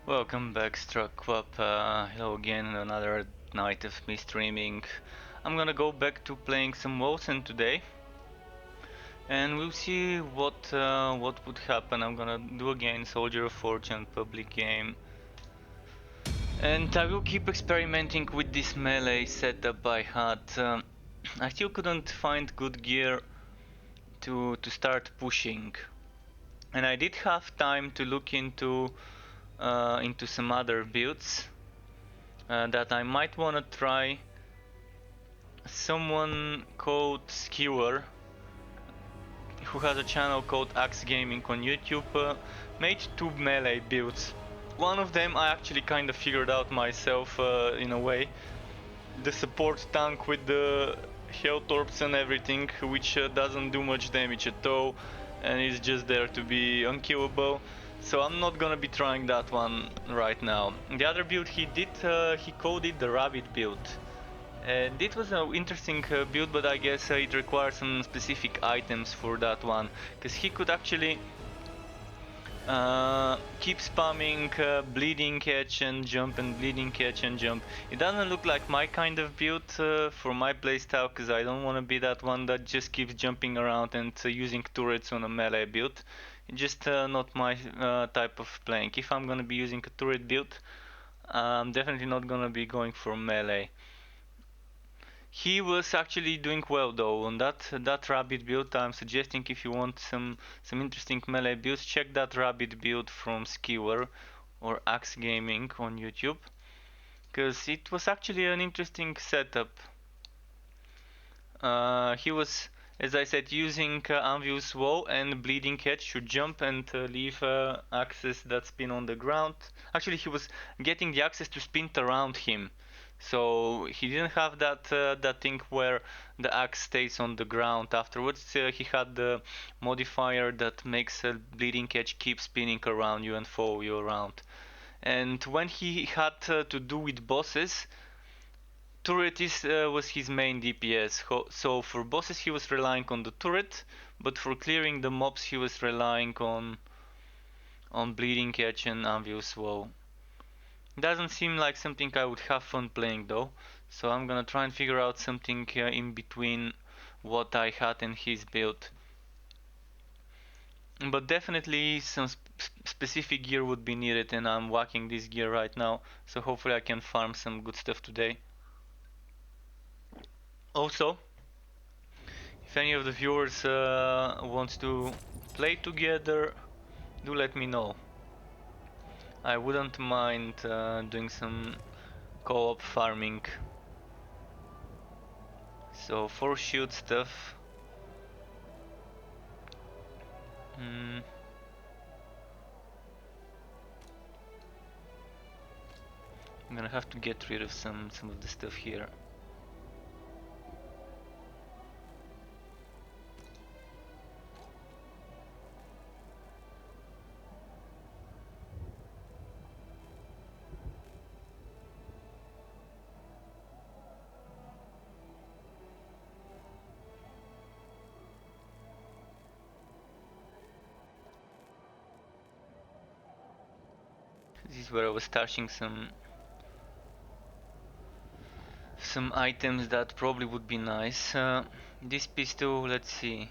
Welcome back, Struck. Hello again, another night of me streaming. I'm gonna go back to playing some Wolcen today, and we'll see what would happen. I'm gonna do again Soldier of Fortune public game, and I will keep experimenting with this melee setup I had. I still couldn't find good gear to start pushing, and I did have time to look into some other builds that I might wanna try. Someone called Skewer, who has a channel called Axe Gaming on YouTube, made two melee builds. One of them I actually kind of figured out myself in a way. The support tank with the health orbs and everything, which doesn't do much damage at all and is just there to be unkillable. So I'm not gonna be trying that one right now. The other build he did, he called it the rabbit build. And it was an interesting build, but I guess it requires some specific items for that one, because he could actually keep spamming bleeding catch and jump and bleeding catch and jump. It doesn't look like my kind of build for my playstyle, because I don't want to be that one that just keeps jumping around and using turrets on a melee build. It's just not my type of playing. If I'm gonna be using a turret build, I'm definitely not gonna be going for melee. He was actually doing well though on that rabbit build. I'm suggesting if you want some interesting melee builds, check that rabbit build from Skewer or Axe Gaming on YouTube, because it was actually an interesting setup. He was, as I said, using Anvil's Wall and Bleeding Catch to jump and leave axes that spin on the ground. Actually, he was getting the axes to spin around him. So he didn't have that thing where the axe stays on the ground afterwards. He had the modifier that makes a bleeding catch keep spinning around you and follow you around. And when he had to do with bosses, turret was his main DPS. So for bosses he was relying on the turret, but for clearing the mobs he was relying on bleeding catch and Anvil's Wall. Doesn't seem like something I would have fun playing though, so I'm gonna try and figure out something in between what I had and his build. But definitely some specific gear would be needed, and I'm whacking this gear right now, so hopefully I can farm some good stuff today. Also, if any of the viewers wants to play together, do let me know. I wouldn't mind doing some co-op farming. So for shield stuff, I'm gonna have to get rid of some of the stuff here. This is where I was stashing some items that probably would be nice. This pistol, let's see.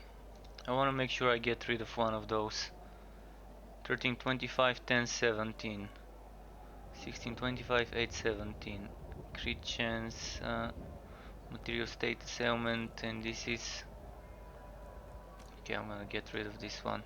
I want to make sure I get rid of one of those. 1325, 1017. 1625, 817. Crit chance, material status ailment, and this is... Okay, I'm gonna get rid of this one.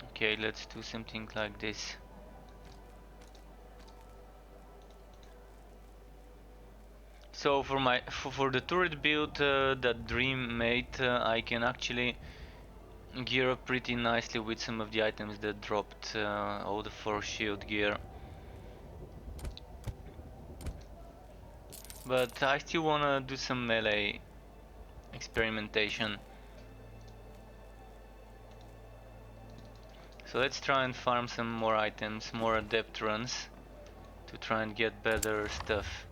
Okay, let's do something like this. So for the turret build that Dream made, I can actually gear up pretty nicely with some of the items that dropped, all the 4 shield gear. But I still wanna do some melee experimentation. So let's try and farm some more items, more adept runs, to try and get better stuff.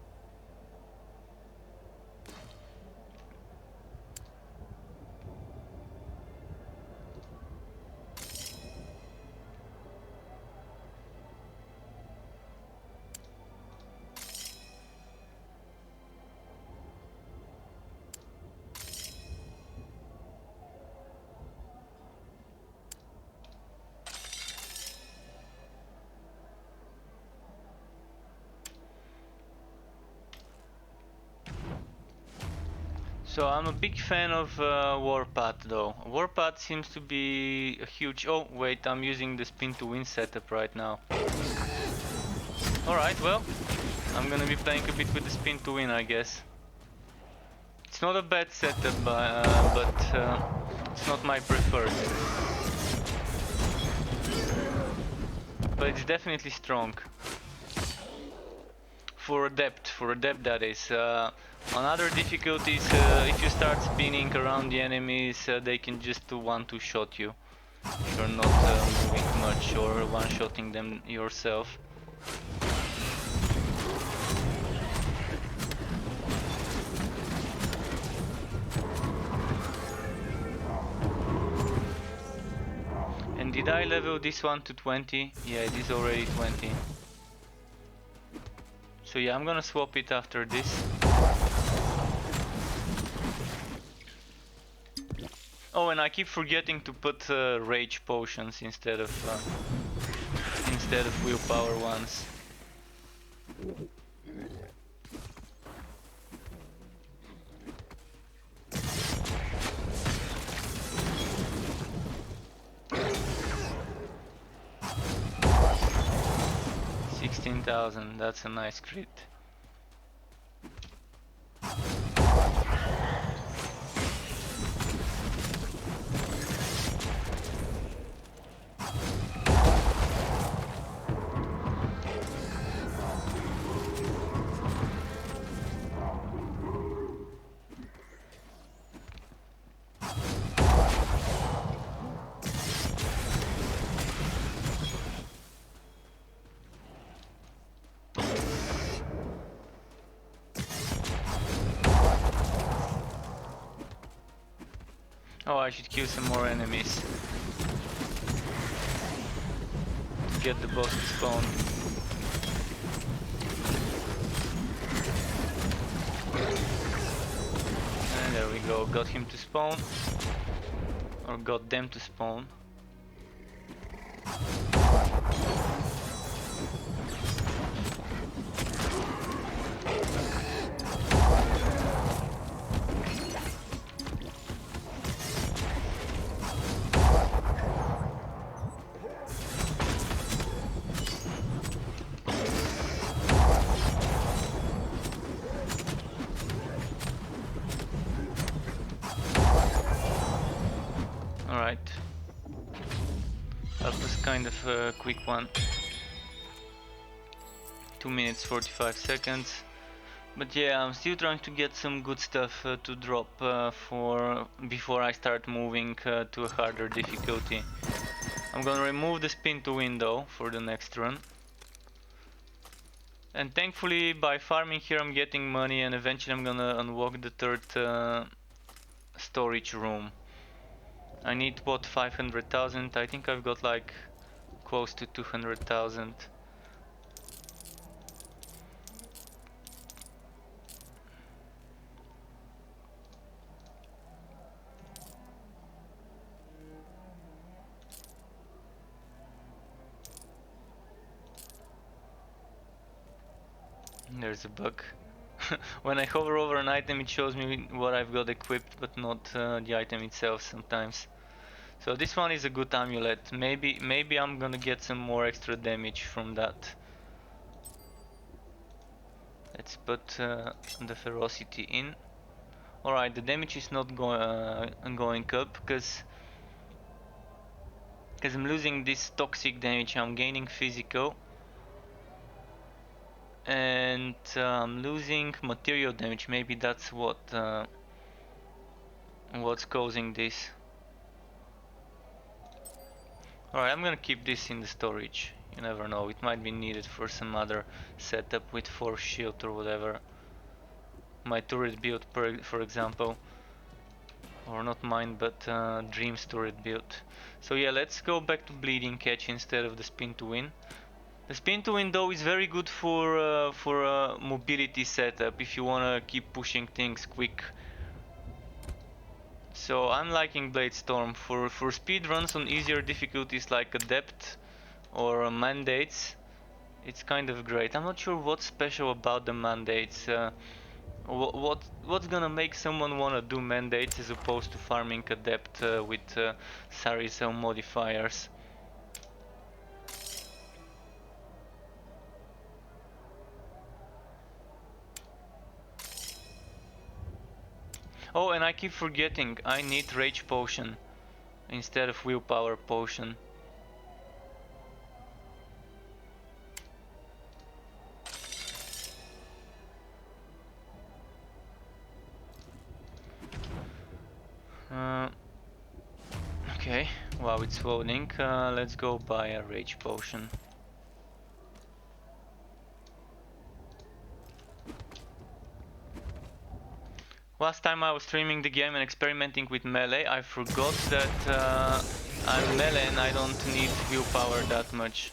So I'm a big fan of Warpath though. Warpath seems to be a huge... Oh wait, I'm using the spin to win setup right now. Alright, well, I'm gonna be playing a bit with the spin to win, I guess. It's not a bad setup, but it's not my preferred. But it's definitely strong. For adept that is. On other difficulties, if you start spinning around the enemies, they can just one-two shot you. If you're not moving much or one-shotting them yourself. And did I level this one to 20? Yeah, it is already 20. So yeah, I'm gonna swap it after this. Oh, and I keep forgetting to put rage potions instead of willpower ones. $16,000, that's a nice crit. Oh, I should kill some more enemies to get the boss to spawn. And there we go, got him to spawn. Or got them to spawn. Alright. That was kind of a quick one. 2 minutes 45 seconds. But yeah, I'm still trying to get some good stuff to drop before I start moving to a harder difficulty. I'm gonna remove the spin to win though for the next run. And thankfully by farming here I'm getting money, and eventually I'm gonna unlock the third storage room. I need what, 500,000? I think I've got like close to 200,000. There's a bug. When I hover over an item it shows me what I've got equipped, but not the item itself sometimes. So this one is a good amulet. Maybe I'm gonna get some more extra damage from that. Let's put the ferocity in. Alright, the damage is not going up because I'm losing this toxic damage. I'm gaining physical. And I'm losing material damage. Maybe that's what's causing this. Alright, I'm gonna keep this in the storage. You never know, it might be needed for some other setup with force shield or whatever. My turret build, for example. Or not mine, but Dream's turret build. So yeah, let's go back to bleeding catch instead of the spin to win. The spin to win though is very good for a mobility setup if you wanna keep pushing things quick. So I'm liking Blade Storm for speed runs on easier difficulties like Adept or Mandates. It's kind of great. I'm not sure what's special about the Mandates. What's gonna make someone wanna do Mandates as opposed to farming Adept with Saricel modifiers? Oh, and I keep forgetting, I need Rage Potion instead of Willpower Potion. Okay, wow, it's loading. Let's go buy a Rage Potion. Last time I was streaming the game and experimenting with melee, I forgot that I'm melee and I don't need willpower that much.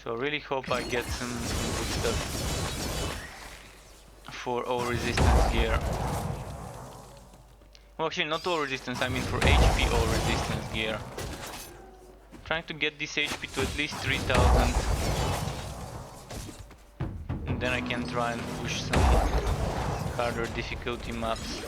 So really hope I get some good stuff for all resistance gear. Well, actually not all resistance, I mean for HP all resistance gear. Trying to get this HP to at least 3000. And then I can try and push some harder difficulty maps.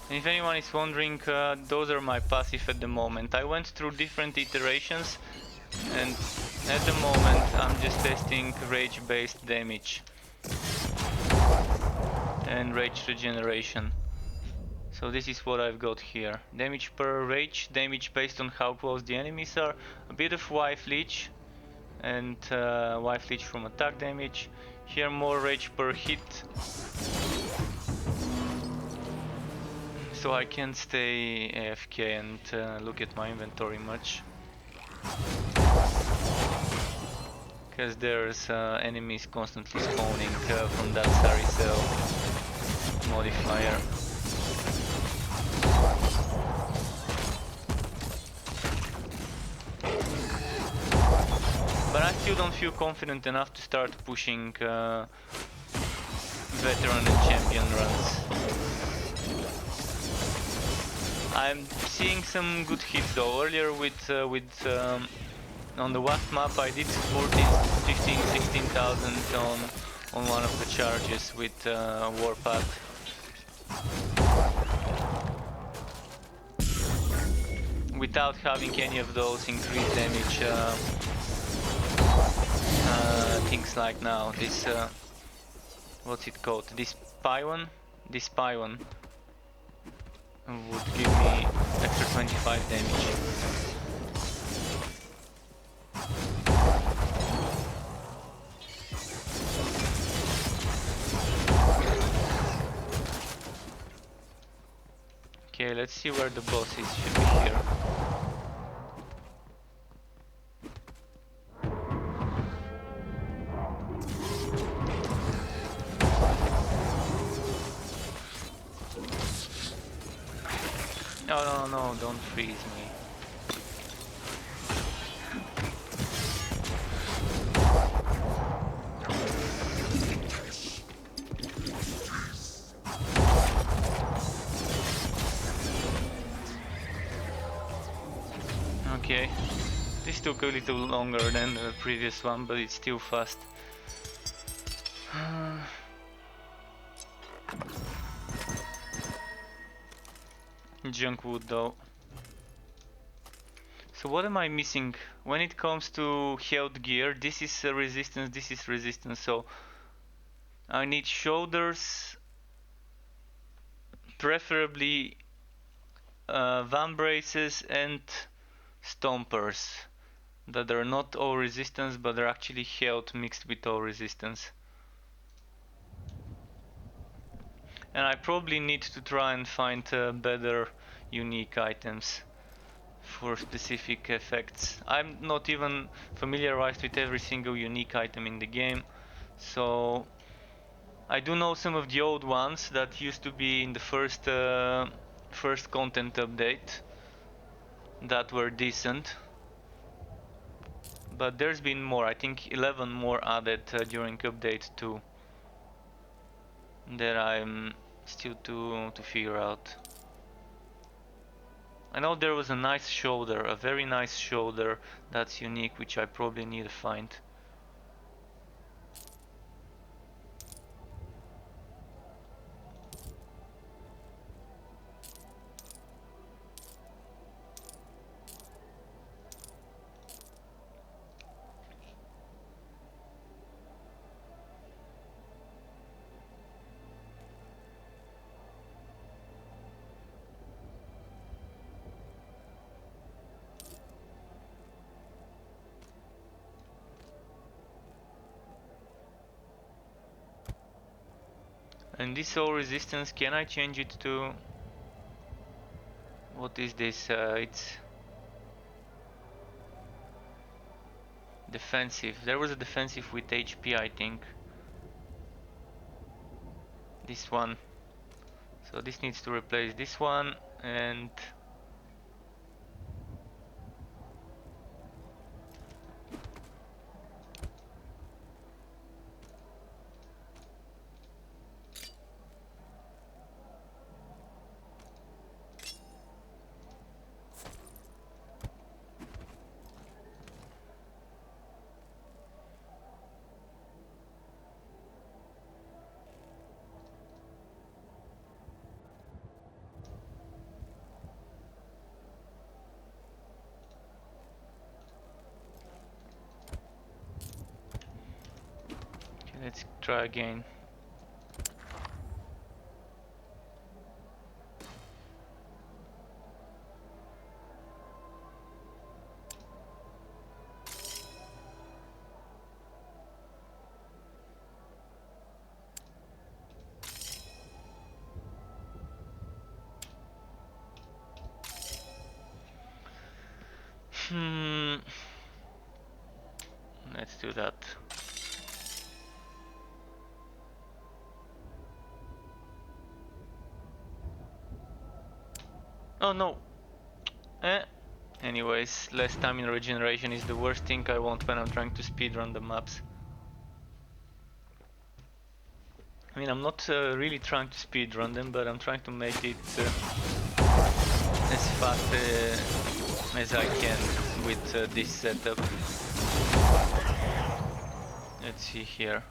And if anyone is wondering, those are my passive at the moment. I went through different iterations and at the moment I'm just testing rage based damage and rage regeneration. So this is what I've got here. Damage per rage, damage based on how close the enemies are, a bit of wife leech and wife leech from attack damage. Here more rage per hit. So I can't stay AFK and look at my inventory much. Because there's enemies constantly spawning from that Saricel modifier. But I still don't feel confident enough to start pushing veteran and champion runs. I'm seeing some good hits though. Earlier on the WASP map I did 14, 15, 16,000 on one of the charges with Warpath. Without having any of those increased damage things like now. This what's it called? This Pylon? This Pylon would give me extra 25 damage. Okay, let's see where the boss is. Should be here. No, don't freeze me. Okay. This took a little longer than the previous one, but it's still fast. Junk wood though. So what am I missing? When it comes to health gear, this is resistance, this is resistance, so I need shoulders, preferably van braces and stompers that are not all resistance but are actually health mixed with all resistance. And I probably need to try and find better unique items for specific effects. I'm not even familiarized with every single unique item in the game, so I do know some of the old ones that used to be in the first content update that were decent, but there's been more. I think 11 more added during update 2 that I'm still to figure out. I know there was a nice shoulder, a very nice shoulder that's unique, which I probably need to find. And this all resistance, can I change it to... What is this? It's defensive. There was a defensive with HP, I think. This one. So this needs to replace this one, and let's try again. Let's do that. Oh no! Anyways, less time in regeneration is the worst thing I want when I'm trying to speedrun the maps. I mean, I'm not really trying to speedrun them, but I'm trying to make it as fast as I can with this setup. Let's see here.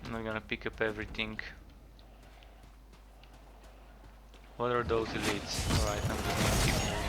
I'm not gonna pick up everything. What are those elites? Alright, I'm just gonna keep moving.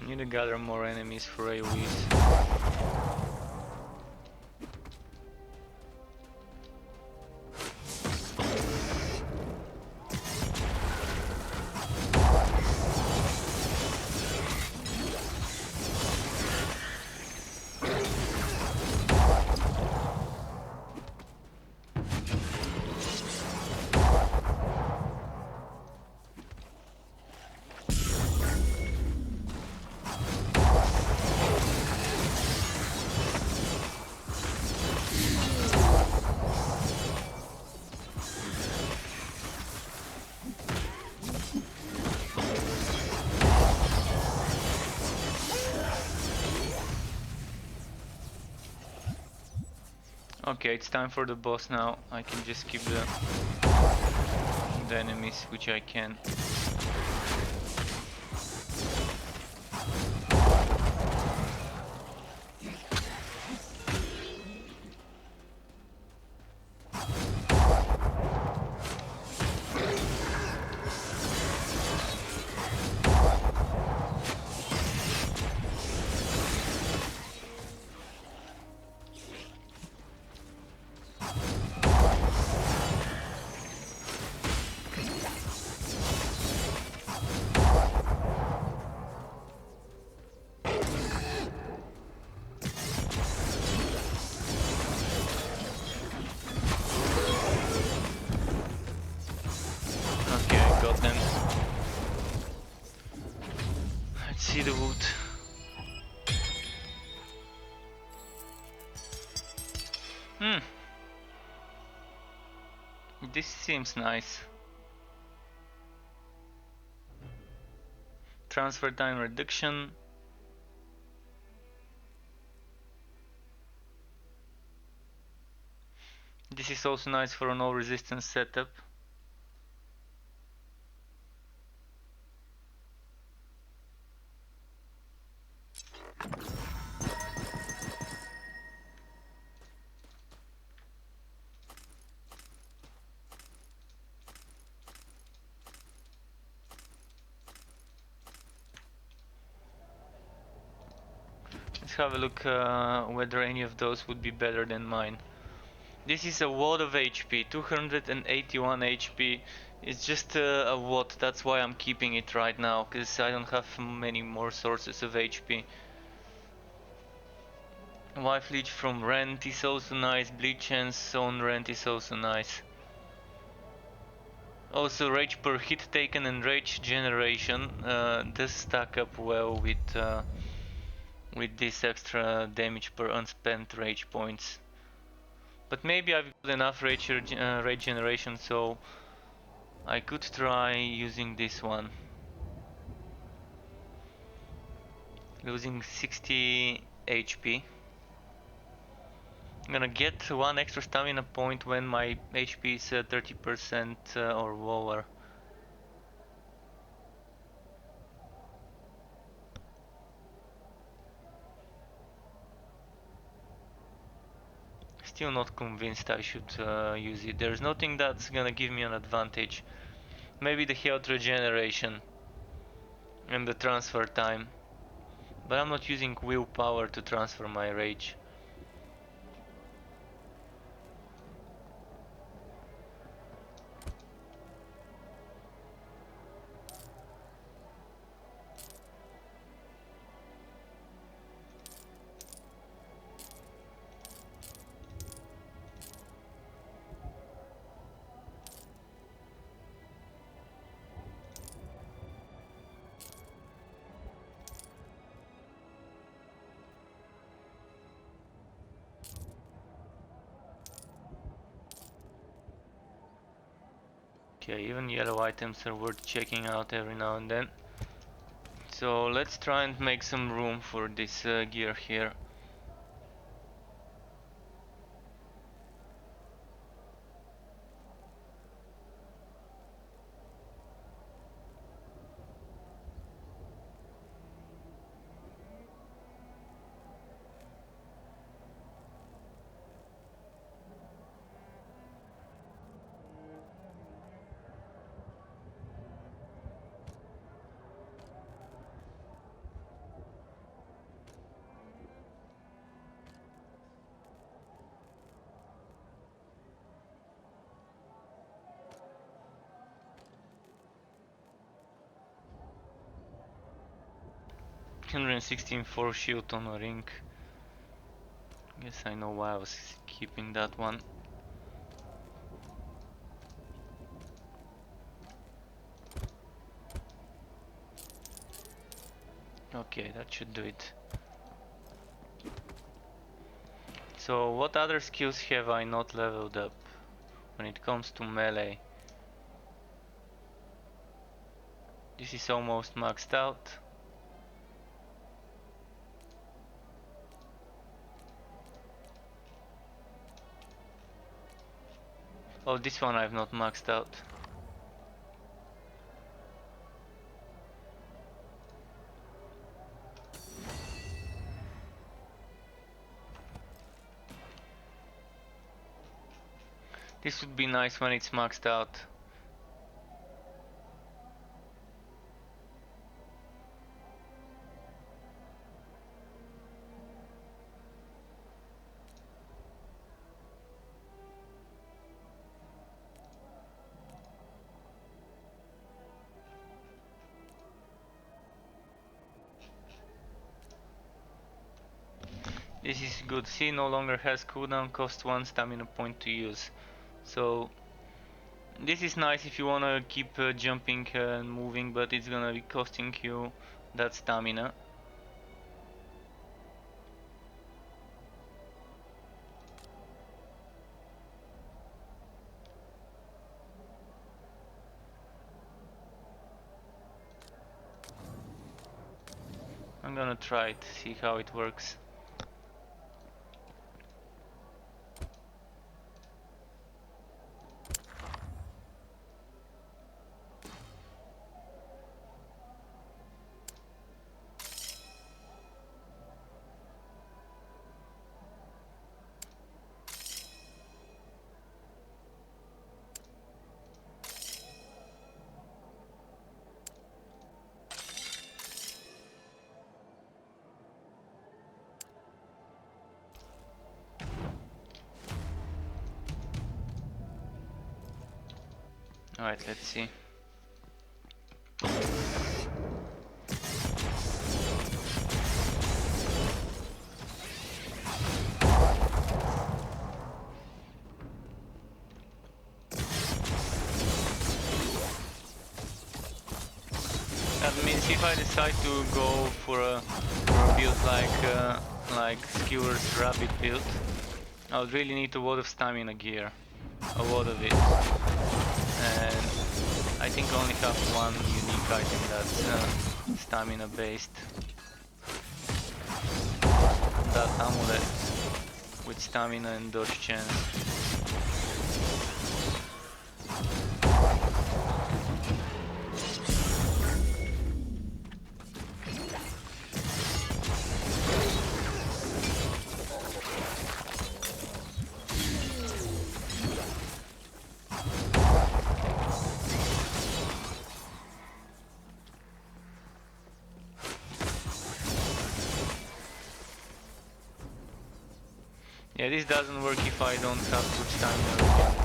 Need to gather more enemies for AoEs. Okay, it's time for the boss now. I can just keep the enemies, which I can. Okay, I got them. Let's see the wood. This seems nice. Transfer time reduction. This is also nice for a no resistance setup. Let's have a look whether any of those would be better than mine. This is a watt of HP, 281 HP. It's just a watt, that's why I'm keeping it right now, because I don't have many more sources of HP. Wife Leech from Rent is also nice, Bleach's own Rent is also nice. Also Rage per hit taken and Rage generation does stack up well with this extra damage per unspent Rage points. But maybe I've got enough Rage generation, so I could try using this one. Losing 60 HP. I'm gonna get one extra stamina point when my HP is 30% or lower. Still not convinced I should use it. There's nothing that's gonna give me an advantage. Maybe the health regeneration and the transfer time. But I'm not using willpower to transfer my rage. Okay, even yellow items are worth checking out every now and then. So let's try and make some room for this gear here. $116 for shield on a ring. Guess I know why I was keeping that one. Okay, that should do it. So what other skills have I not leveled up when it comes to melee? This is almost maxed out. Oh, this one I've not maxed out. This would be nice when it's maxed out. This is good. See, no longer has cooldown, cost 1 stamina point to use. So this is nice if you wanna keep jumping and moving, but it's gonna be costing you that stamina. I'm gonna try it, see how it works. Alright, let's see. That means if I decide to go for a build like Skewer's Rabbit build, I would really need a lot of stamina gear, a lot of it, and I think I only have one unique item that's stamina based. That amulet with stamina and dodge chance. Yeah, this doesn't work if I don't have good stamina again.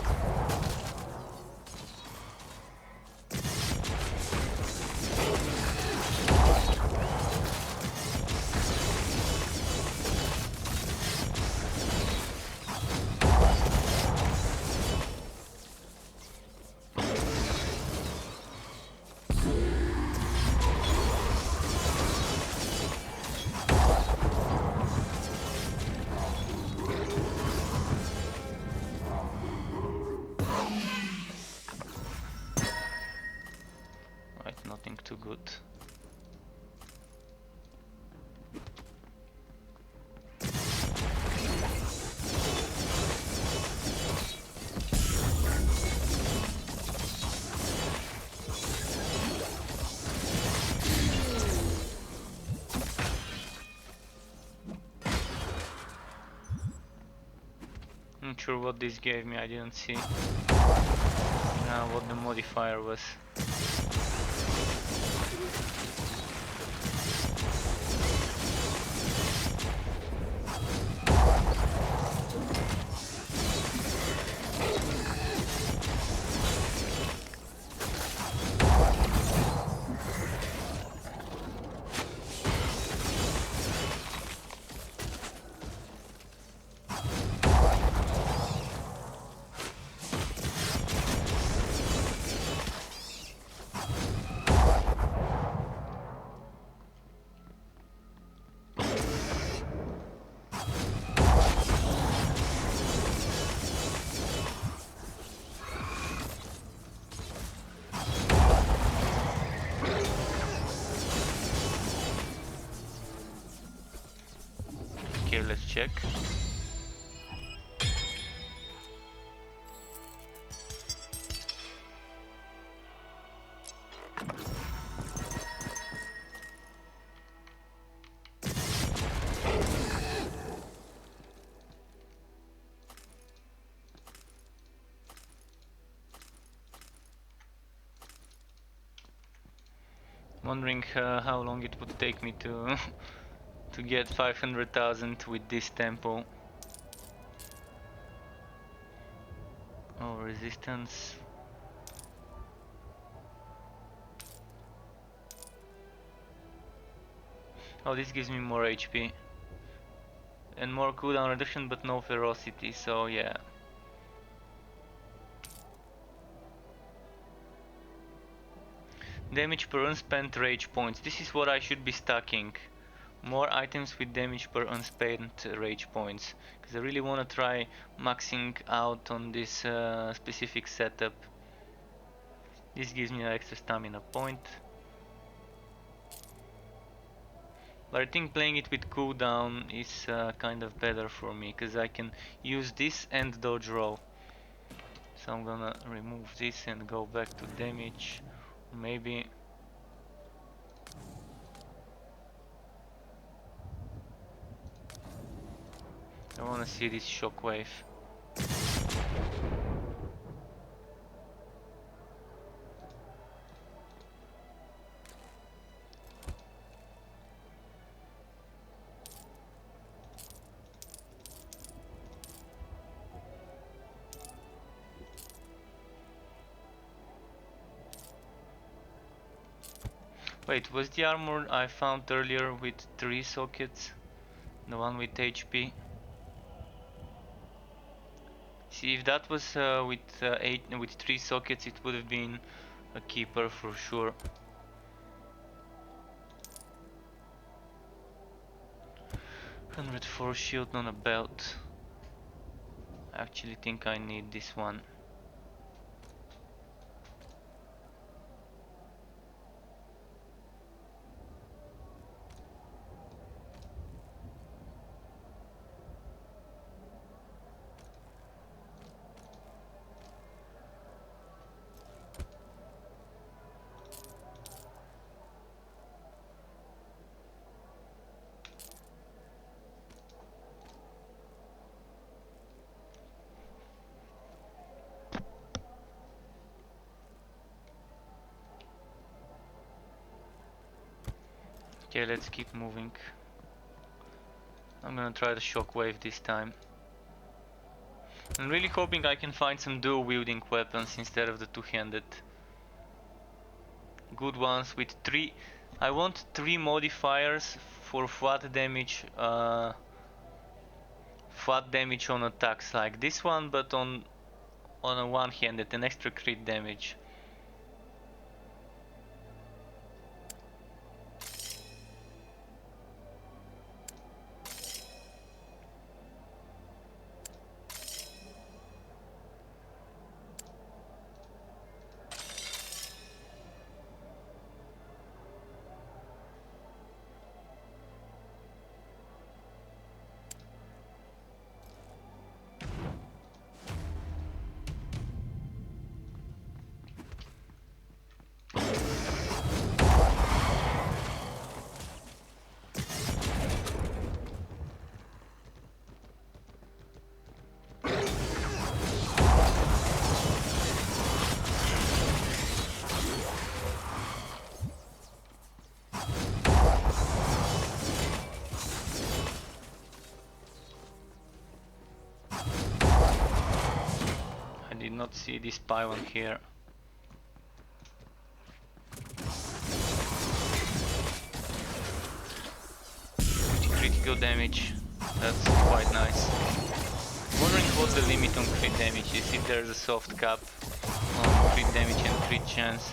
Nothing too good. Not sure what this gave me, I didn't see what the modifier was. Okay, let's check. Wondering how long it would take me to to get 500,000 with this tempo. Oh, resistance. Oh, this gives me more HP and more cooldown reduction, but no ferocity, so yeah. Damage per unspent rage points. This is what I should be stacking. More items with damage per unspent rage points, because I really want to try maxing out on this specific setup. This gives me an extra stamina point, but I think playing it with cooldown is kind of better for me, because I can use this and dodge roll. So I'm gonna remove this and go back to damage. Maybe I wanna see this shockwave. Wait, was the armor I found earlier with 3 sockets the one with HP? See, if that was with 3 sockets, it would have been a keeper for sure. $104 shield on a belt. I actually think I need this one. Okay, let's keep moving. I'm gonna try the shockwave this time. I'm really hoping I can find some dual wielding weapons instead of the two-handed. Good ones with 3. I want 3 modifiers for flat damage on attacks like this one, but on a one-handed, an extra crit damage. Not see this pylon here. Critical damage, that's quite nice. Wondering what the limit on crit damage is, if there's a soft cap on crit damage and crit chance.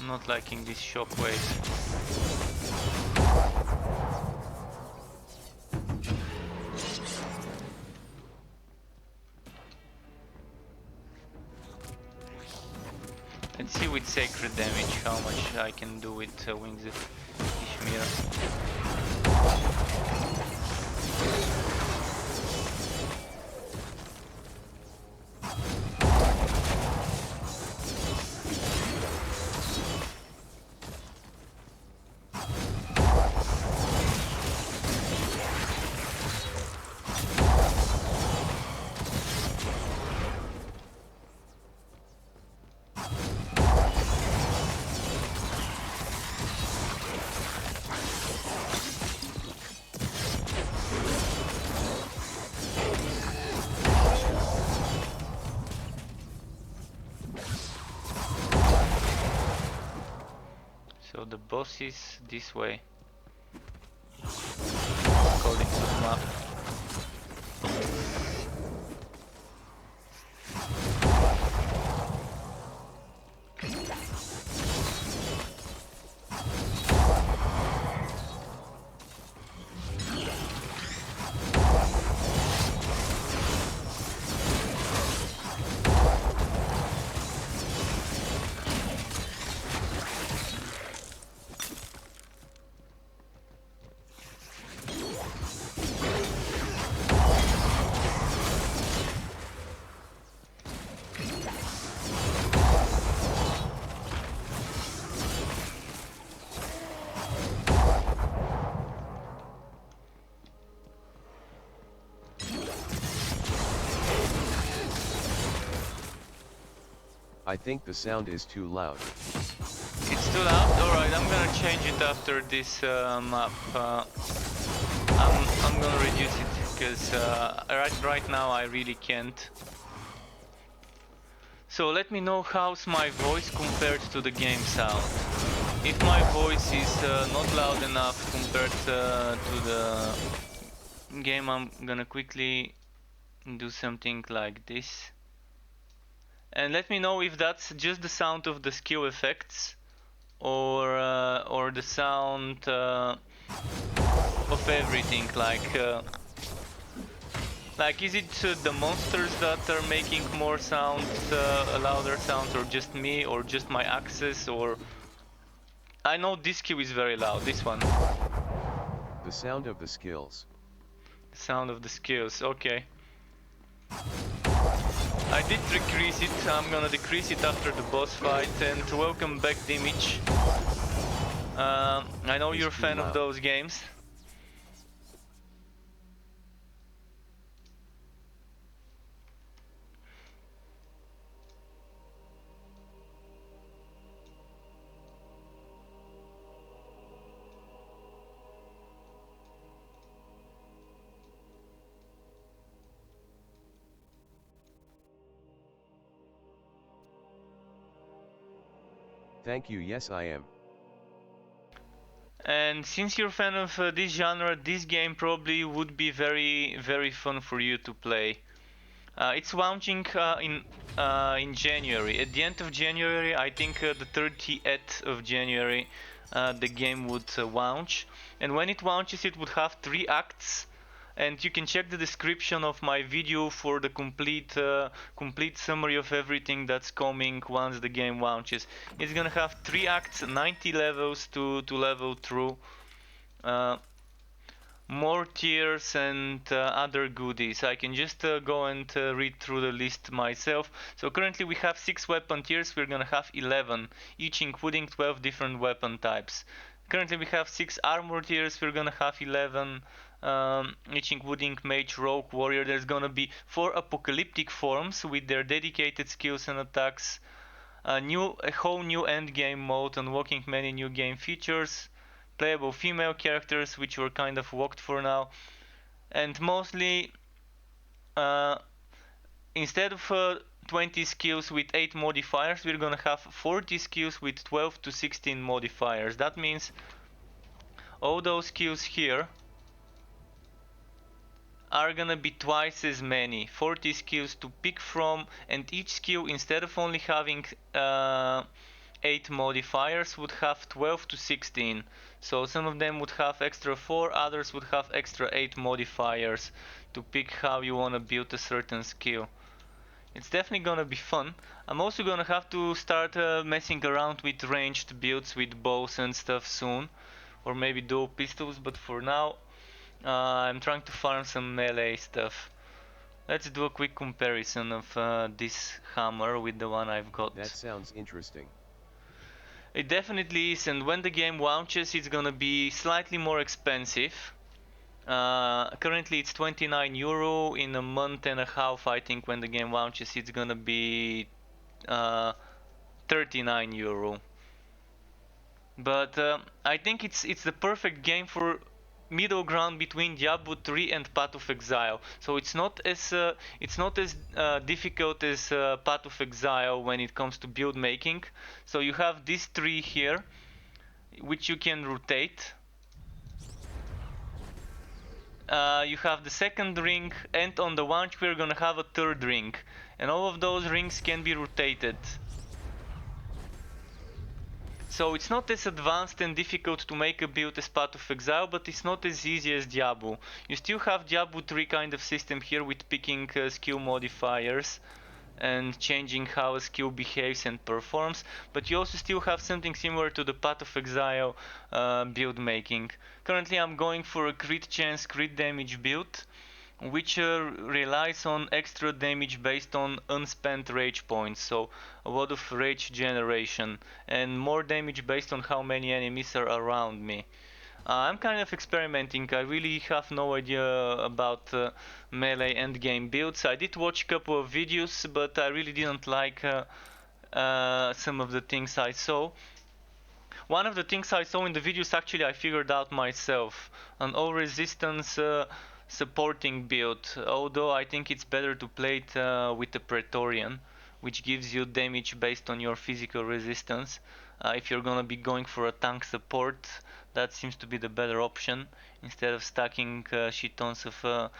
Not liking this shockwave. Let's see with sacred damage how much I can do with Wings of Ishmir. So the boss is this way, according to the map. I think the sound is too loud. It's too loud? Alright, I'm gonna change it after this map. I'm gonna reduce it because right now I really can't. So let me know how's my voice compared to the game sound. If my voice is not loud enough compared to the game, I'm gonna quickly do something like this. And let me know if that's just the sound of the skill effects or the sound of everything. Like is it the monsters that are making more sounds, louder sounds, or just me, or just my axes, or I know this skill is very loud. This one. The sound of the skills. The sound of the skills. Okay. I did decrease it, I'm gonna decrease it after the boss fight, and welcome back Dimich. I know you're a fan of those games. Thank you, yes I am. And since you're a fan of this genre, this game probably would be very fun for you to play. It's launching in January. At the end of January, I think the 30th of January, the game would launch. And when it launches, it would have 3 acts. And you can check the description of my video for the complete summary of everything that's coming once the game launches. It's gonna have 3 acts, 90 levels to level through, more tiers and other goodies. I can just go and read through the list myself. So currently we have 6 weapon tiers, we're gonna have 11, each including 12 different weapon types. Currently we have 6 armor tiers, we're gonna have 11, each including mage, rogue, warrior. There's gonna be 4 apocalyptic forms with their dedicated skills and attacks, a whole new end game mode, unlocking many new game features, playable female characters which were kind of locked for now, and mostly instead of 20 skills with 8 modifiers, we're gonna have 40 skills with 12 to 16 modifiers. That means all those skills here are gonna be twice as many, 40 skills to pick from, and each skill, instead of only having 8 modifiers, would have 12 to 16. So some of them would have extra 4, others would have extra 8 modifiers to pick how you wanna build a certain skill. It's definitely gonna be fun. I'm also gonna have to start messing around with ranged builds with bows and stuff soon, or maybe dual pistols, but for now I'm trying to farm some melee stuff. Let's do a quick comparison of this hammer with the one I've got. That sounds interesting. It definitely is, and when the game launches it's gonna be slightly more expensive. Currently it's 29 euro. In a month and a half, I think, when the game launches, it's gonna be 39 euro. But I think it's the perfect game for middle ground between Diablo 3 and Path of Exile. So it's not as difficult as Path of Exile when it comes to build making. So you have these three here, which you can rotate. You have the second ring, and on the launch we're gonna have a third ring, and all of those rings can be rotated. So it's not as advanced and difficult to make a build as Path of Exile, but it's not as easy as Diablo. You still have Diablo 3 kind of system here with picking skill modifiers and changing how a skill behaves and performs, but you also still have something similar to the Path of Exile build making. Currently I'm going for a crit chance, crit damage build, which relies on extra damage based on unspent rage points, so a lot of rage generation, and more damage based on how many enemies are around me. I'm kind of experimenting. I really have no idea about melee endgame builds. I did watch a couple of videos, but I really didn't like some of the things I saw. One of the things I saw in the videos, actually I figured out myself. An all resistance supporting build, although I think it's better to play it with the Praetorian, which gives you damage based on your physical resistance. If you're gonna be going for a tank support, that seems to be the better option, instead of stacking shit tons of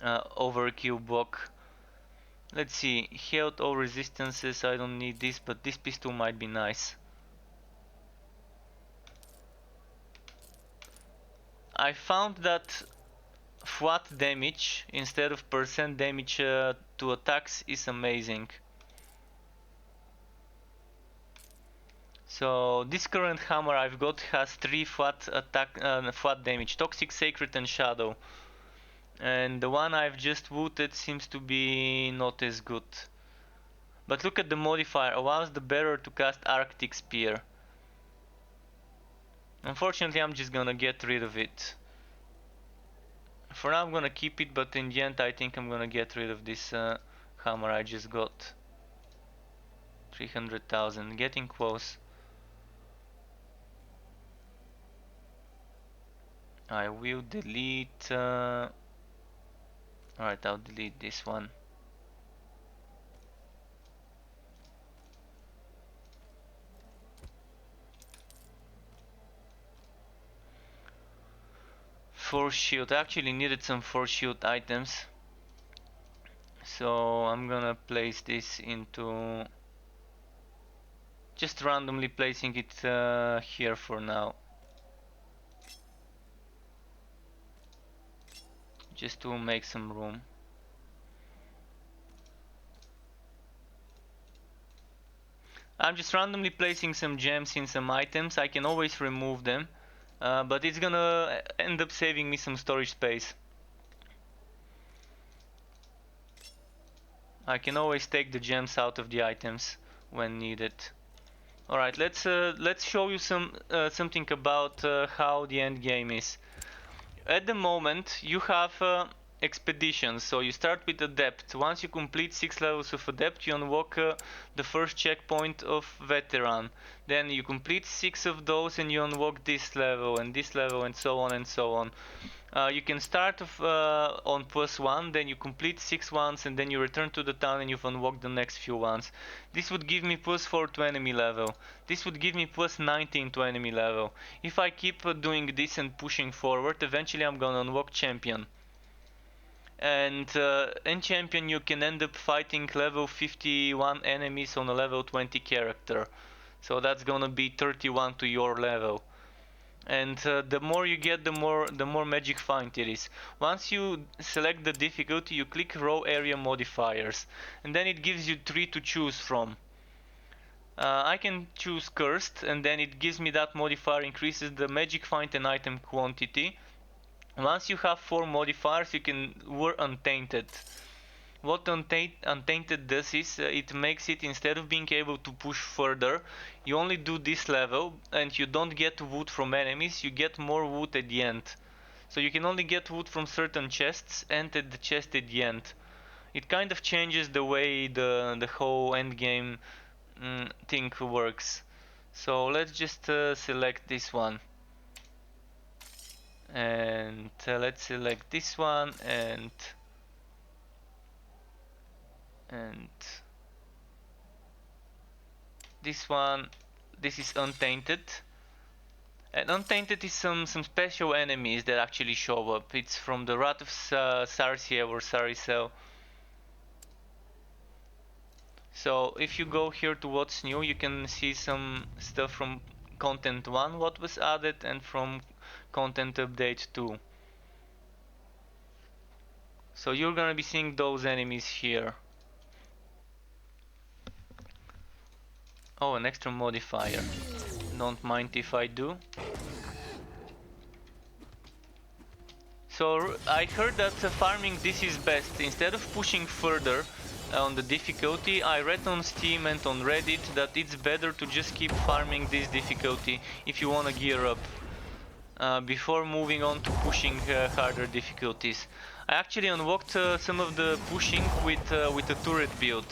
overkill block. Let's see, health all resistances, I don't need this, but this pistol might be nice. I found that flat damage instead of percent damage to attacks is amazing. So this current hammer I've got has 3 flat damage: Toxic, Sacred and Shadow. And the one I've just looted seems to be not as good. But look at the modifier, allows the bearer to cast Arctic Spear. Unfortunately I'm just gonna get rid of it. For now I'm gonna keep it, but in the end I think I'm gonna get rid of this hammer I just got. 300,000, getting close. I will delete... Alright, I'll delete this one. Force shield, I actually needed some force shield items. So I'm gonna place this into... just randomly placing it here for now. Just to make some room. I'm just randomly placing some gems in some items. I can always remove them, but it's gonna end up saving me some storage space. I can always take the gems out of the items when needed. Alright, let's show you something about how the end game is. At the moment you have expeditions, so you start with adept. Once you complete 6 levels of adept, you unlock the first checkpoint of veteran. Then you complete 6 of those and you unlock this level and this level, and so on and so on. You can start on +1, then you complete 6 ones, and then you return to the town and you've unlocked the next few ones. This would give me +4 to enemy level. This would give me +19 to enemy level. If I keep doing this and pushing forward, eventually I'm gonna unlock champion. And in champion you can end up fighting level 51 enemies on a level 20 character. So that's gonna be 31 to your level. And the more you get, the more magic find it is. Once you select the difficulty, you click raw area modifiers, and then it gives you 3 to choose from. I can choose cursed, and then it gives me that modifier, increases the magic find and item quantity. Once you have 4 modifiers, you can wear untainted. What untainted does is it makes it, instead of being able to push further, you only do this level and you don't get wood from enemies, you get more wood at the end. So you can only get wood from certain chests and at the chest at the end. It kind of changes the way the whole end game thing works. So let's just select this one. And let's select this one and this one. This is untainted. And untainted is some special enemies that actually show up. It's from the Wrath of Sarsia or Saricel. So if you go here to what's new, you can see some stuff from content 1 what was added and from content update 2. So you're gonna be seeing those enemies here. Oh, an extra modifier. Don't mind if I do. So I heard that farming this is best. Instead of pushing further on the difficulty, I read on Steam and on Reddit that it's better to just keep farming this difficulty if you want to gear up before moving on to pushing harder difficulties. I actually unlocked some of the pushing with a turret build.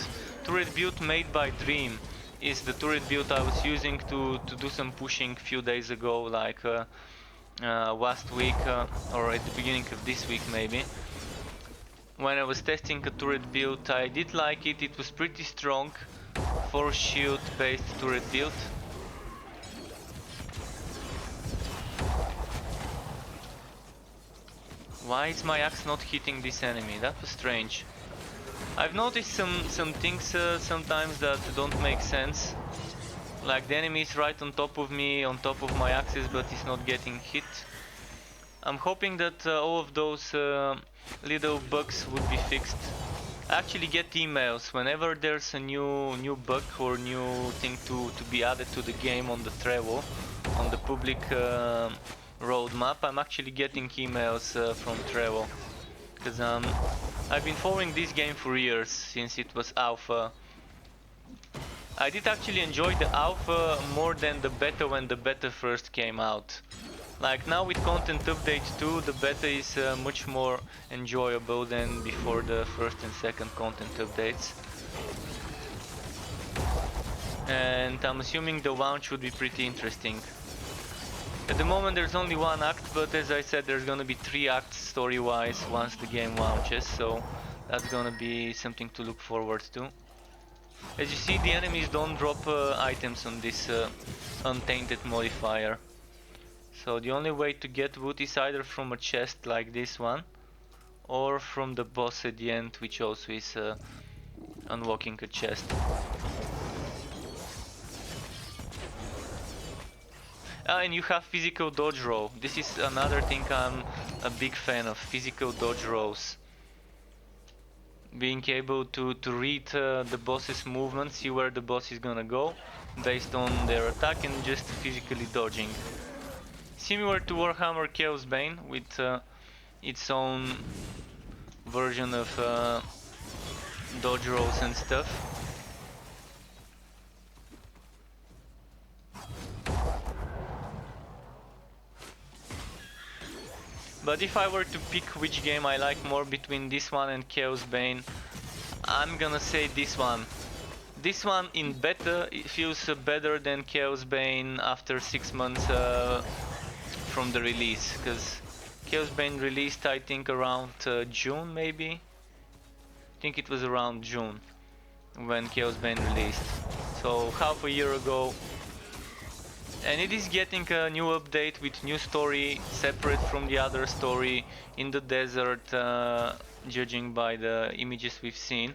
Turret build made by Dream is the turret build I was using to do some pushing a few days ago, like last week or at the beginning of this week maybe. When I was testing a turret build, I did like it. It was pretty strong for shield based turret build. Why is my axe not hitting this enemy? That was strange. I've noticed some things sometimes that don't make sense. Like the enemy is right on top of me, on top of my axes, but he's not getting hit. I'm hoping that all of those little bugs would be fixed. I actually get emails whenever there's a new bug or new thing to be added to the game on the Trello, on the public roadmap. I'm actually getting emails from Trello, because I've been following this game for years, since it was alpha. I did actually enjoy the alpha more than the beta when the beta first came out. Like now with content update 2, the beta is much more enjoyable than before the first and second content updates. And I'm assuming the launch would be pretty interesting. At the moment there's only one act, but as I said, there's gonna be 3 acts story-wise once the game launches, so that's gonna be something to look forward to. As you see, the enemies don't drop items on this untainted modifier. So the only way to get wood is either from a chest like this one, or from the boss at the end, which also is unlocking a chest. And you have physical dodge roll. This is another thing I'm a big fan of, physical dodge rolls. Being able to read the boss's movement, see where the boss is gonna go based on their attack, and just physically dodging. Similar to Warhammer Chaos Bane, with its own version of dodge rolls and stuff. But if I were to pick which game I like more between this one and Chaos Bane, I'm gonna say this one. This one in beta, it feels better than Chaos Bane after 6 months from the release, because Chaos Bane released I think around June maybe. I think it was around June when Chaos Bane released, so half a year ago. And it is getting a new update with new story, separate from the other story, in the desert, judging by the images we've seen.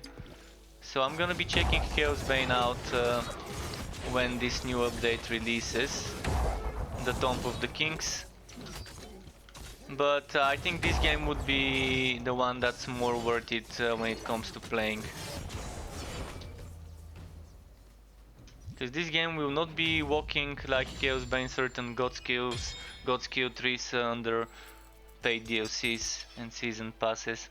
So I'm gonna be checking Chaos Bane out when this new update releases. the Tomb of the Kings. But I think this game would be the one that's more worth it when it comes to playing. Because this game will not be walking like Chaos Bane certain God skill trees under paid DLCs and season passes.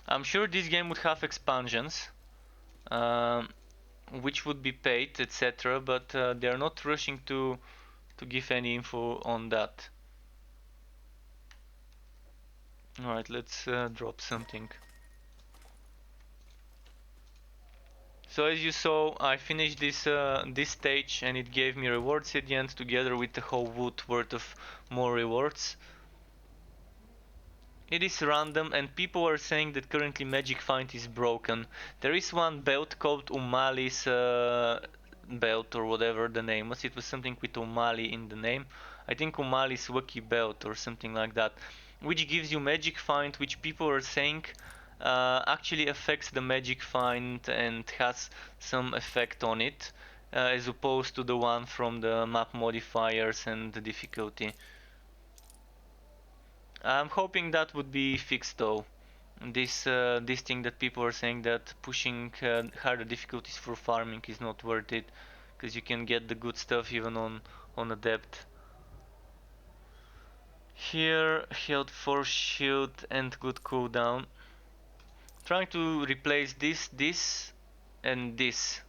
I'm sure this game would have expansions, which would be paid, etc. But they are not rushing to give any info on that. Alright, let's drop something. So as you saw, I finished this stage and it gave me rewards at the end, together with the whole wood worth of more rewards. It is random and people are saying that currently Magic Find is broken. There is one belt called Umali's belt or whatever the name was. It was something with Umali in the name. I think Umali's Waki belt or something like that, which gives you Magic Find, which people are saying actually affects the Magic Find and has some effect on it, as opposed to the one from the map modifiers and the difficulty. I'm hoping that would be fixed though. This thing that people are saying that pushing harder difficulties for farming is not worth it, because you can get the good stuff even on Adept. Here, health, force shield and good cooldown. Trying to replace this and this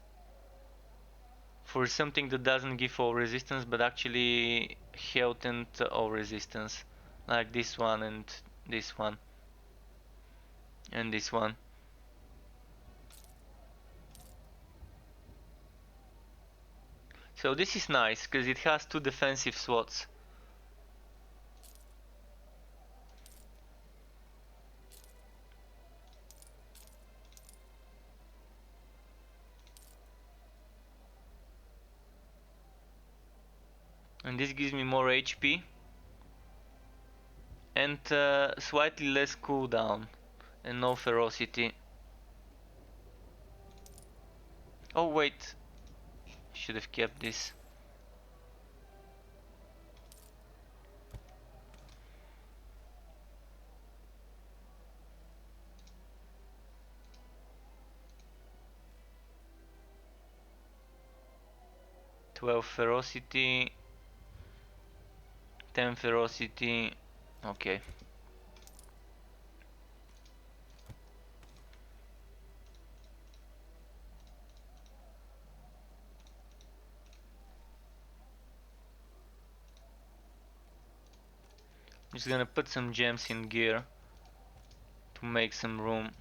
for something that doesn't give all resistance but actually health and all resistance, like this one and this one and this one. So this is nice because it has two defensive slots. And this gives me more HP and slightly less cooldown and no ferocity. Oh wait, should have kept this. "12 ferocity, 10 ferocity, okay." I'm just gonna put some gems in gear to make some room.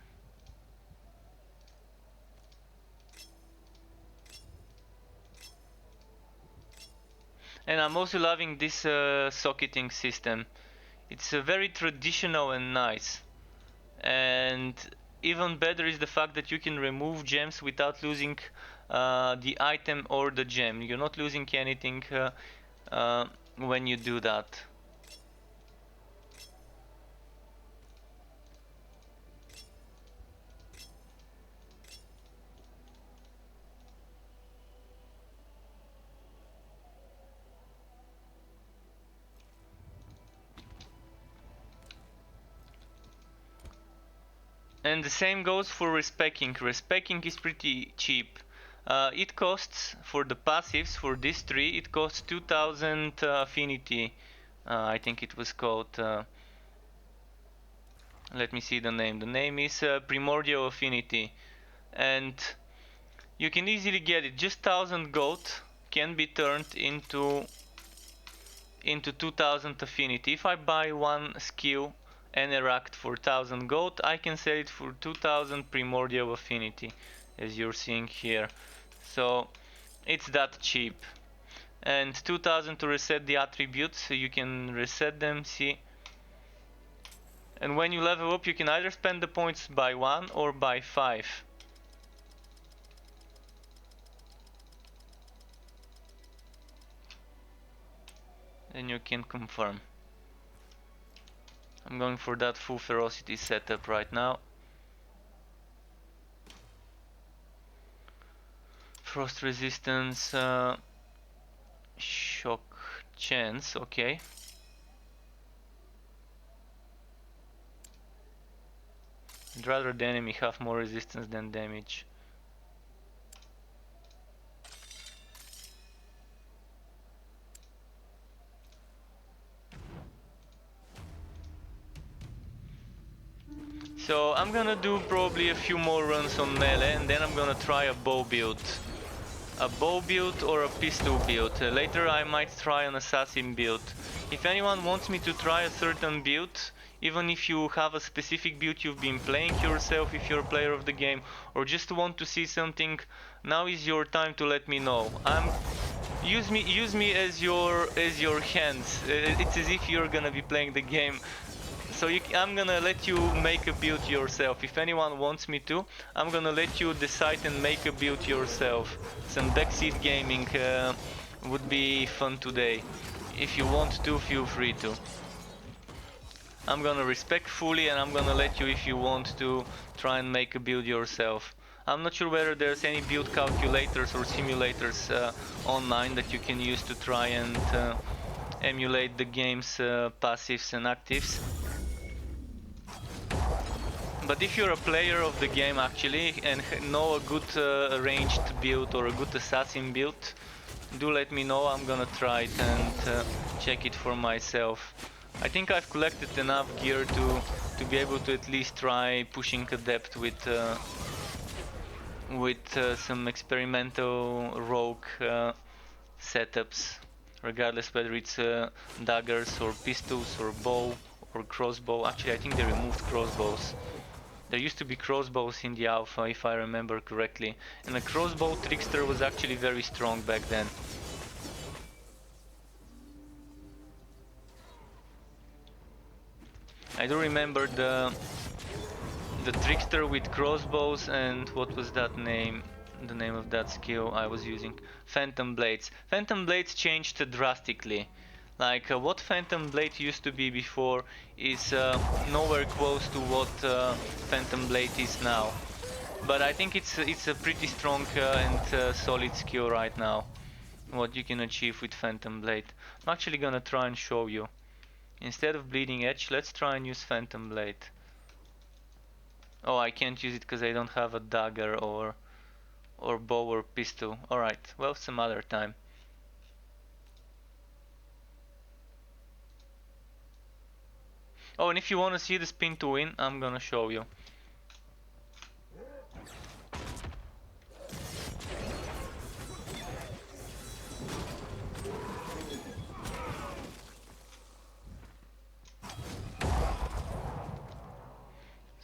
And I'm also loving this socketing system. It's very traditional and nice. And even better is the fact that you can remove gems without losing the item or the gem. You're not losing anything when you do that. And the same goes for respecking. Respecking is pretty cheap. It costs, for the passives, for this tree, it costs 2000 affinity. I think it was called, let me see the name. The name is Primordial Affinity. And you can easily get it. Just 1000 gold can be turned into 2000 affinity. If I buy one skill and eract for 1000 gold, I can sell it for 2000 primordial affinity, as you're seeing here. So it's that cheap. And 2000 to reset the attributes, so you can reset them, see. And when you level up, you can either spend the points by 1 or by 5. Then you can confirm. I'm going for that full ferocity setup right now. Frost resistance, shock chance, okay. I'd rather the enemy have more resistance than damage. So I'm gonna do probably a few more runs on melee and then I'm gonna try a bow build. A bow build or a pistol build. Later I might try an assassin build. If anyone wants me to try a certain build, even if you have a specific build you've been playing yourself, if you're a player of the game, or just want to see something, now is your time to let me know. Use me as your hands. It's as if you're gonna be playing the game. So I'm gonna let you make a build yourself. If anyone wants me to, I'm gonna let you decide and make a build yourself. Some backseat gaming would be fun today. If you want to, feel free to. I'm gonna respectfully and I'm gonna let you, if you want to, try and make a build yourself. I'm not sure whether there's any build calculators or simulators online that you can use to try and emulate the game's passives and actives. But if you're a player of the game actually and know a good ranged build or a good assassin build, do let me know. I'm gonna try it and check it for myself. I think I've collected enough gear to be able to at least try pushing adept with some experimental rogue setups, regardless whether it's daggers or pistols or bow or crossbow. Actually, I think they removed crossbows. There used to be crossbows in the alpha, if I remember correctly, and a crossbow trickster was actually very strong back then. I do remember the trickster with crossbows and what was that name? The name of that skill I was using? Phantom blades. Phantom blades changed drastically. Like what Phantom Blade used to be before is nowhere close to what Phantom Blade is now. But I think it's a pretty strong and solid skill right now. What you can achieve with Phantom Blade. I'm actually gonna try and show you. Instead of Bleeding Edge, let's try and use Phantom Blade. Oh, I can't use it because I don't have a dagger or bow or pistol. Alright, well, some other time. Oh, and if you want to see the spin to win, I'm gonna show you.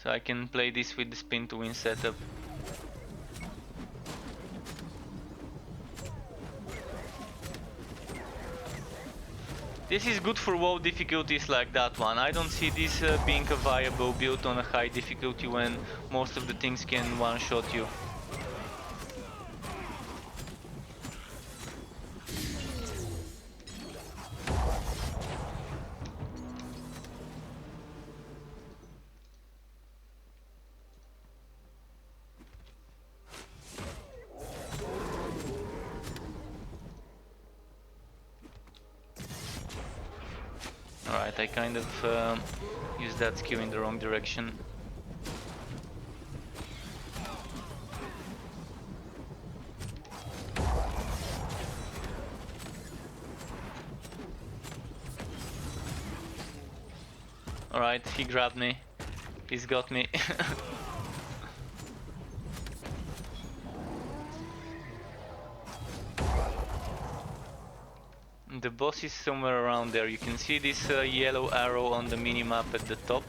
So I can play this with the spin to win setup. This is good for low difficulties like that one. I don't see this being a viable build on a high difficulty when most of the things can one-shot you. Alright, I kind of used that skill in the wrong direction. Alright, he grabbed me. He's got me. The boss is somewhere around there. You can see this yellow arrow on the minimap at the top.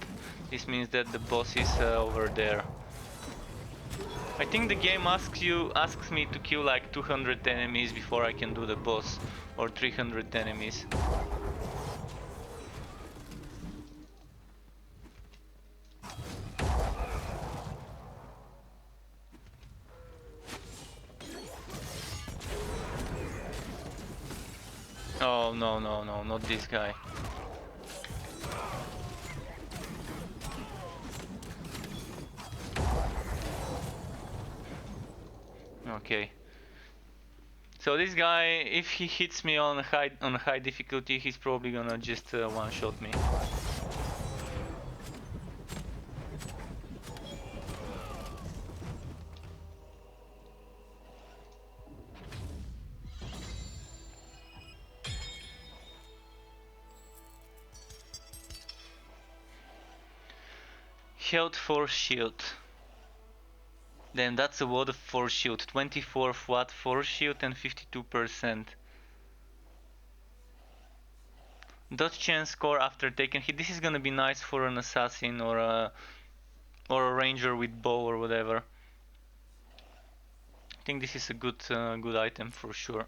This means that the boss is over there. I think the game asks me to kill like 200 enemies before I can do the boss, or 300 enemies. Oh no, not this guy. Okay, So this guy, if he hits me on high difficulty, he's probably gonna just one-shot me. Health for shield. Then that's a lot of force shield. 24 flat force shield and 52%. Dodge chance score after taking hit. This is gonna be nice for an assassin or a ranger with bow or whatever. I think this is a good good item for sure.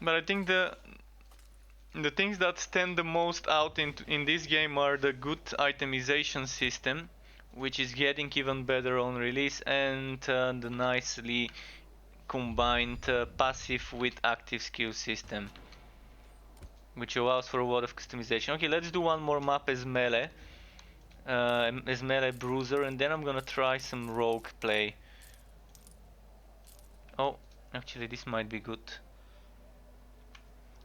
But I think the things that stand the most out in this game are the good itemization system, which is getting even better on release, and the nicely combined passive with active skill system, which allows for a lot of customization. Okay, let's do one more map as melee bruiser, and then I'm gonna try some rogue play. Oh, actually this might be good.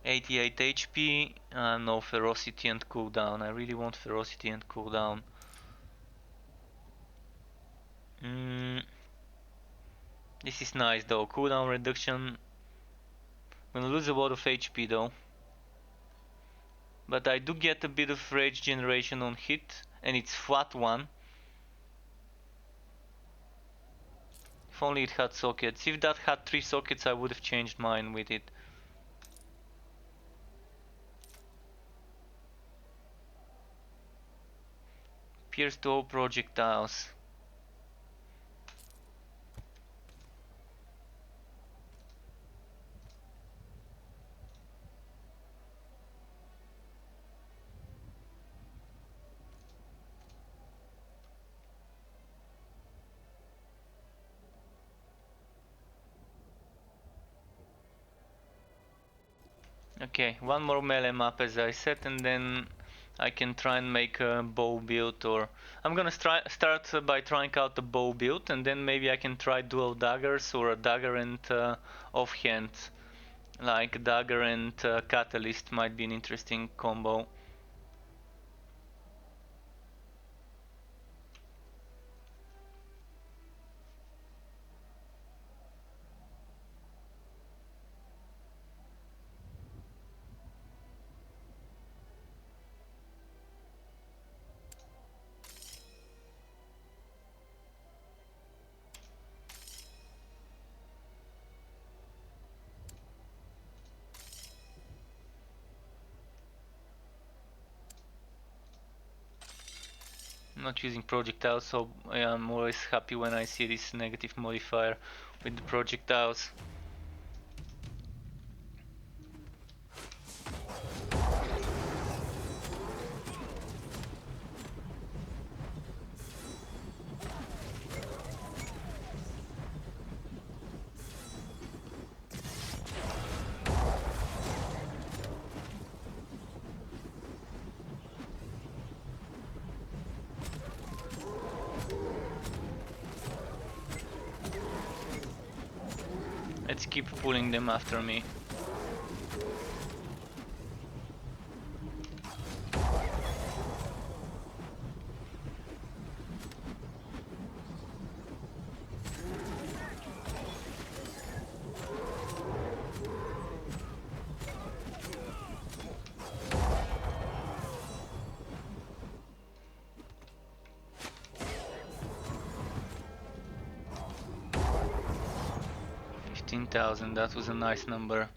88 HP, no ferocity and cooldown. I really want ferocity and cooldown. This is nice though, cooldown reduction. I'm gonna lose a lot of HP though. But I do get a bit of rage generation on hit, and it's flat one. If only it had sockets. If that had 3 sockets, I would have changed mine with it. Pierce to all projectiles. Okay, one more melee map as I said, and then I can try and make a bow build, or I'm gonna start by trying out the bow build, and then maybe I can try dual daggers or a dagger and offhand. Like dagger and catalyst might be an interesting combo. I'm not using projectiles, so I'm always happy when I see this negative modifier with the projectiles. Let's keep pulling them after me. That was a nice number.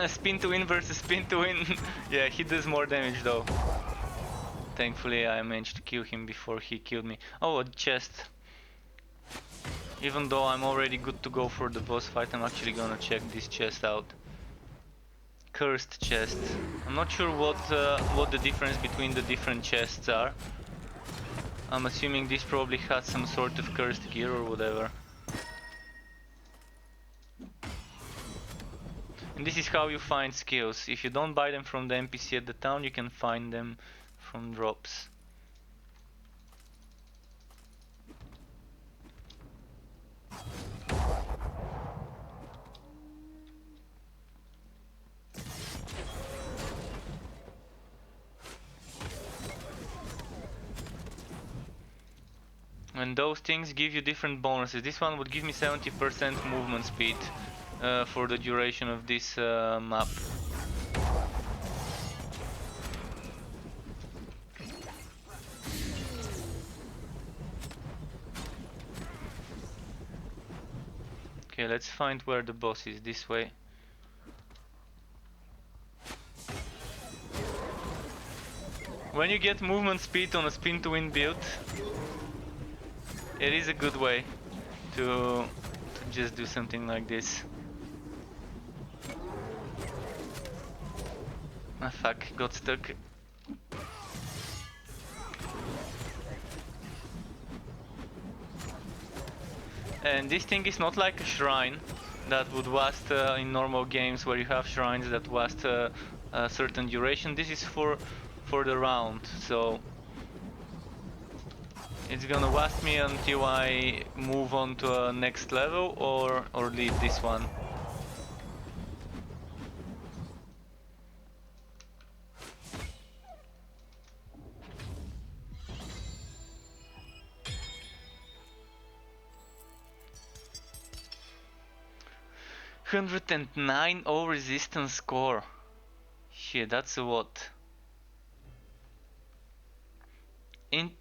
Spin to win versus spin to win. Yeah, he does more damage though. thankfully I managed to kill him before he killed me. Oh, a chest. Even though I'm already good to go for the boss fight, I'm actually gonna check this chest out. Cursed chest. I'm not sure what the difference between the different chests are. I'm assuming this probably has some sort of cursed gear or whatever. And this is how you find skills. If you don't buy them from the NPC at the town, you can find them from drops. And those things give you different bonuses. This one would give me 70% movement speed for the duration of this map. Okay, let's find where the boss is. This way. When you get movement speed on a spin to win build, it is a good way to just do something like this. Ah fuck, got stuck. And this thing is not like a shrine that would last in normal games where you have shrines that last a certain duration. This is for the round, so it's gonna last me until I move on to a next level or leave this one. $109 all resistance score. Shit, that's a lot.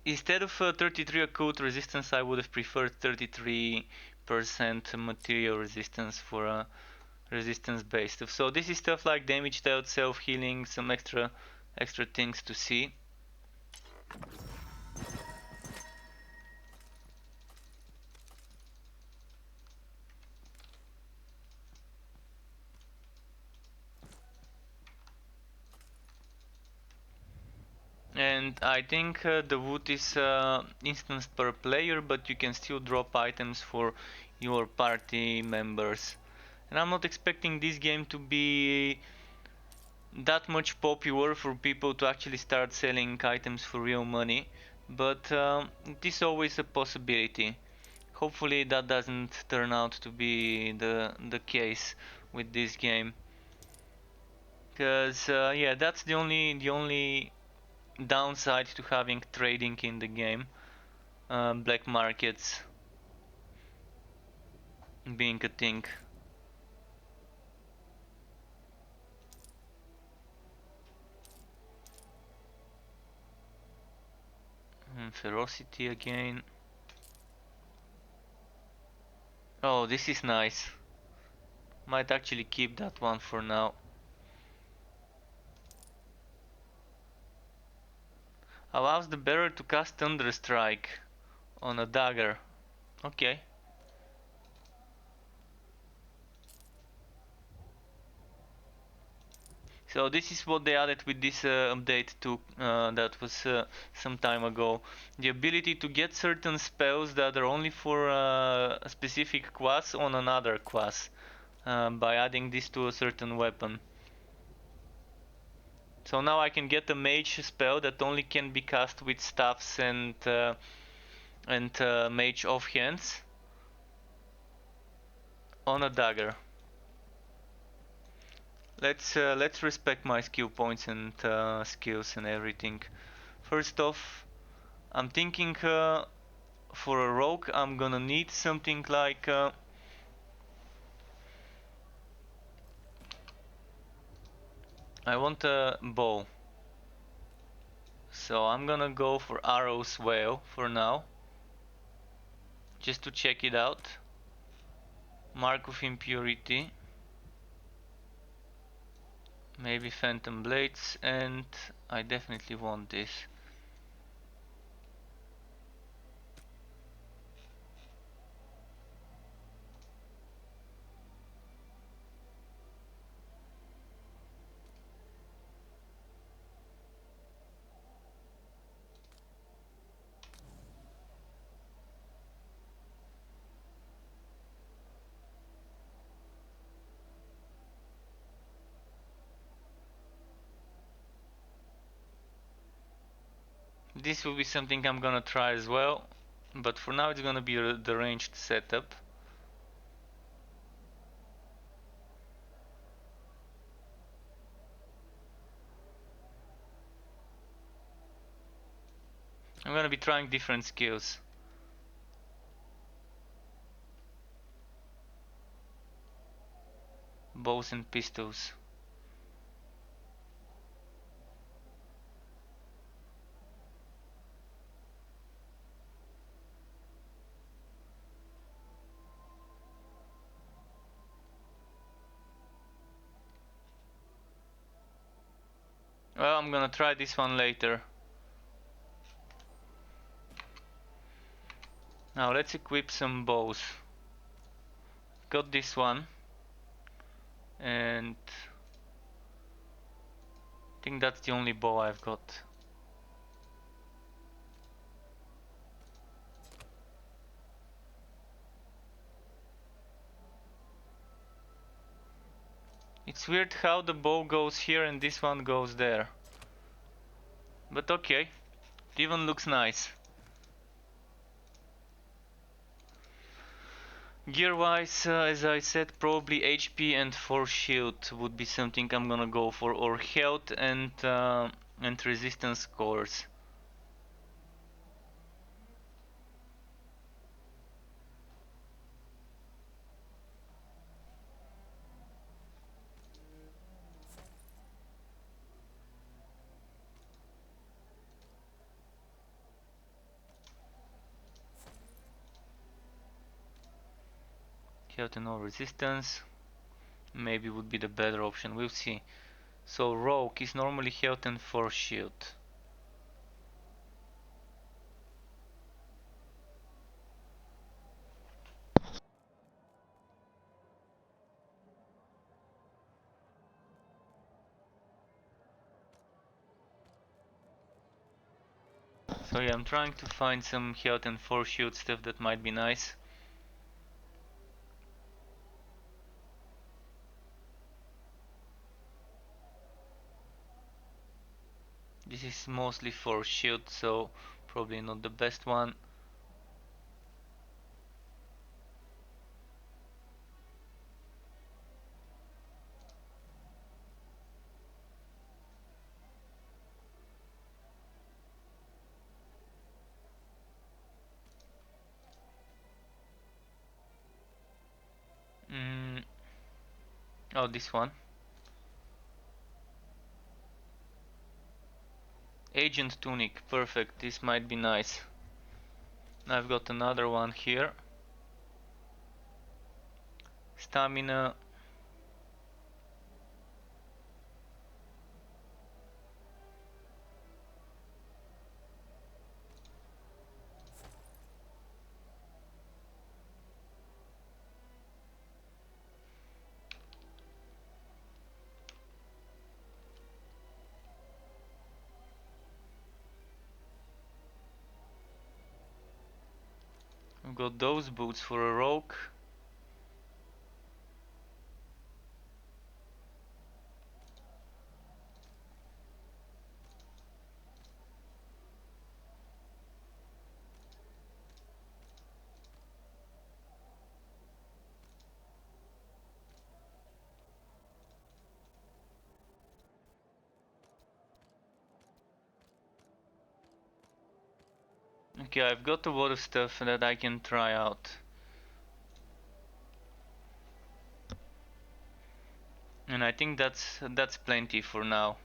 Instead of 33 occult resistance, I would have preferred 33% material resistance for a resistance based stuff. So this is stuff like damage dealt, self-healing, some extra things to see. And I think the wood is instanced per player, but you can still drop items for your party members. And I'm not expecting this game to be that much popular for people to actually start selling items for real money, but it is always a possibility. Hopefully that doesn't turn out to be the case with this game, because yeah, that's the only downside to having trading in the game, black markets being a thing. Ferocity again. Oh, this is nice. Might actually keep that one for now. Allows the bearer to cast Thunder Strike on a dagger. Okay. So this is what they added with this update too, that was some time ago. The ability to get certain spells that are only for a specific class on another class by adding this to a certain weapon. So now I can get a mage spell that only can be cast with staffs and mage offhands on a dagger. Let's respect my skill points and skills and everything. First off, I'm thinking for a rogue I'm gonna need something like I want a bow. So I'm gonna go for arrows whale for now, just to check it out. Mark of impurity, maybe phantom blades, and I definitely want this. This will be something I'm gonna try as well, but for now it's gonna be the ranged setup. I'm gonna be trying different skills. Bows and pistols. Well, I'm gonna try this one later. Now let's equip some bows. Got this one, and I think that's the only bow I've got. It's weird how the bow goes here and this one goes there. But okay, it even looks nice. Gear wise, as I said, probably HP and force shield would be something I'm gonna go for, or health and resistance cores. Health and no resistance maybe would be the better option, we'll see. So rogue is normally health and force shield. So yeah, I'm trying to find some health and force shield stuff that might be nice. This is mostly for shield, so probably not the best one. Mm. Oh, this one. Agent tunic, perfect, this might be nice. I've got another one here. Stamina. I've got those boots for a rogue. Okay, I've got a lot of stuff that I can try out. And I think that's plenty for now.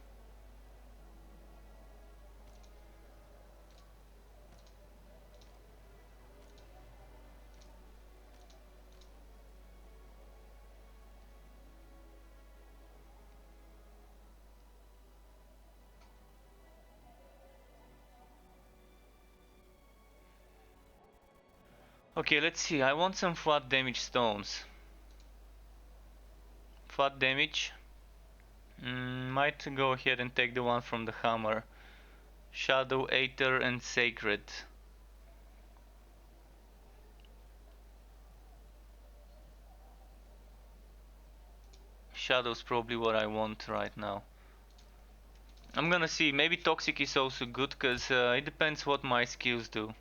Okay, let's see. I want some flat damage stones. Flat damage. Might go ahead and take the one from the hammer. Shadow, Aether, and Sacred. Shadow's probably what I want right now. I'm gonna see, maybe Toxic is also good, cause it depends what my skills do.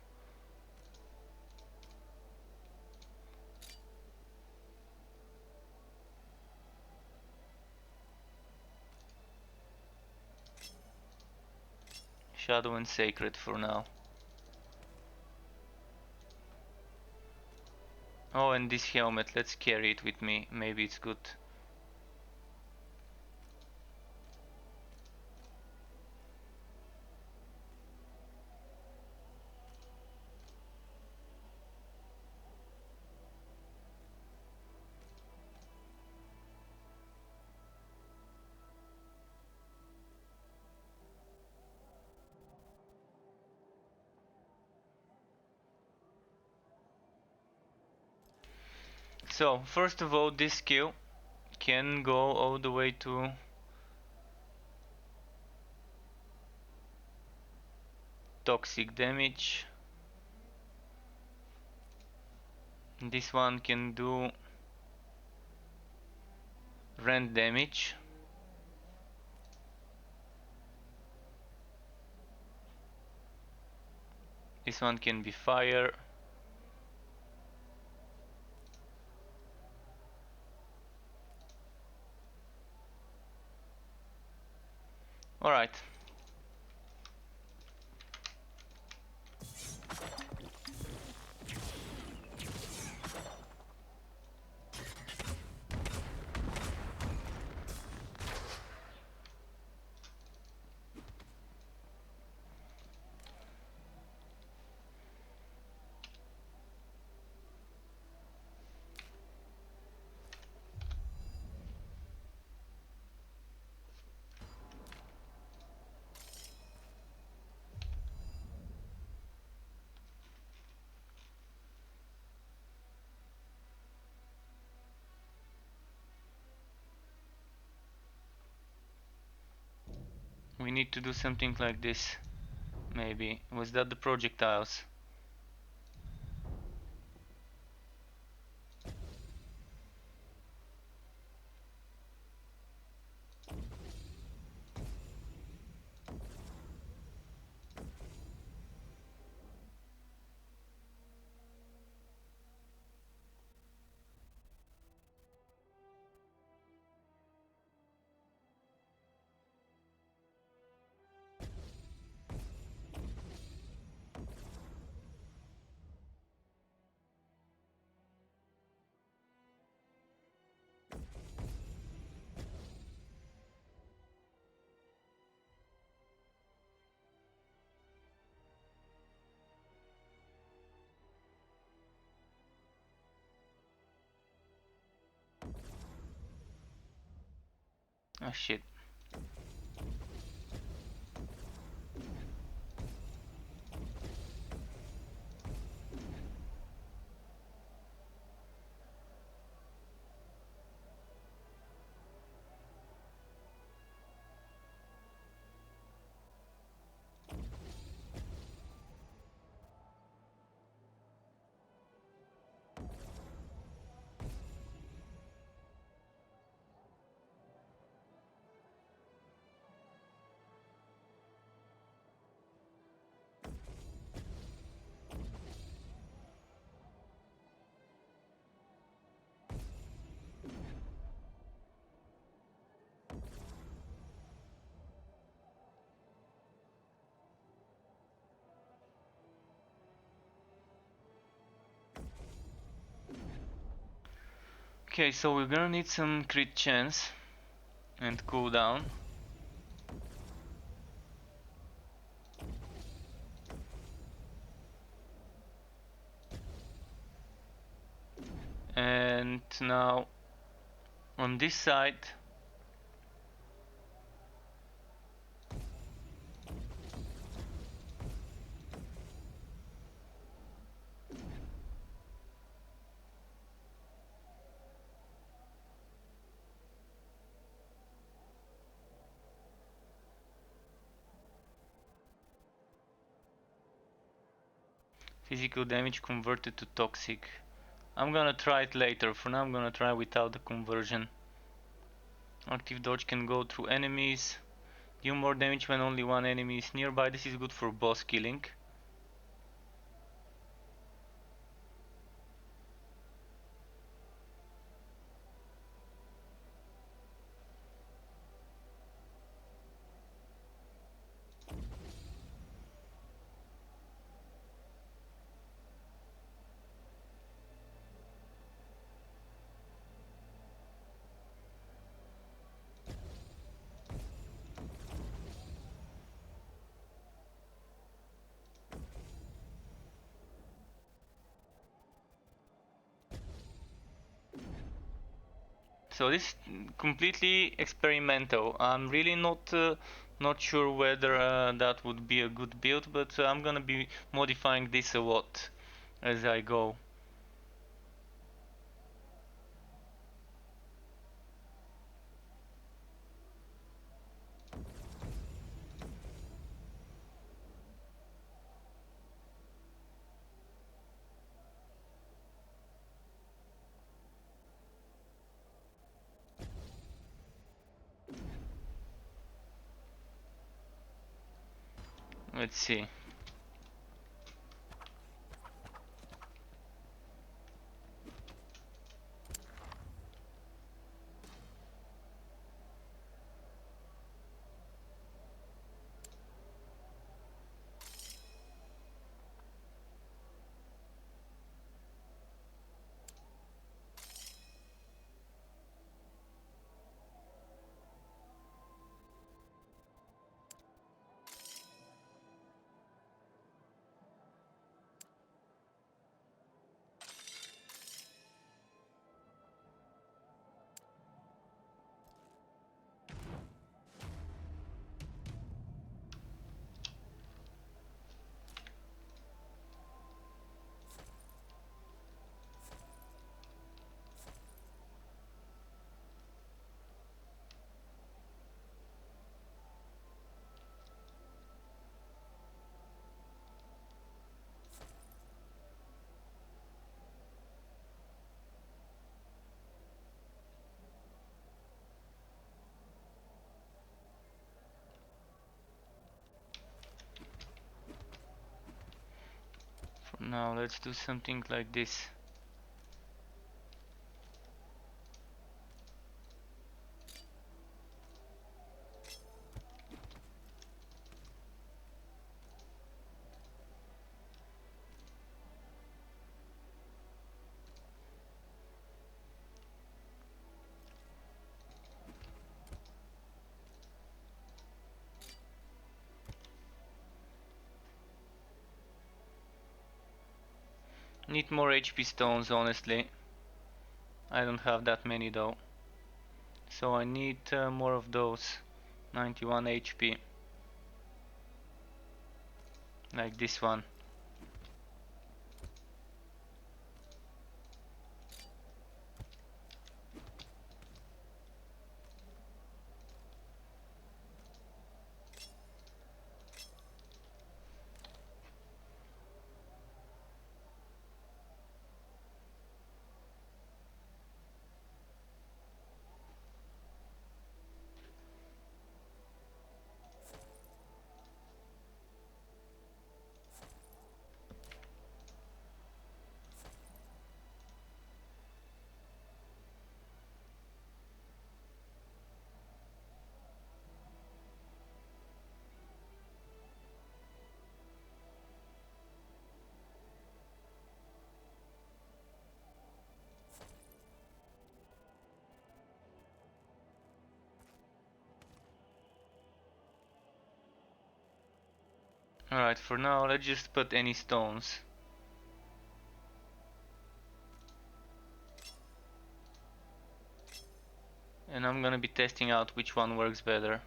Shadow and Sacred for now. Oh, and this helmet, let's carry it with me, maybe it's good. So, first of all, this skill can go all the way to toxic damage. This one can do rend damage. This one can be fire. Alright. We need to do something like this. Maybe. Was that the projectiles? Oh shit. Okay, so we're gonna need some crit chance and cooldown. And now on this side, physical damage converted to toxic. I'm gonna try it later. For now I'm gonna try without the conversion. Active dodge can go through enemies. Deal more damage when only one enemy is nearby. This is good for boss killing. So this is completely experimental. I'm really not sure whether that would be a good build, but I'm gonna be modifying this a lot as I go. Let's see. For now, let's do something like this. Need more HP stones, honestly. I don't have that many though. So I need more of those. 91 HP. Like this one. Alright, for now let's just put any stones. And I'm gonna be testing out which one works better.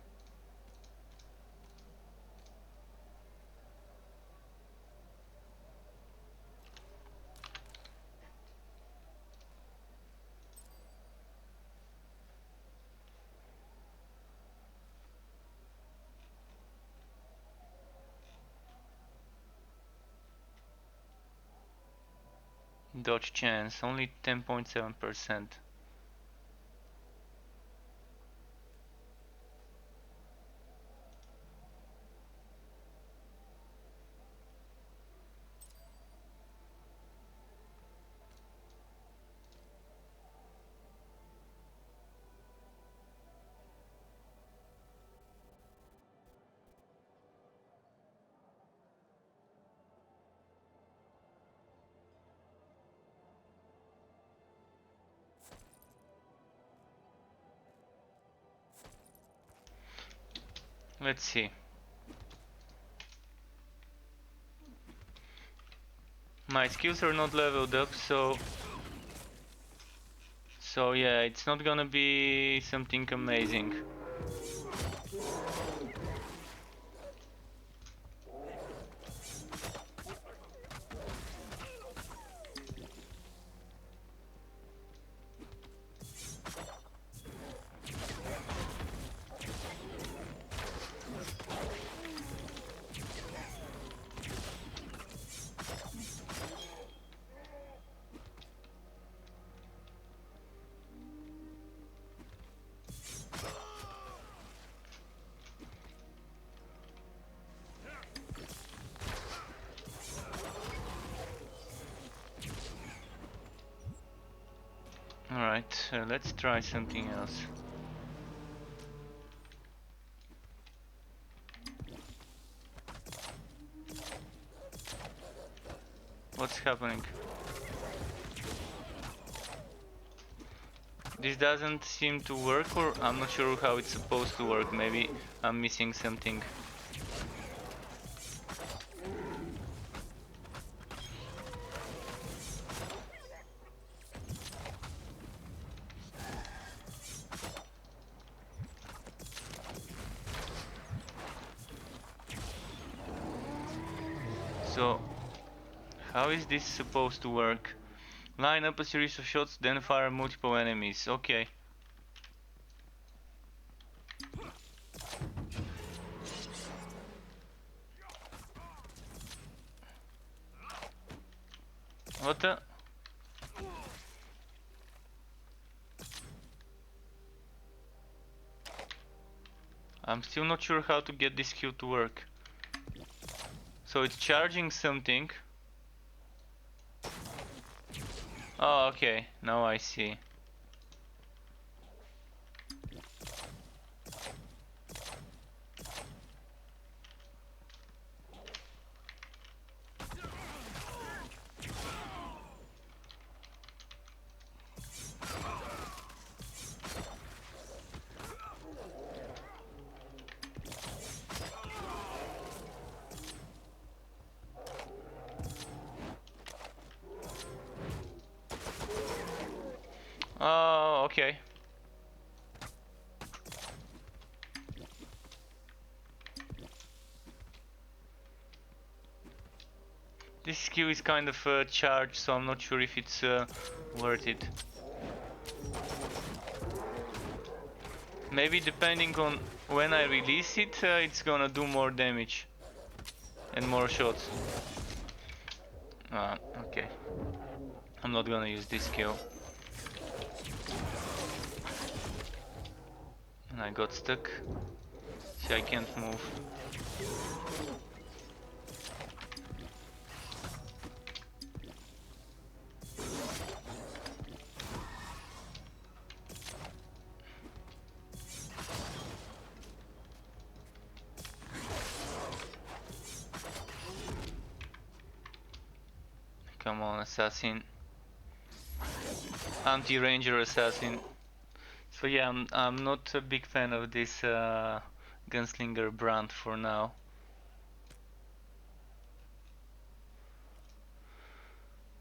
Dodge chance, only 10.7%. Let's see. My skills are not leveled up, so yeah, it's not gonna be something amazing. Alright, let's try something else. What's happening? This doesn't seem to work, or I'm not sure how it's supposed to work. Maybe I'm missing something. So, how is this supposed to work? Line up a series of shots, then fire multiple enemies. Okay. What the? I'm still not sure how to get this skill to work. So it's charging something. Oh, okay. Now I see. Oh, okay. This skill is kind of charged, so I'm not sure if it's worth it. Maybe depending on when I release it, it's gonna do more damage and more shots. Okay. I'm not gonna use this skill. And I got stuck. See, I can't move. Come on, assassin. Anti-ranger assassin. So yeah, I'm not a big fan of this gunslinger brand for now.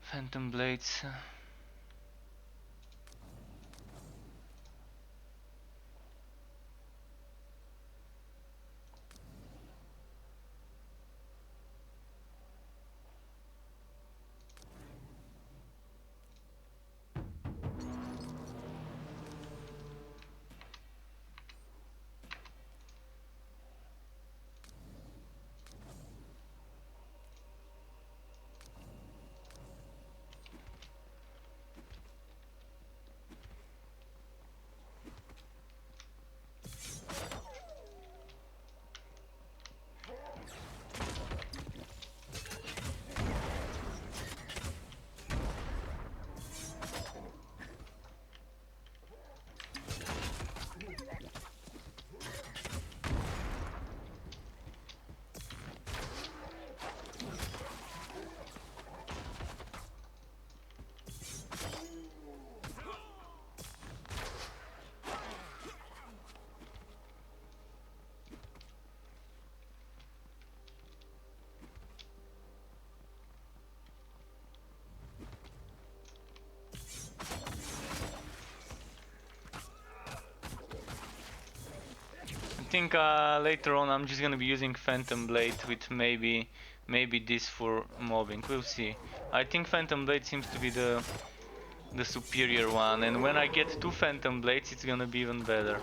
Phantom blades. think later on I'm just gonna be using Phantom Blade with maybe this for mobbing. We'll see. I think Phantom Blade seems to be the superior one, and when I get 2 Phantom Blades it's gonna be even better.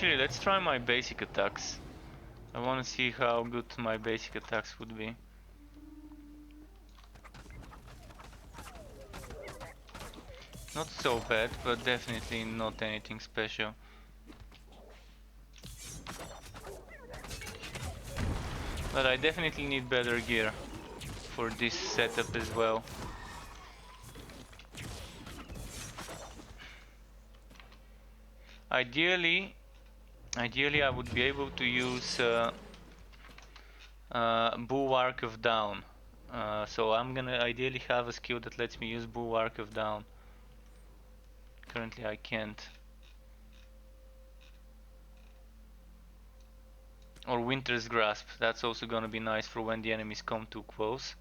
Actually, let's try my basic attacks. I wanna see how good my basic attacks would be. Not so bad, but definitely not anything special. But I definitely need better gear for this setup as well. Ideally I would be able to use Bulwark of Down. So I'm gonna ideally have a skill that lets me use Bulwark of Down. Currently I can't. Or Winter's Grasp, that's also gonna be nice for when the enemies come too close.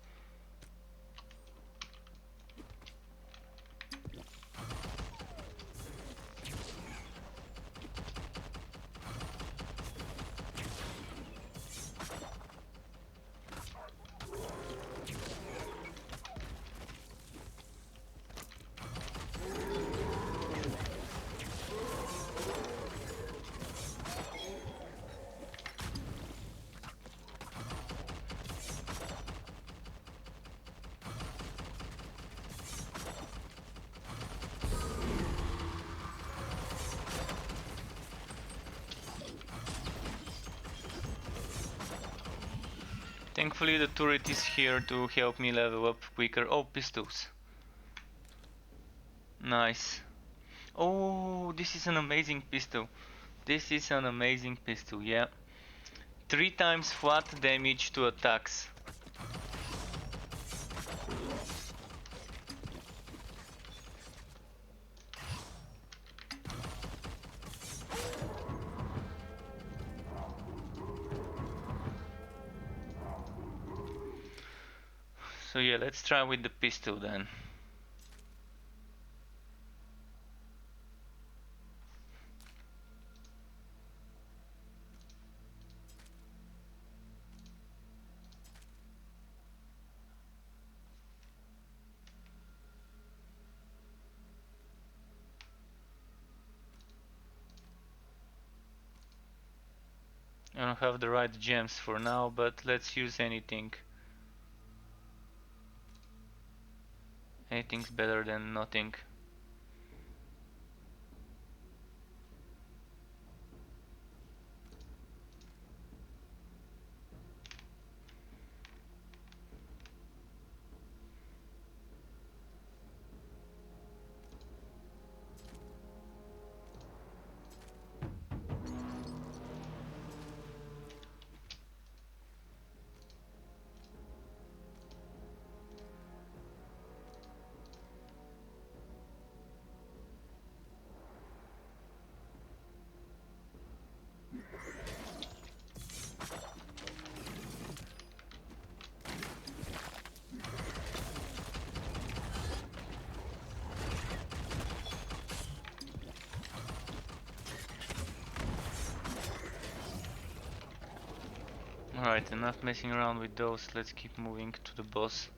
Thankfully the turret is here to help me level up quicker. Oh, pistols. Nice. Oh, this is an amazing pistol. This is an amazing pistol, yeah. 3 times flat damage to attacks. So yeah, let's try with the pistol then. I don't have the right gems for now, but let's use anything. Anything's better than nothing. Alright, enough messing around with those, let's keep moving to the boss.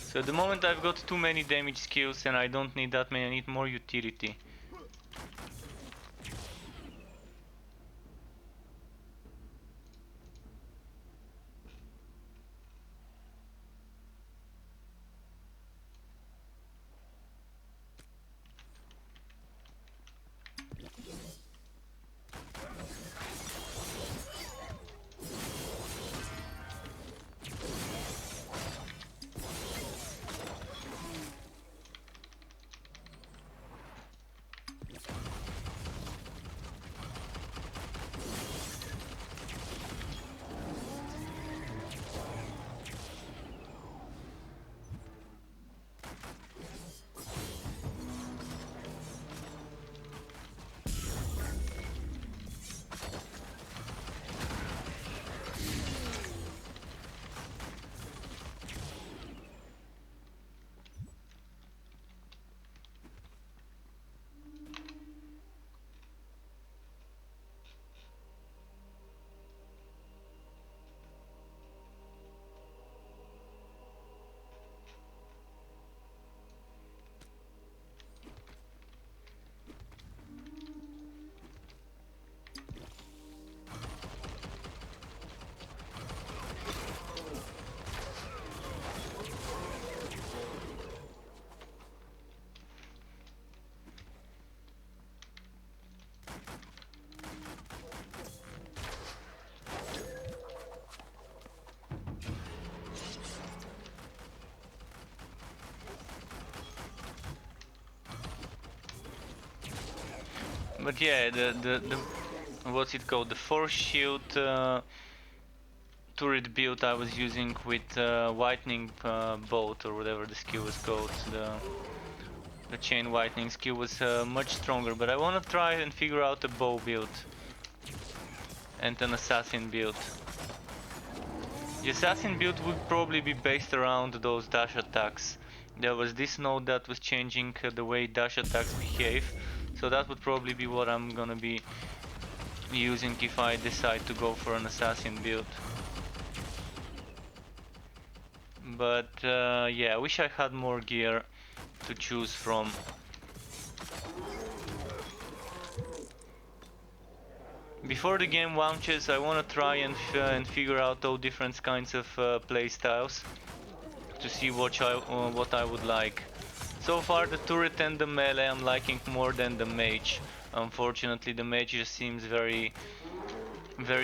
So at the moment I've got too many damage skills and I don't need that many, I need more utility. But yeah, the what's it called? The force shield turret build I was using with whitening bolt or whatever the skill was called. The chain whitening skill was much stronger, but I want to try and figure out a bow build and an assassin build. The assassin build would probably be based around those dash attacks. There was this node that was changing the way dash attacks behave, so that would probably be what I'm gonna be using if I decide to go for an assassin build. But yeah, I wish I had more gear to choose from. Before the game launches, I want to try and figure out all different kinds of playstyles to see what I would like. So far, the turret and the melee I'm liking more than the mage. Unfortunately, the mage just seems very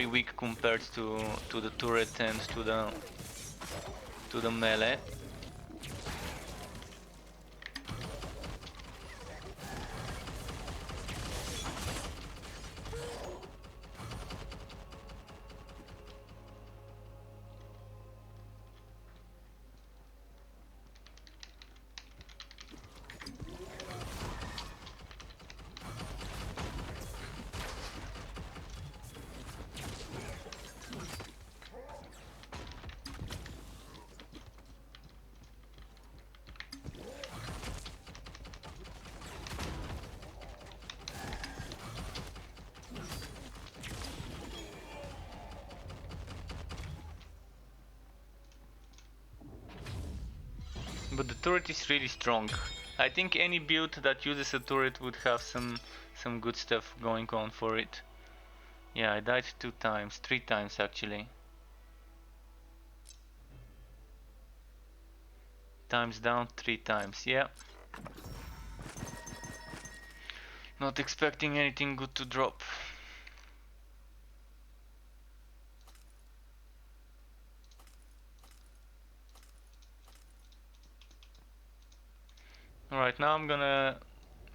weak compared to the turret and to the melee. But the turret is really strong. I think any build that uses a turret would have some good stuff going on for it. Yeah, I died 2 times, 3 times actually. Times down 3 times, yeah. Not expecting anything good to drop. Alright, now I'm gonna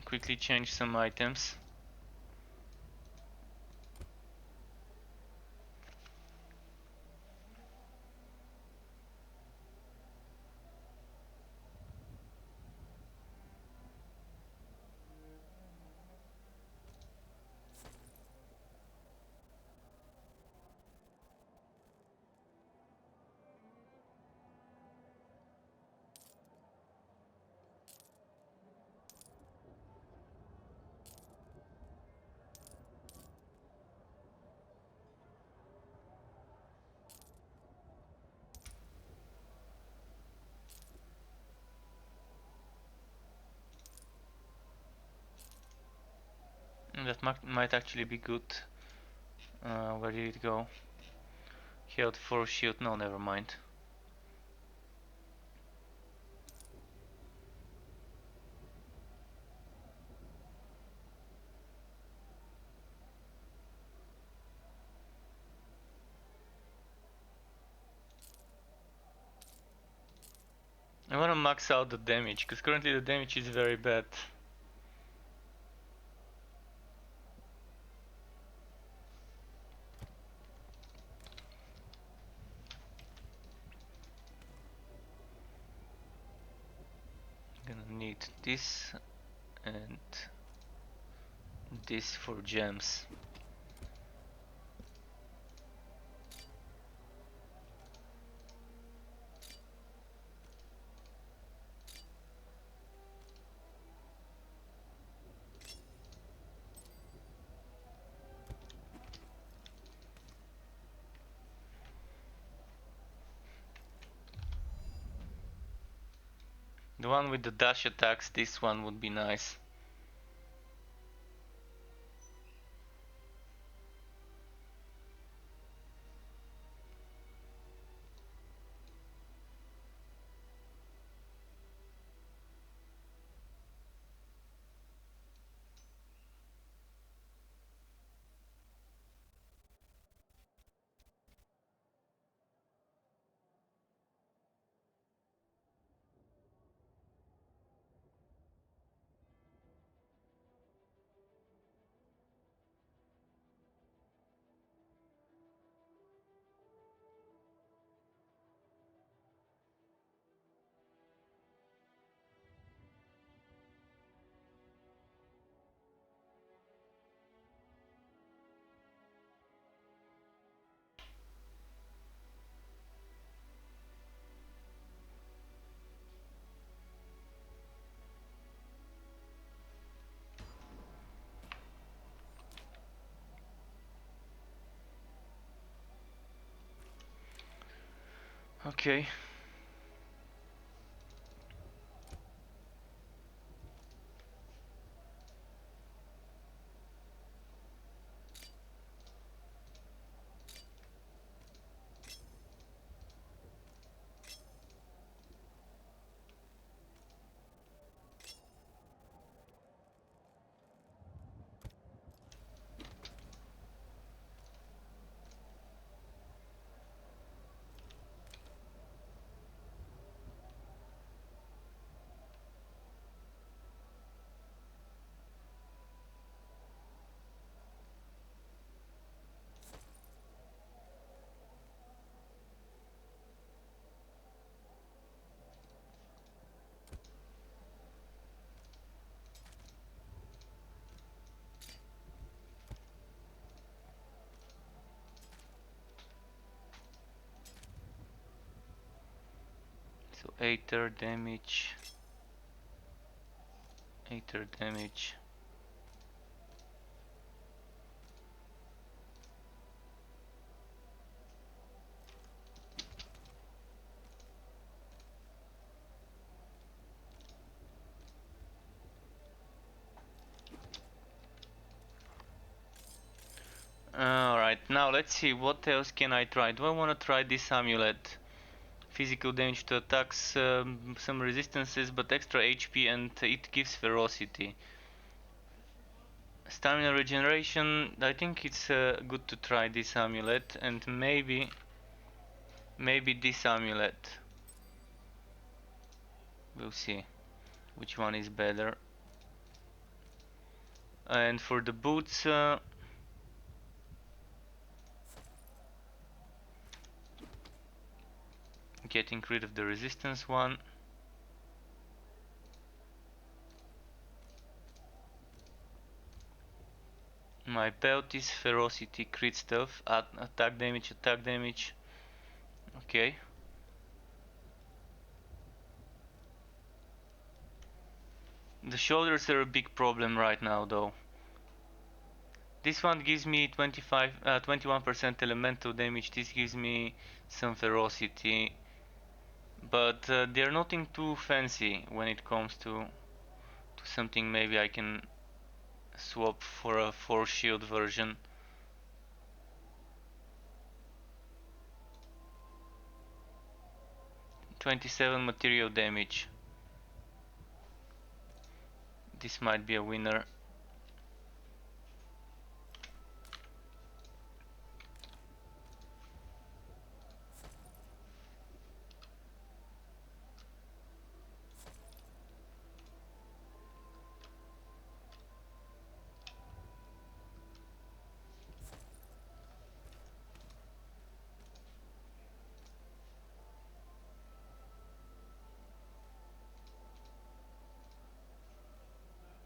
quickly change some items. That might actually be good. Where did it go? Held for shield, no, never mind. I wanna max out the damage, because currently the damage is very bad. Gonna need this and this for gems. The one with the dash attacks, this one would be nice. Okay. So Aether damage. Aether damage. Alright, now let's see, what else can I try? Do I want to try this amulet? Physical damage to attacks, some resistances, but extra HP, and it gives ferocity. Stamina regeneration, I think it's good to try this amulet, and maybe this amulet. We'll see which one is better. And for the boots, getting rid of the resistance one. My belt is ferocity, crit stuff, attack damage. Okay. The shoulders are a big problem right now though. This one gives me 21% elemental damage, this gives me some ferocity. But they're nothing too fancy when it comes to something maybe I can swap for a 4 shield version. $27 material damage. This might be a winner.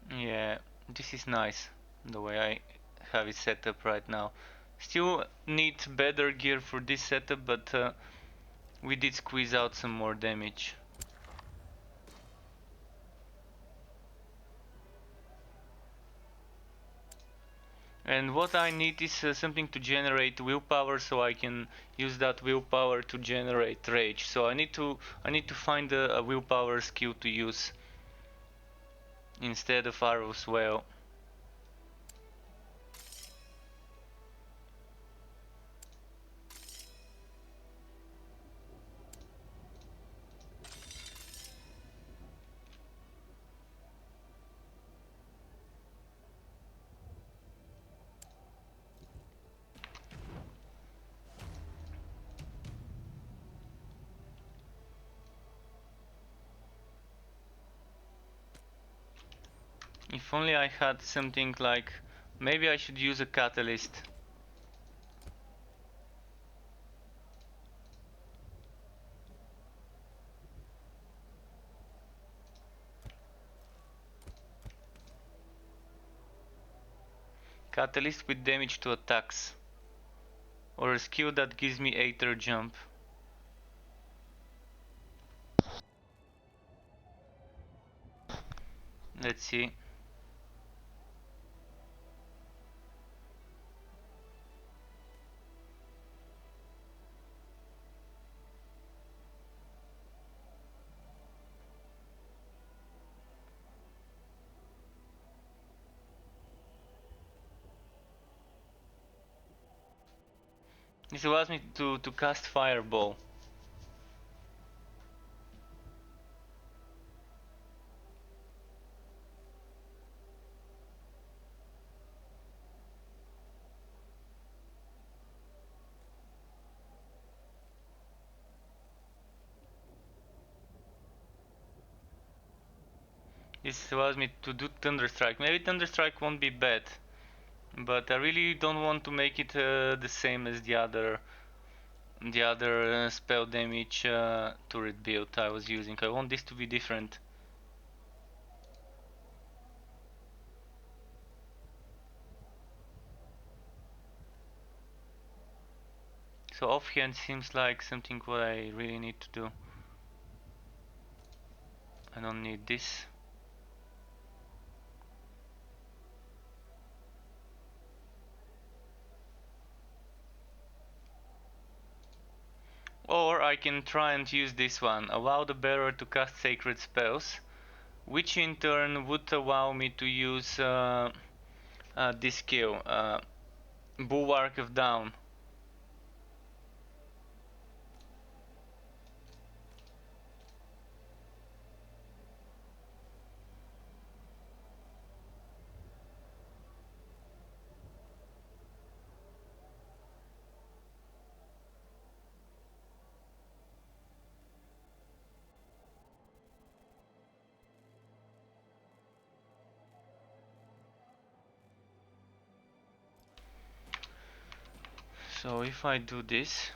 Yeah, this is nice the way I have it set up right now. Still need better gear for this setup, but we did squeeze out some more damage. And what I need is something to generate willpower, so I can use that willpower to generate rage. So I need to find a willpower skill to use instead of arrows. Well, if only I had something like, maybe I should use a catalyst. Catalyst with damage to attacks. Or a skill that gives me Aether jump. Let's see. This allows me to cast Fireball. This allows me to do Thunderstrike. Maybe Thunderstrike won't be bad, but I really don't want to make it the same as the other spell damage turret build I was using. I want this to be different. So offhand seems like something what I really need to do. I don't need this. Or I can try and use this one. Allow the bearer to cast sacred spells, which in turn would allow me to use this skill, Bulwark of Down. So if I do this,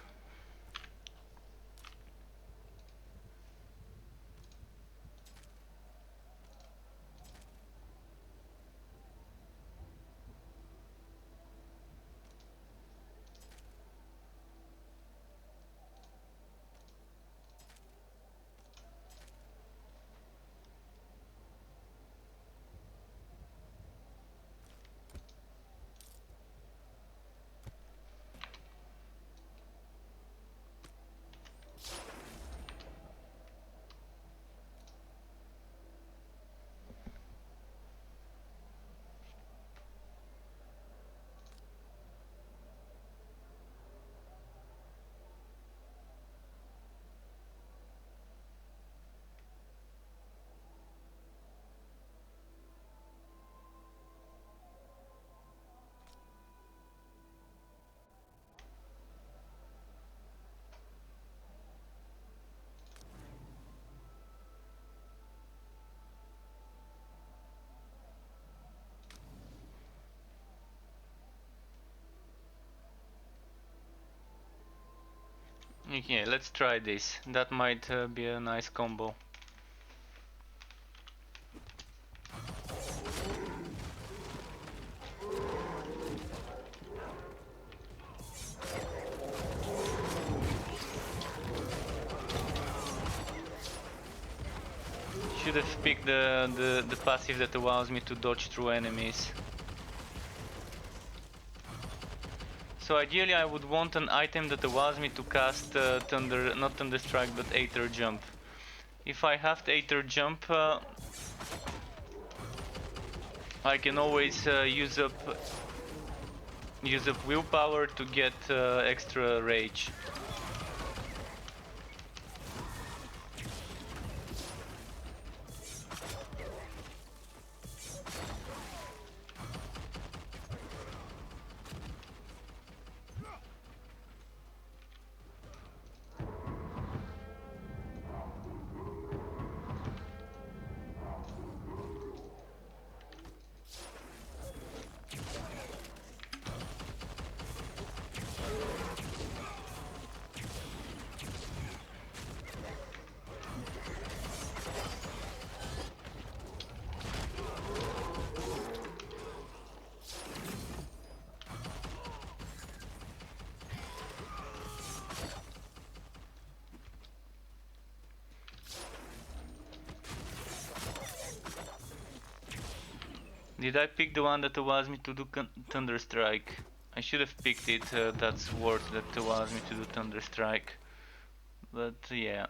okay, let's try this. That might be a nice combo. Should have picked the passive that allows me to dodge through enemies. So ideally I would want an item that allows me to cast not Thunder Strike but Aether Jump. If I have the Aether Jump, I can always use up willpower to get extra rage. Did I pick the one that allows me to do Thunder Strike? I should have picked it, that sword that allows me to do Thunder Strike. But yeah.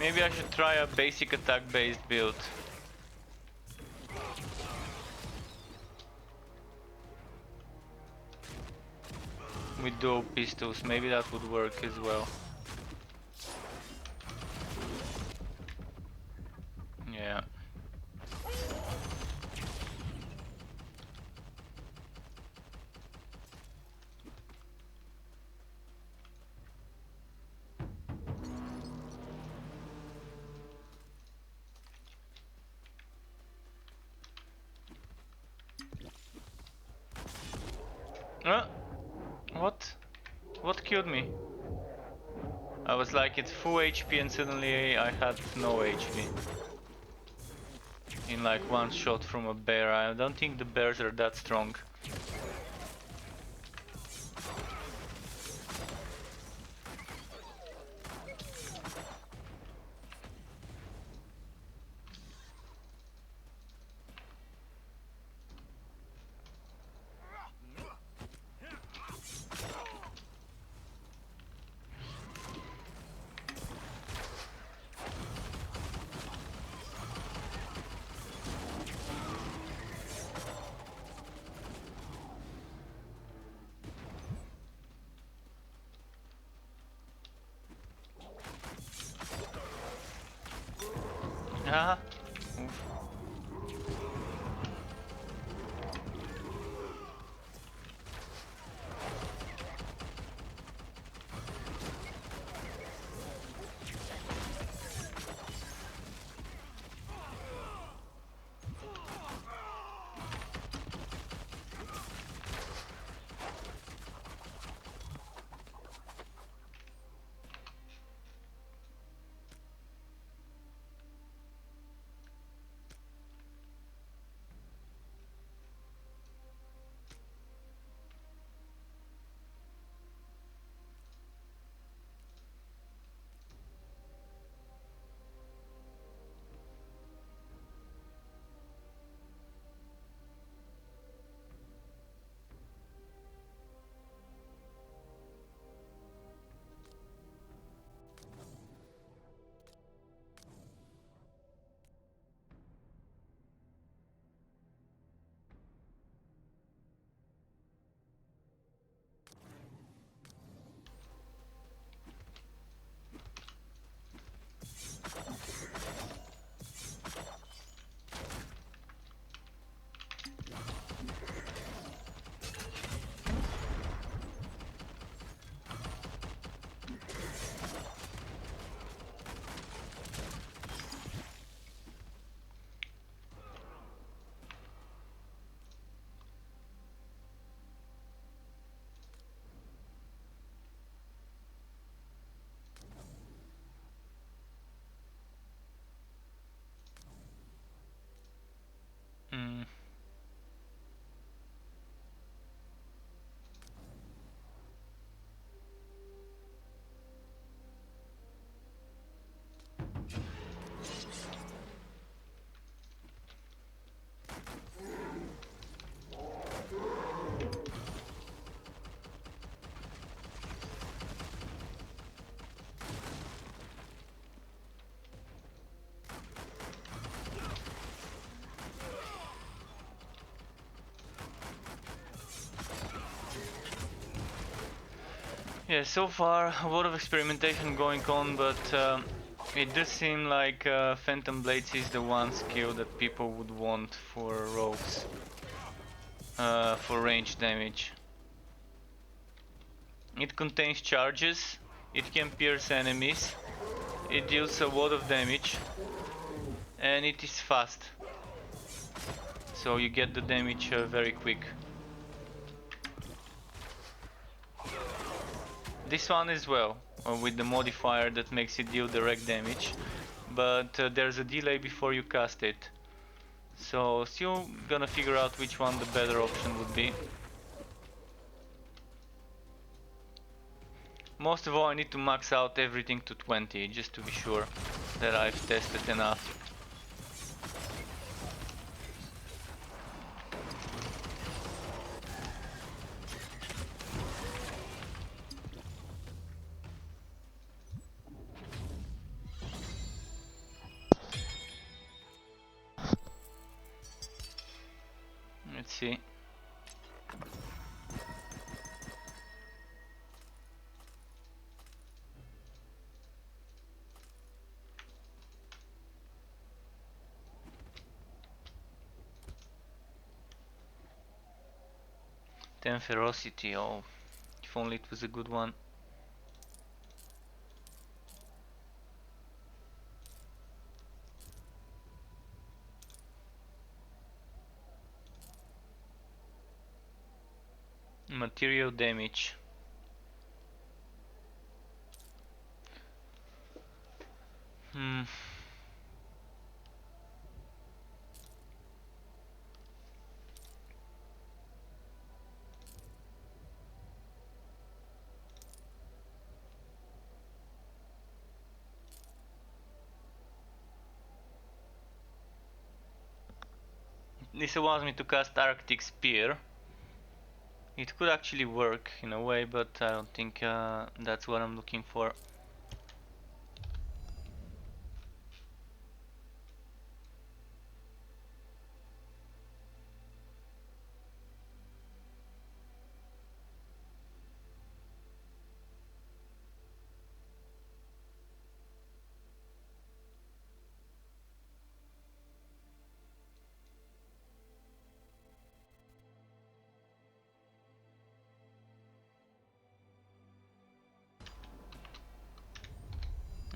Maybe I should try a basic attack based build. With dual pistols, maybe that would work as well. Yeah. What? What killed me? I was like it's full HP and suddenly I had no HP. In like one shot from a bear. I don't think the bears are that strong. Ah. Oof. Mm. Yeah, so far a lot of experimentation going on, but it does seem like Phantom Blades is the one skill that people would want for rogues, for range damage. It contains charges, it can pierce enemies, it deals a lot of damage, and it is fast. So you get the damage very quick. This one as well, with the modifier that makes it deal direct damage, but there's a delay before you cast it. So still gonna figure out which one the better option would be. Most of all I need to max out everything to 20 just to be sure that I've tested enough. see. Ten ferocity, oh, if only it was a good one. Material damage. Hmm. This allows me to cast Arctic Spear. It could actually work in a way, but I don't think that's what I'm looking for.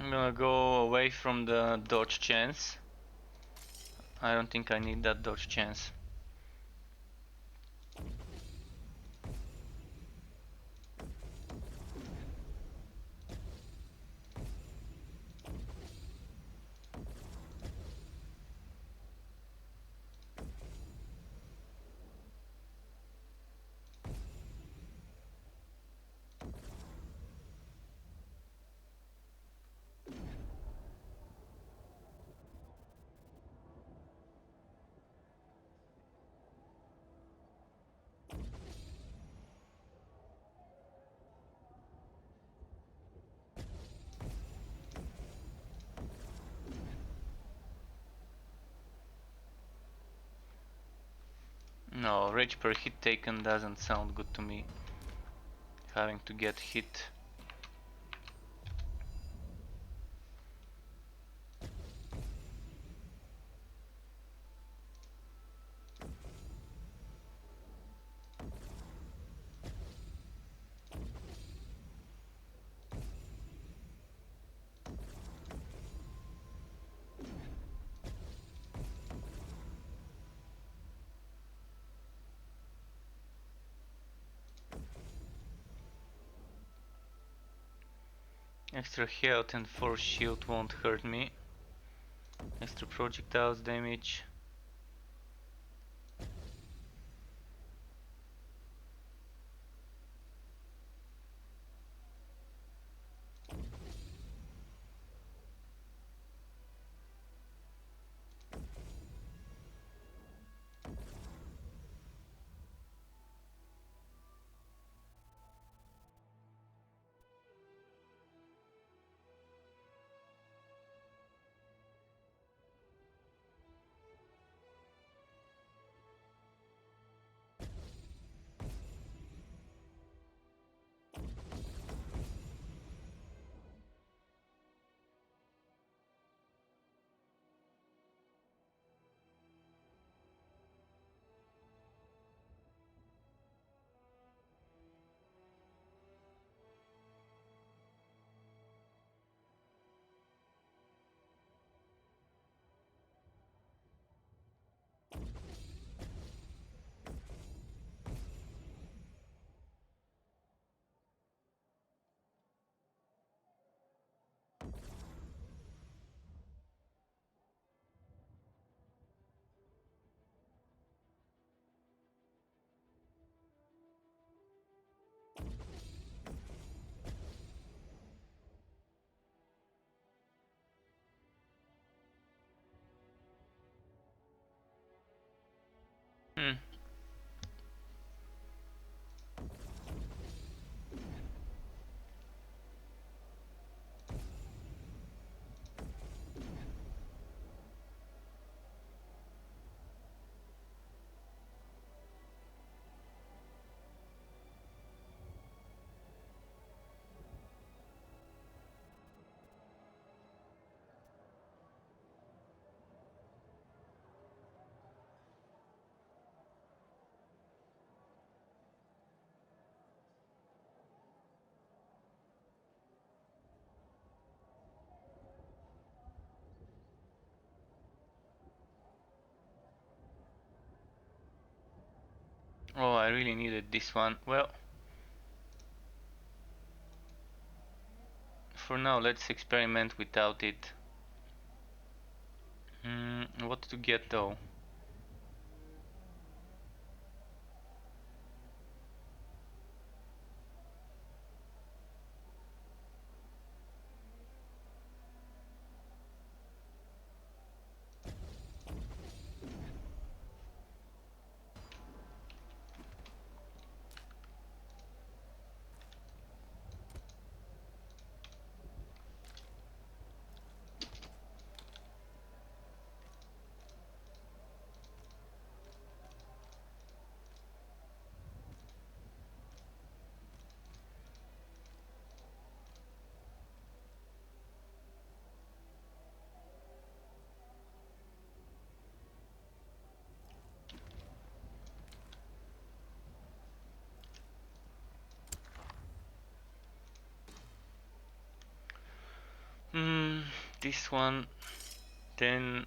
I'm gonna go away from the dodge chance. I don't think I need that dodge chance. No, rage per hit taken doesn't sound good to me. Having to get hit. Extra health and force shield won't hurt me. Extra projectiles damage. Oh, I really needed this one. Well, for now let's experiment without it. What to get though? Hmm, this one, then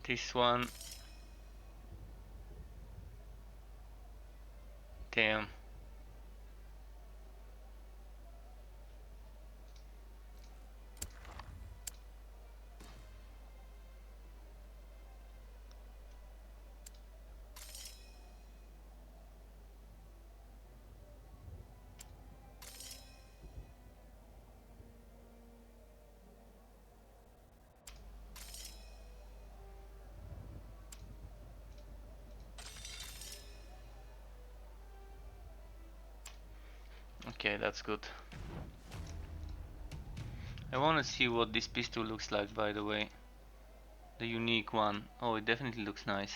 this one. Damn. Okay, that's good. I wanna see what this pistol looks like, by the way. The unique one. Oh, it definitely looks nice.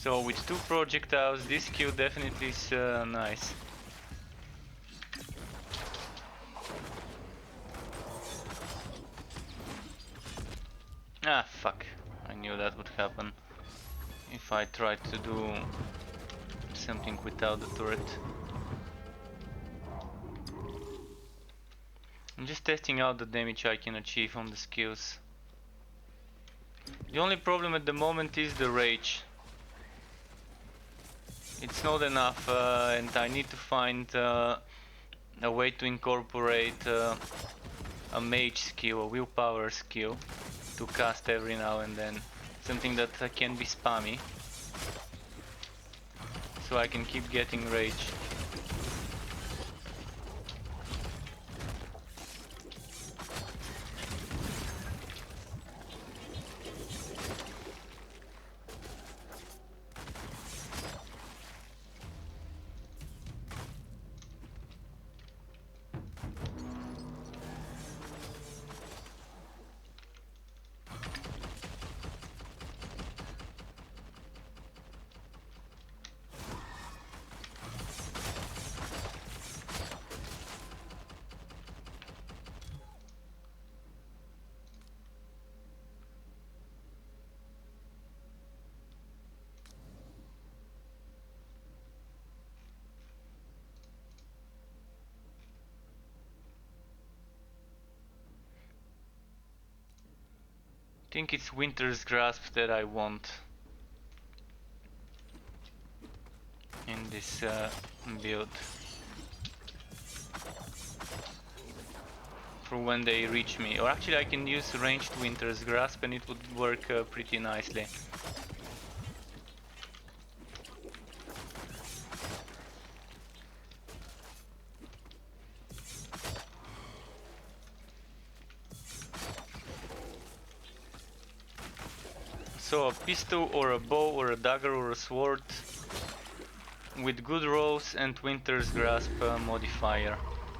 So with two projectiles, this kill definitely is nice. Ah, fuck. I knew that would happen if I tried to do something without the turret. I'm just testing out the damage I can achieve on the skills. The only problem at the moment is the rage. It's not enough and I need to find a way to incorporate a mage skill, a willpower skill to cast every now and then. Something that can be spammy, so I can keep getting rage. I think it's Winter's Grasp that I want in this build. For when they reach me. Or actually I can use ranged Winter's Grasp and it would work pretty nicely. So a pistol or a bow or a dagger or a sword with good rolls and Winter's Grasp modifier.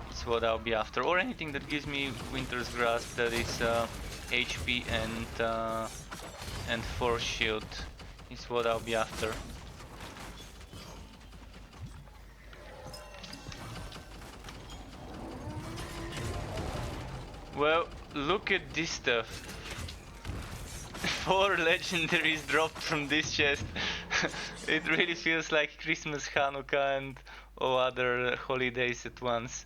It's what I'll be after, or anything that gives me Winter's Grasp that is HP and Force Shield is what I'll be after. Well, look at this stuff. 4 legendaries dropped from this chest. It really feels like Christmas, Hanukkah and all other holidays at once.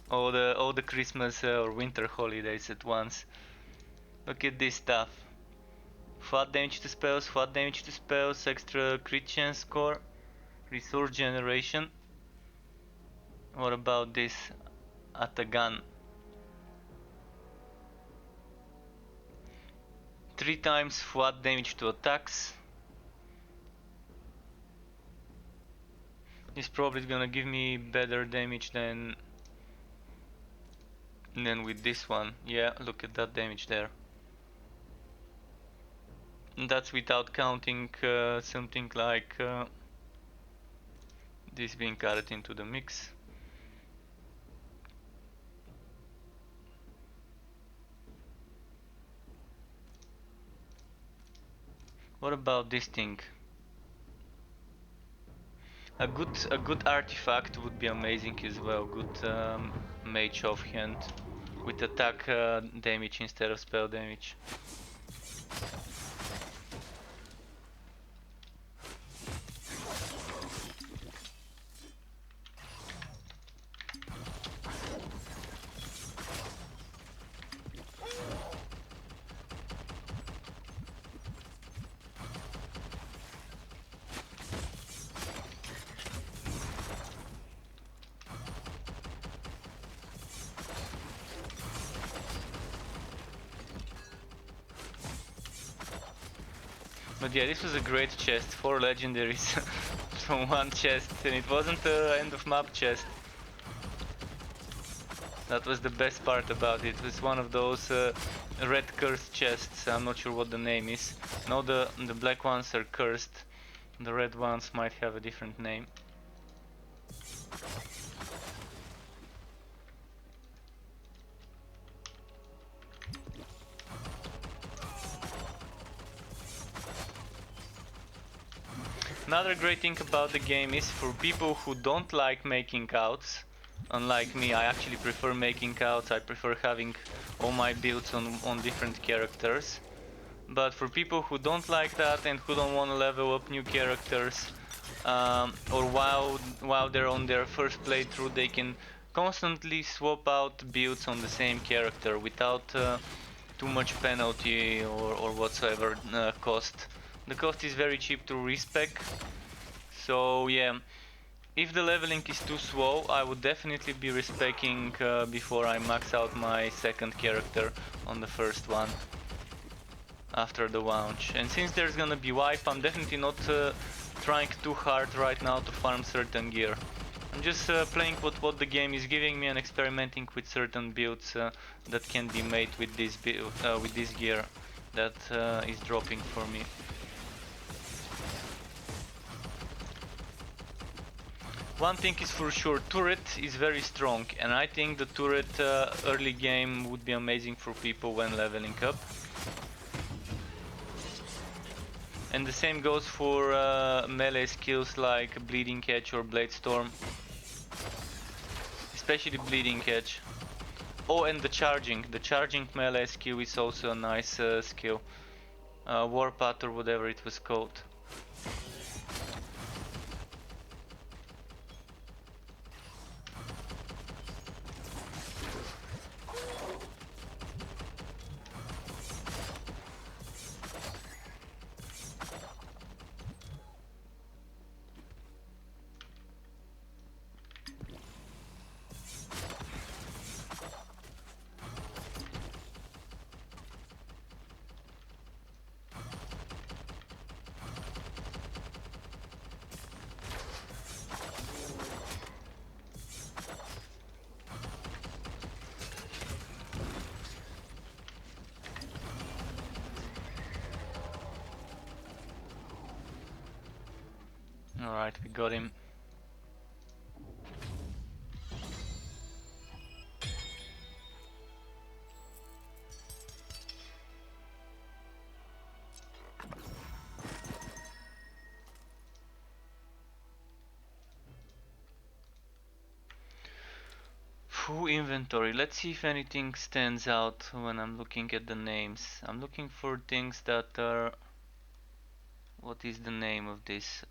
All the Christmas or winter holidays at once. Look at this stuff. Flat damage to spells, extra crit chance score, resource generation. What about this Atagan? 3 times flat damage to attacks. This probably is gonna give me better damage than with this one. Yeah, look at that damage there. And that's without counting something like this being added into the mix. What about this thing? A good artifact would be amazing as well. Good mage offhand with attack damage instead of spell damage. But yeah, this was a great chest, 4 legendaries from one chest, and it wasn't the end of map chest. That was the best part about it. It was one of those red cursed chests. I'm not sure what the name is. No, the black ones are cursed. The red ones might have a different name. Another great thing about the game is for people who don't like making outs. Unlike me, I actually prefer making outs. I prefer having all my builds on different characters. But for people who don't like that and who don't want to level up new characters, or while they're on their first playthrough, they can constantly swap out builds on the same character without too much penalty or whatsoever cost. The cost is very cheap to respec, so yeah, if the leveling is too slow, I would definitely be respecing before I max out my second character on the first one after the launch. And since there's gonna be wipe, I'm definitely not trying too hard right now to farm certain gear. I'm just playing what the game is giving me and experimenting with certain builds that can be made with this gear that is dropping for me. One thing is for sure, turret is very strong, and I think the turret early game would be amazing for people when leveling up. And the same goes for melee skills like Bleeding Edge or Blade Storm. Especially Bleeding Edge. Oh, and the charging. The charging melee skill is also a nice skill. Warpath or whatever it was called. Alright, we got him. Full inventory. Let's see if anything stands out when I'm looking at the names. I'm looking for things that are... What is the name of this?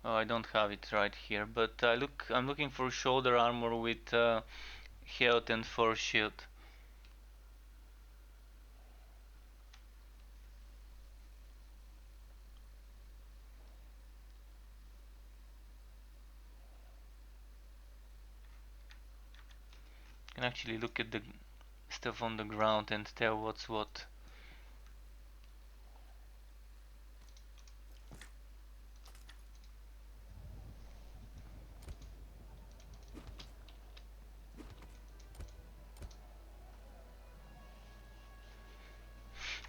Oh, I don't have it right here, but I'm looking for shoulder armor with health and force shield. Can actually look at the stuff on the ground and tell what's what.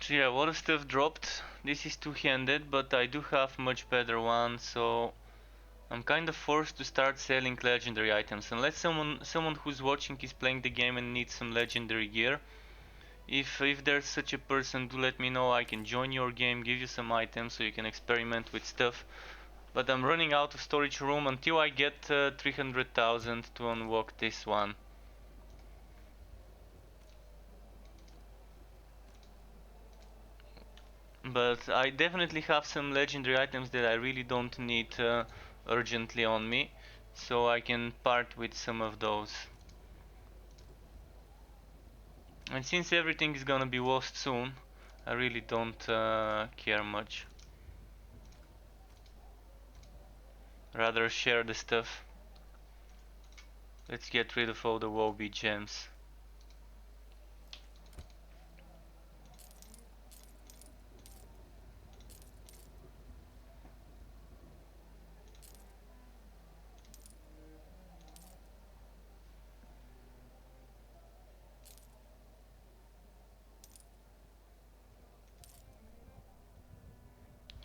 So yeah, a lot of stuff dropped. This is two-handed, but I do have much better one, so I'm kind of forced to start selling legendary items. Unless someone who's watching is playing the game and needs some legendary gear. If there's such a person, do let me know. I can join your game, give you some items so you can experiment with stuff. But I'm running out of storage room until I get 300,000 to unlock this one. But I definitely have some legendary items that I really don't need urgently on me, so I can part with some of those. And since everything is gonna be lost soon, I really don't care much. Rather share the stuff. Let's get rid of all the Wobby gems.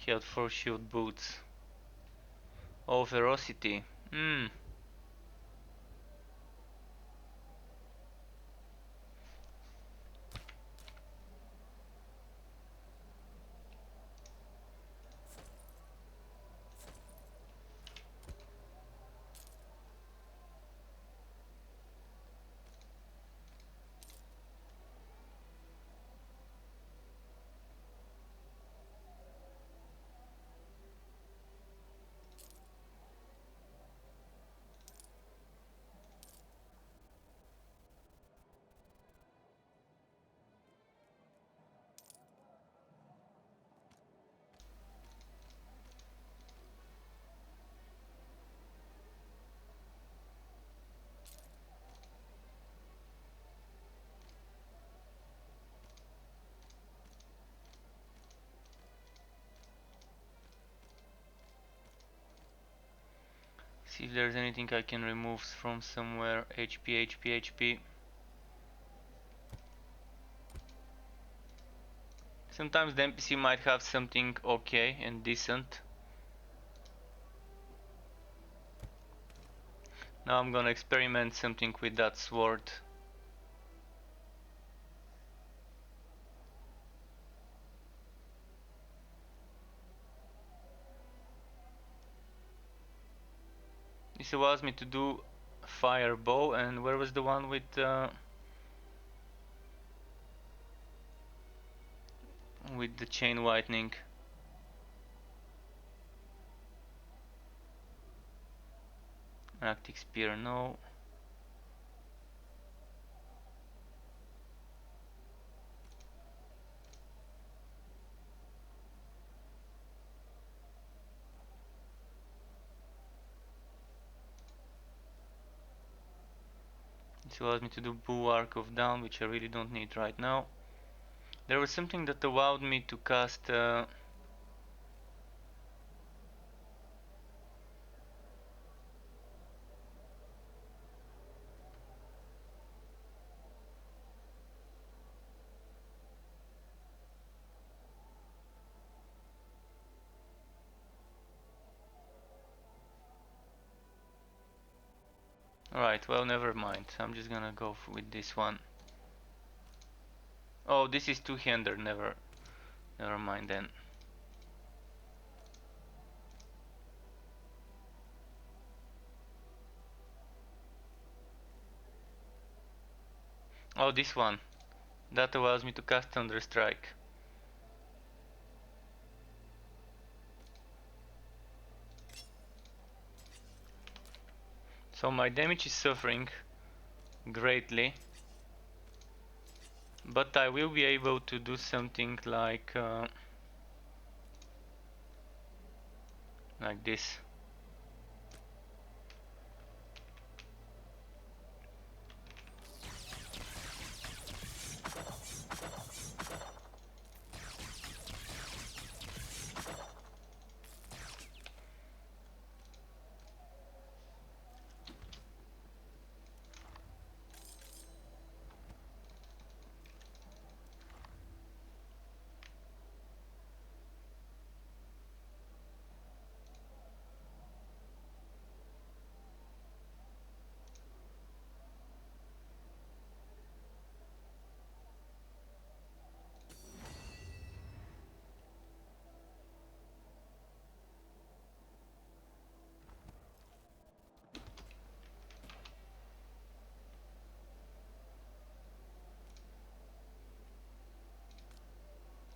Health for shield boots. Oh, ferocity. Hmm. See if there's anything I can remove from somewhere. HP, HP, HP. Sometimes the NPC might have something okay and decent. Now I'm gonna experiment something with that sword. This allows me to do fire bow, and where was the one with the chain lightning? Arctic spear, no. This allows me to do bulwark of down, which I really don't need right now. There was something that allowed me to cast Alright, well, never mind. I'm just gonna go with this one. Oh, this is two-hander. Never mind then. Oh, this one. That allows me to cast Thunder Strike. So my damage is suffering greatly, but I will be able to do something like this.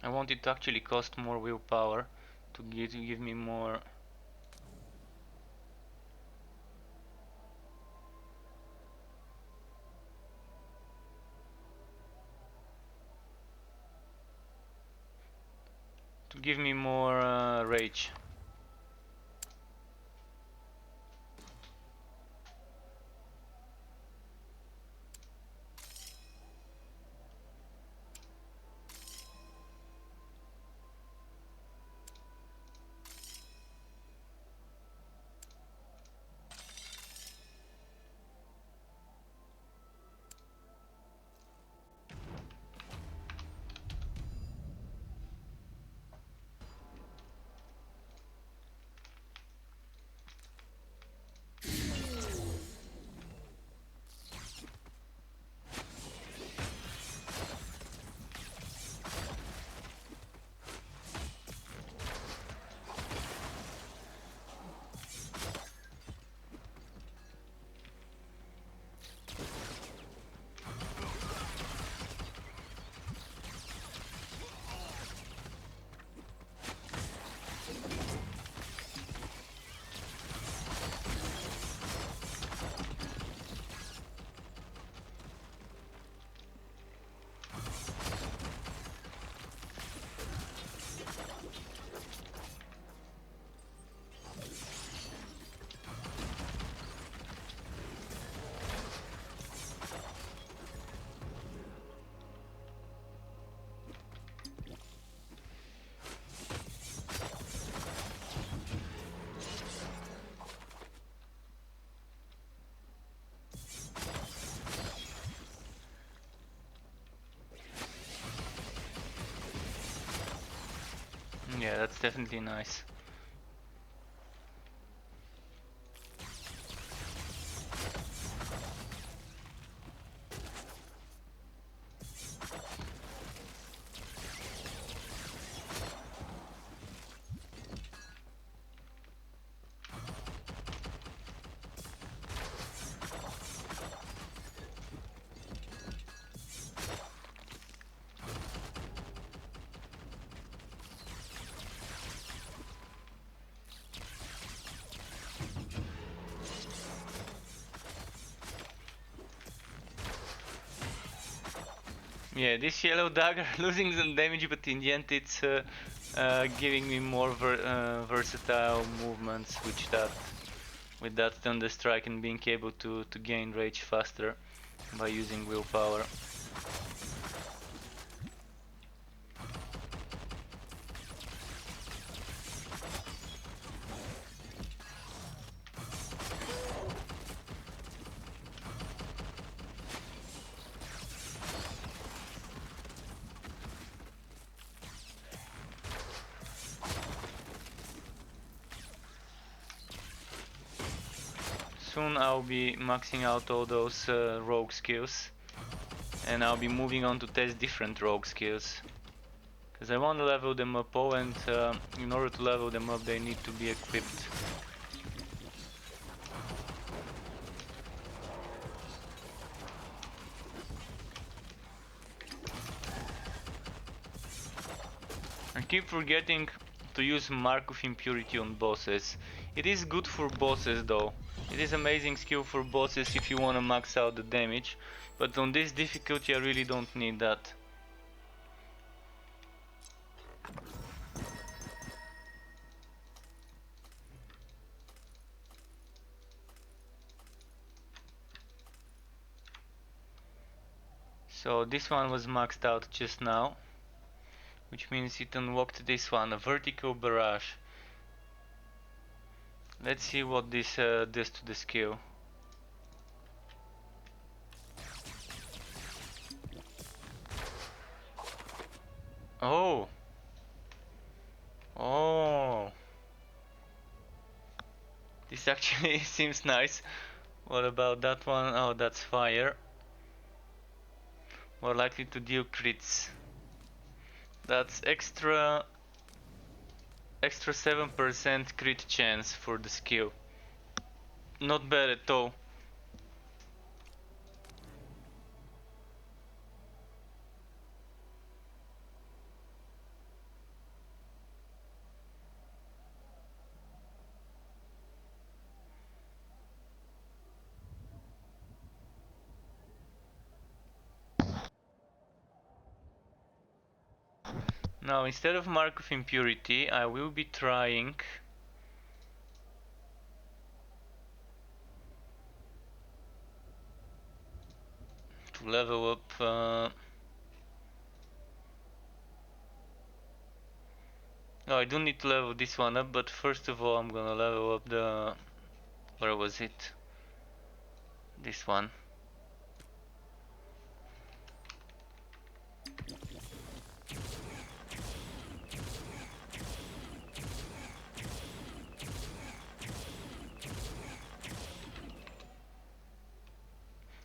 I want it to actually cost more willpower to give me more. To give me more rage. Yeah, that's definitely nice. Yeah, this yellow dagger losing some damage, but in the end it's giving me more versatile movements, with that Thunder Strike and being able to gain rage faster by using willpower. soon I'll be maxing out all those rogue skills, and I'll be moving on to test different rogue skills, because I want to level them up all, and in order to level them up they need to be equipped. I keep forgetting to use Mark of Impurity on bosses. It is good for bosses though. It is amazing skill for bosses if you want to max out the damage, but on this difficulty I really don't need that. So this one was maxed out just now, which means it unlocked this one, a vertical barrage. Let's see what this does to the skill. Oh! Oh! This actually seems nice. What about that one? Oh, that's fire. More likely to deal crits. That's extra 7% crit chance for the skill. Not bad at all. Now instead of Mark of Impurity, I will be trying to level up no, I don't need to level this one up, but first of all I'm gonna level up the... where was it? This one.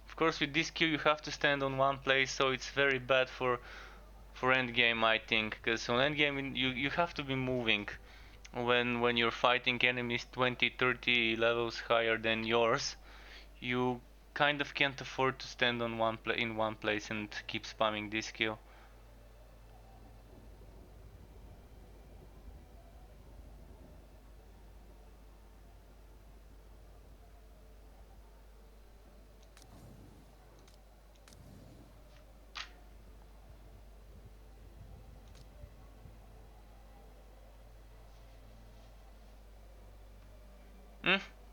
Of course with this skill you have to stand on one place, so it's very bad for endgame, I think, because on endgame you have to be moving when you're fighting enemies 20-30 levels higher than yours. You kind of can't afford to stand on in one place and keep spamming this skill.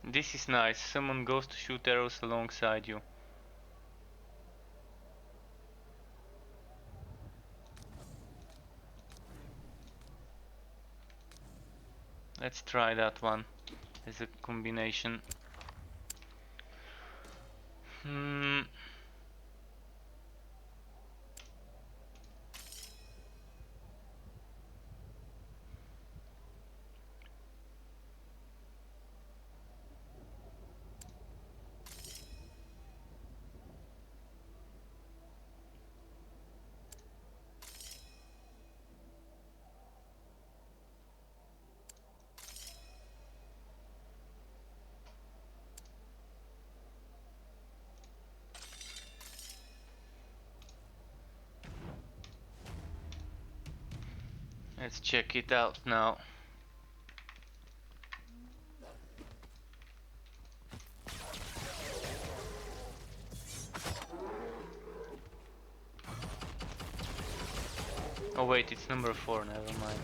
This is nice. Someone goes to shoot arrows alongside you. Let's try that one as a combination. Let's check it out now. Oh wait, it's number 4, never mind.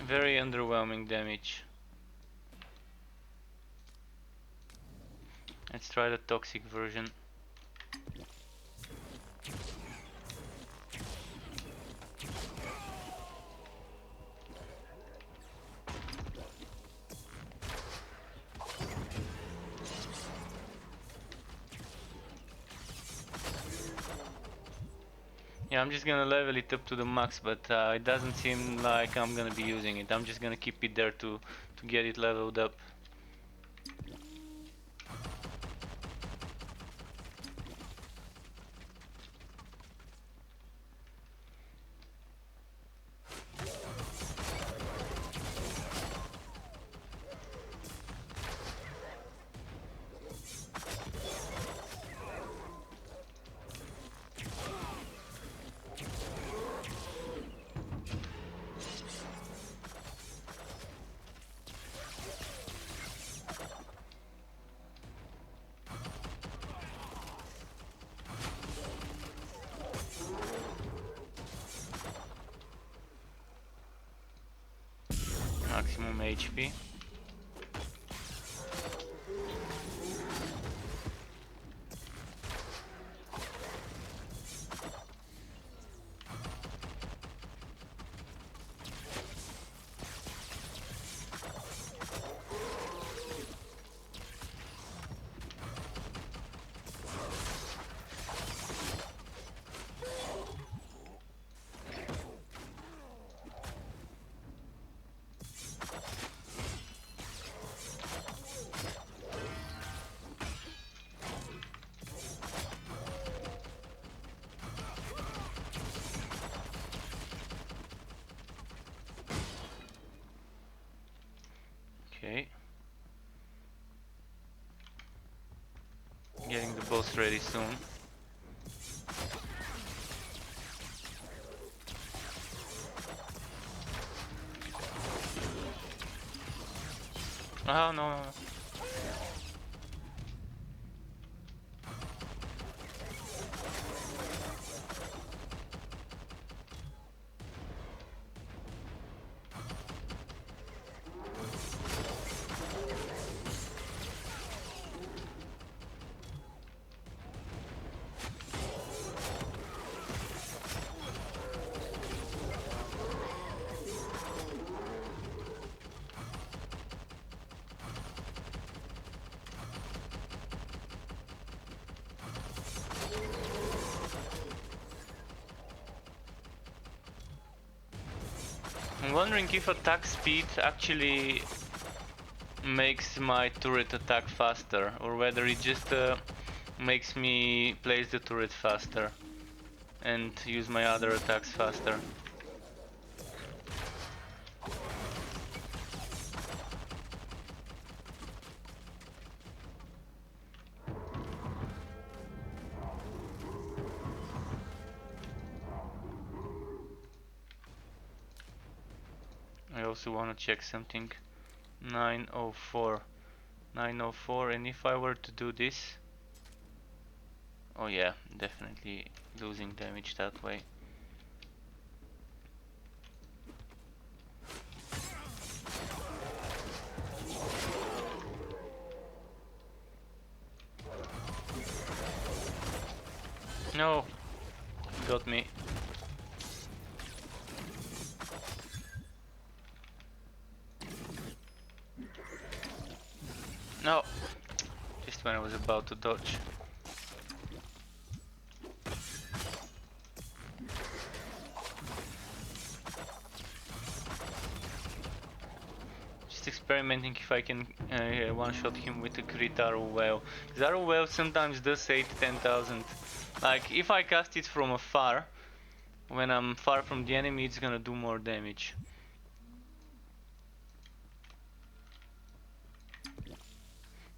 Very underwhelming damage. Let's try the toxic version. Yeah, I'm just gonna level it up to the max, but it doesn't seem like I'm gonna be using it. I'm just gonna keep it there to get it leveled up. Maximum HP. Okay. Getting the boss ready soon. Oh no, no, no. I'm wondering if attack speed actually makes my turret attack faster, or whether it just makes me place the turret faster and use my other attacks faster. I also want to check something. 904. 904, and if I were to do this, oh yeah, definitely losing damage that way. No, got me. No, just when I was about to dodge. Just experimenting if I can one-shot him with a crit arrow well. Because arrow well sometimes does 8-10,000. Like, if I cast it from afar, when I'm far from the enemy, it's gonna do more damage.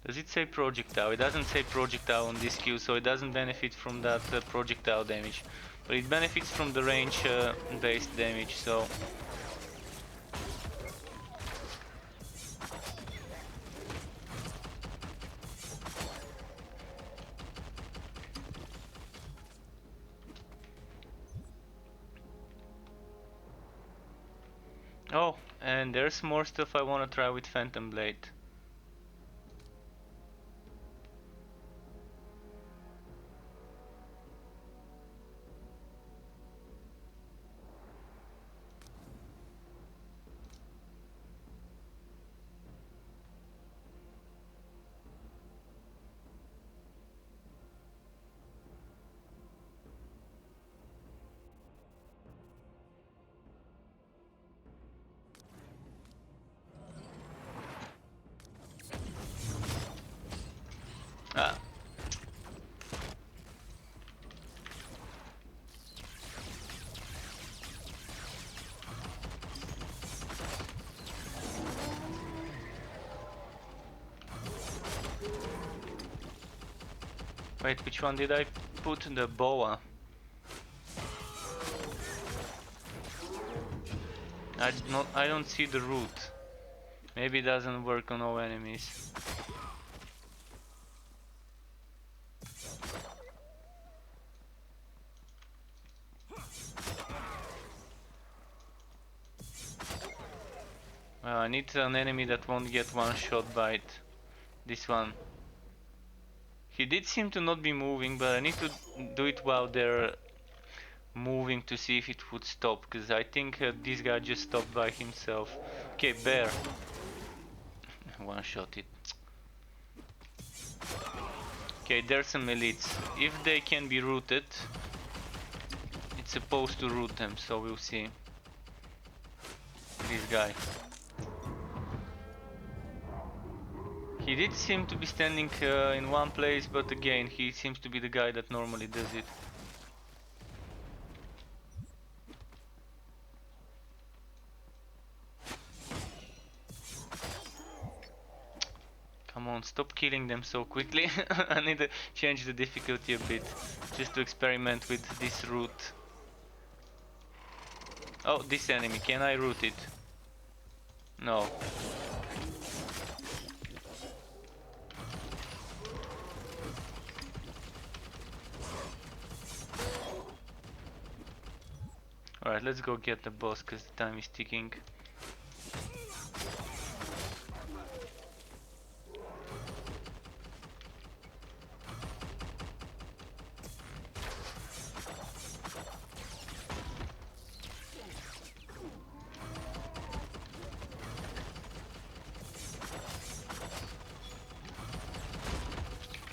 Does it say projectile? It doesn't say projectile on this skill, so it doesn't benefit from that projectile damage. But it benefits from the range based damage, so... Oh, and there's more stuff I want to try with Phantom Blade. Wait, which one did I put? The boa. I don't see the root. Maybe it doesn't work on all enemies. Well, I need an enemy that won't get one shot by it. This one. He did seem to not be moving, but I need to do it while they're moving to see if it would stop, because I think this guy just stopped by himself. Okay, bear. One shot it. Okay, there's some elites. If they can be rooted, it's supposed to root them, so we'll see. This guy. He did seem to be standing in one place, but again, he seems to be the guy that normally does it. Come on, stop killing them so quickly. I need to change the difficulty a bit, just to experiment with this route. Oh, this enemy, can I root it? No. Alright, let's go get the boss, because the time is ticking.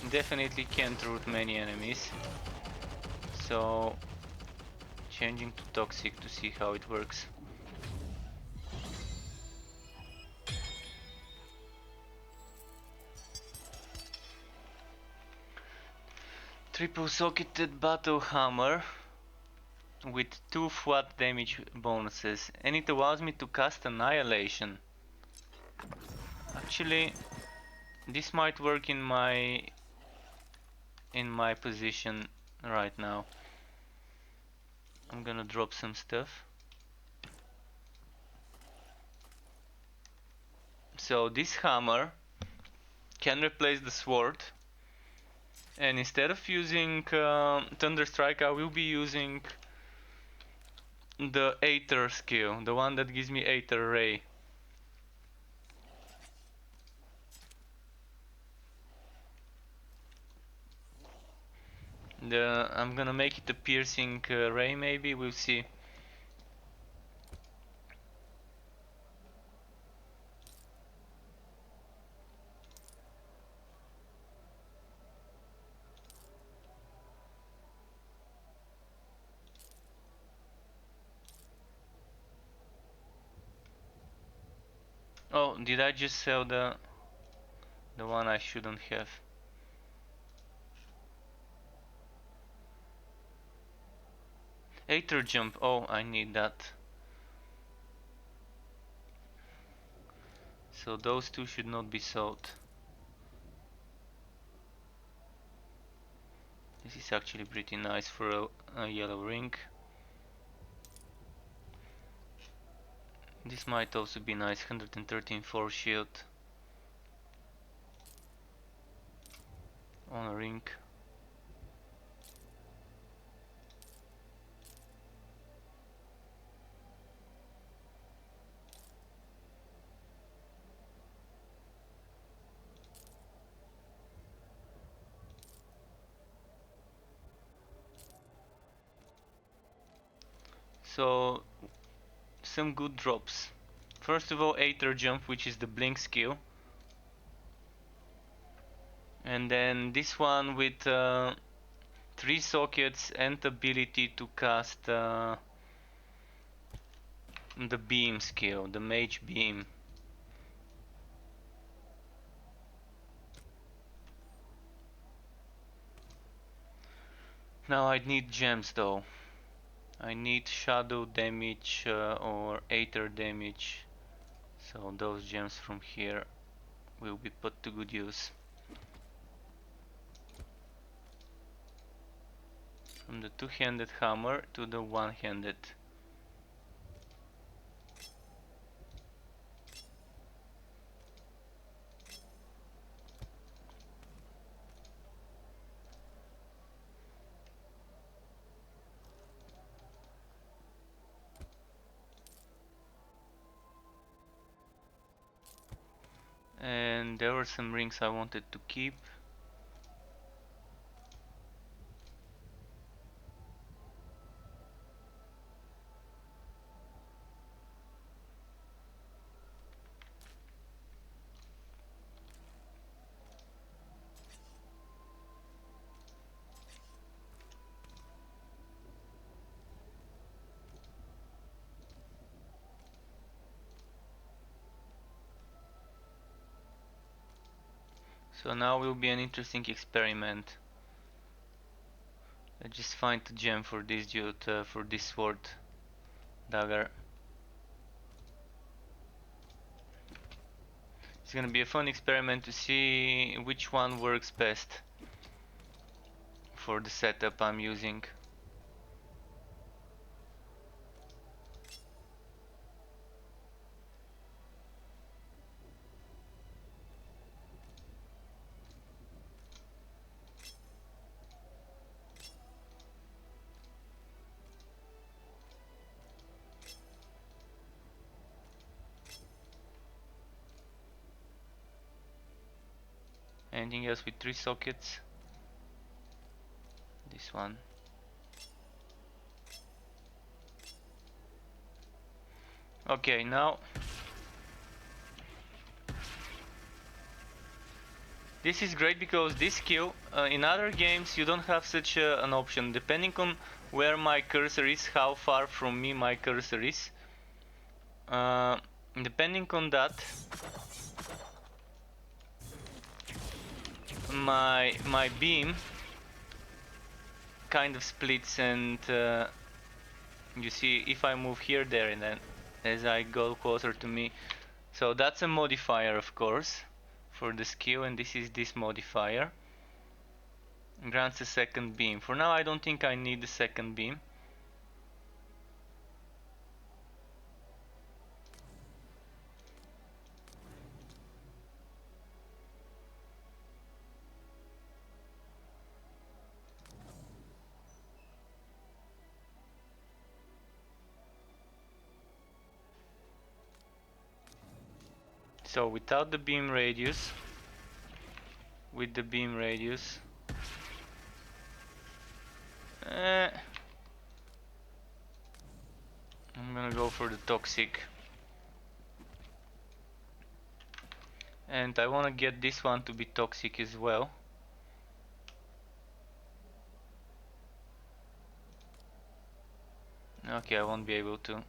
Definitely can't root many enemies, so changing to toxic to see how it works. Triple socketed battle hammer with 2 flat damage bonuses, and it allows me to cast annihilation. Actually, this might work in my position right now. I'm gonna drop some stuff. So this hammer can replace the sword, and instead of using Thunder Strike, I will be using the Aether skill, the one that gives me Aether Ray. I'm gonna make it a piercing ray, maybe, we'll see. Oh, did I just sell the one I shouldn't have? Aether jump, oh, I need that. So those two should not be sold. This is actually pretty nice for a yellow ring. This might also be nice, 113 force shield on a ring. So some good drops. First of all, Aether jump, which is the blink skill. And then this one with 3 sockets and ability to cast the beam skill, the mage beam. Now I need gems though. I need shadow damage or Aether damage. So those gems from here will be put to good use. From the two-handed hammer to the one-handed. And there were some rings I wanted to keep. So now will be an interesting experiment. I just find a gem for this dude, for this sword dagger. It's gonna be a fun experiment to see which one works best for the setup I'm using. Anything else with 3 sockets? This one. Okay, now this is great because this skill, in other games you don't have such an option. Depending on where my cursor is, how far from me my cursor is, depending on that, my beam kind of splits, and you see if I move here, there, and then as I go closer to me. So that's a modifier, of course, for the skill, and this is this modifier. Grants a second beam. For now I don't think I need the second beam. So without the beam radius, with the beam radius, I'm gonna go for the toxic. And I wanna get this one to be toxic as well. Okay, I won't be able to.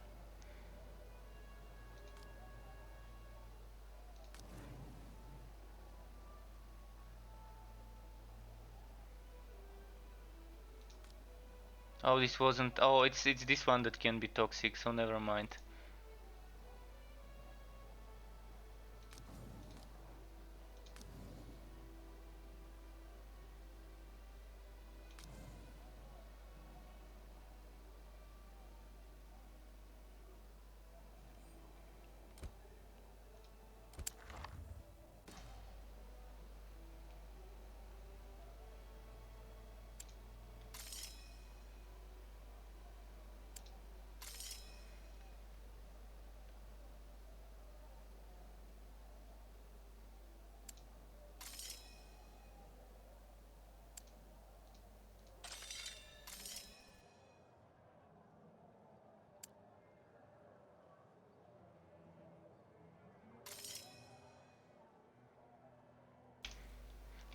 Oh, this wasn't. Oh, it's this one that can be toxic, so never mind.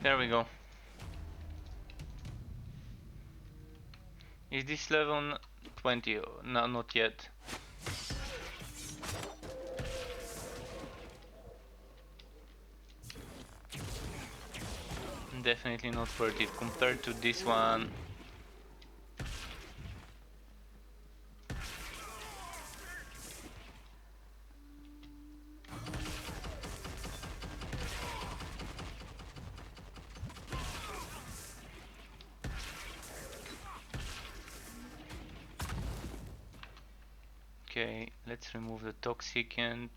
There we go. Is this level 20? No, not yet. Definitely not worth it compared to this one. Okay, let's remove the toxicant.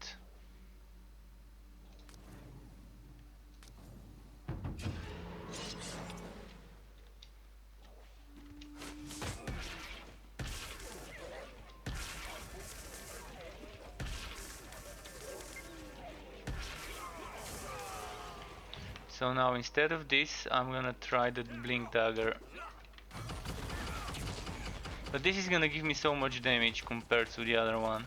So now instead of this, I'm gonna try the blink dagger. But this is gonna give me so much damage compared to the other one.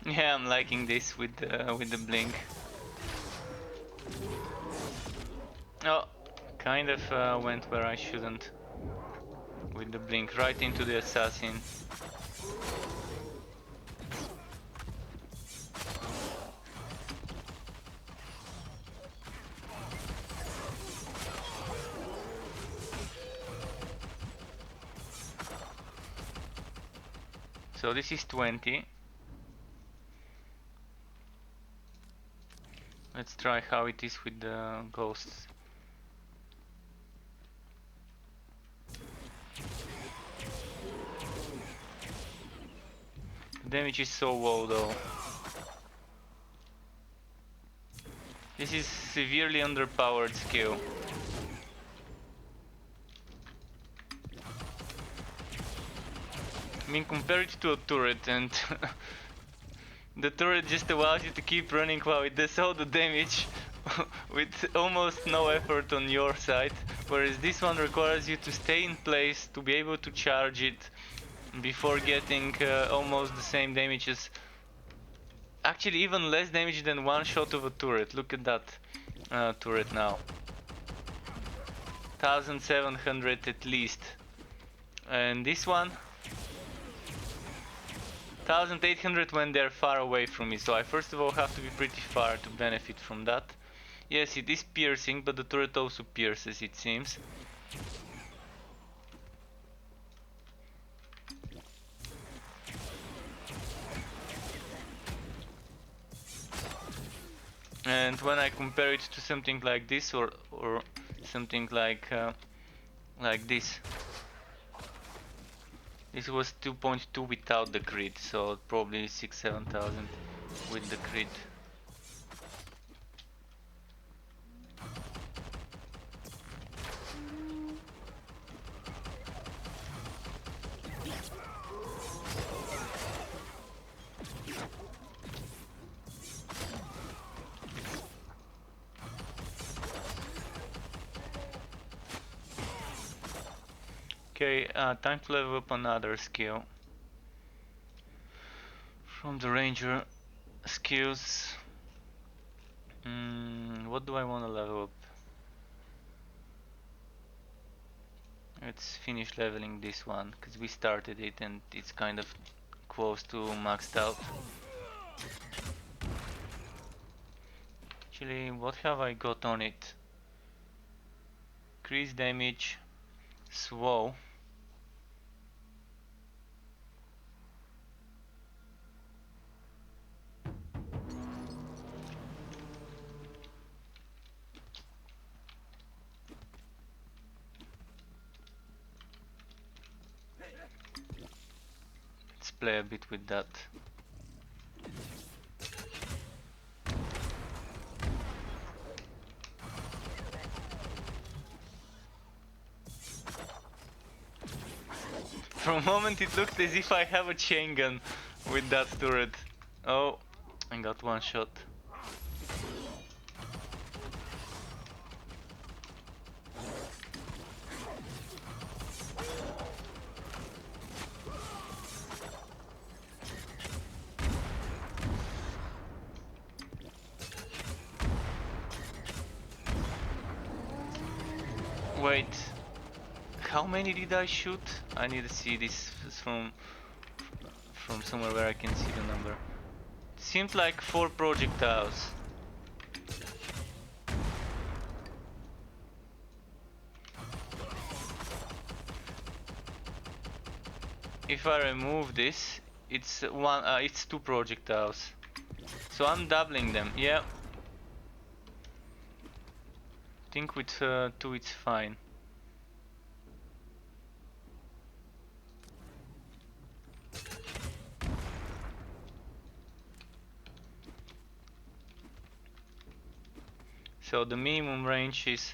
Yeah, I'm liking this with the blink. Oh, kind of went where I shouldn't. With the blink, right into the assassin. So this is 20. Let's try how it is with the ghosts. The damage is so low though. This is severely underpowered skill. I mean, compare it to a turret, and the turret just allows you to keep running while it does all the damage with almost no effort on your side, whereas this one requires you to stay in place to be able to charge it before getting almost the same damage as, actually even less damage than one shot of a turret. Look at that turret now. 1700 at least. And this one 1800 when they're far away from me, so I first of all have to be pretty far to benefit from that. Yes, it is piercing, but the turret also pierces, it seems. And when I compare it to something like this or something like this, this was 2.2 without the crit, so probably 6,000-7,000 with the crit. Okay, time to level up another skill from the ranger skills. What do I want to level up? Let's finish leveling this one, because we started it and it's kind of close to maxed out. Actually, what have I got on it? Increase damage, slow. Let's play a bit with that. For a moment it looked as if I have a chain gun with that turret. Oh, I got one shot. Wait, how many did I shoot? I need to see this from somewhere where I can see the number. Seemed like 4 projectiles. If I remove this, it's it's 2 projectiles. So I'm doubling them. Yeah. I think with 2 it's fine. So the minimum range is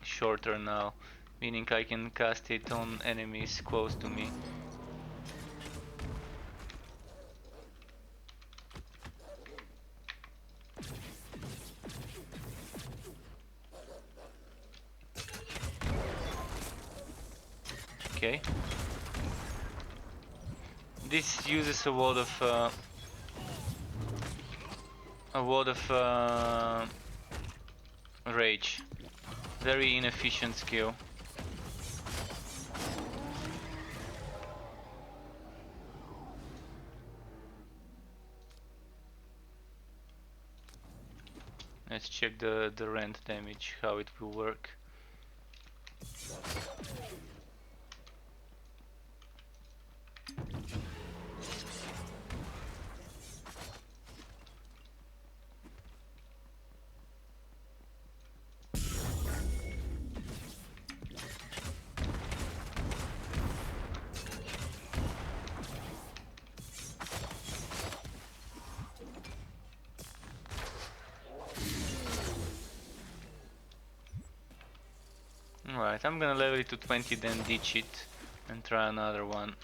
shorter now, meaning I can cast it on enemies close to me. Okay. This uses a lot of rage. Very inefficient skill. Let's check the rend damage, how it will work. Alright, I'm gonna level it to 20, then ditch it and try another one.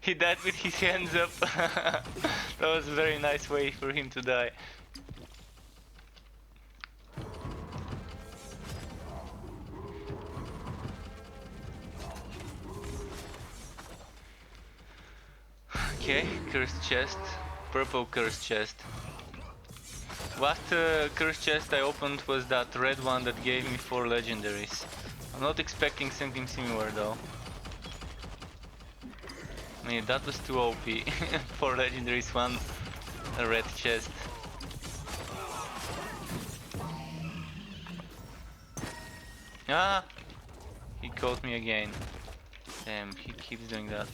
He died with his hands up. That was a very nice way for him to die. Okay, cursed chest. Purple cursed chest. Last cursed chest I opened was that red one that gave me 4 legendaries. I'm not expecting something similar though. I mean, that was too OP. 4 legendaries, 1 red chest. Ah! He caught me again. Damn, he keeps doing that.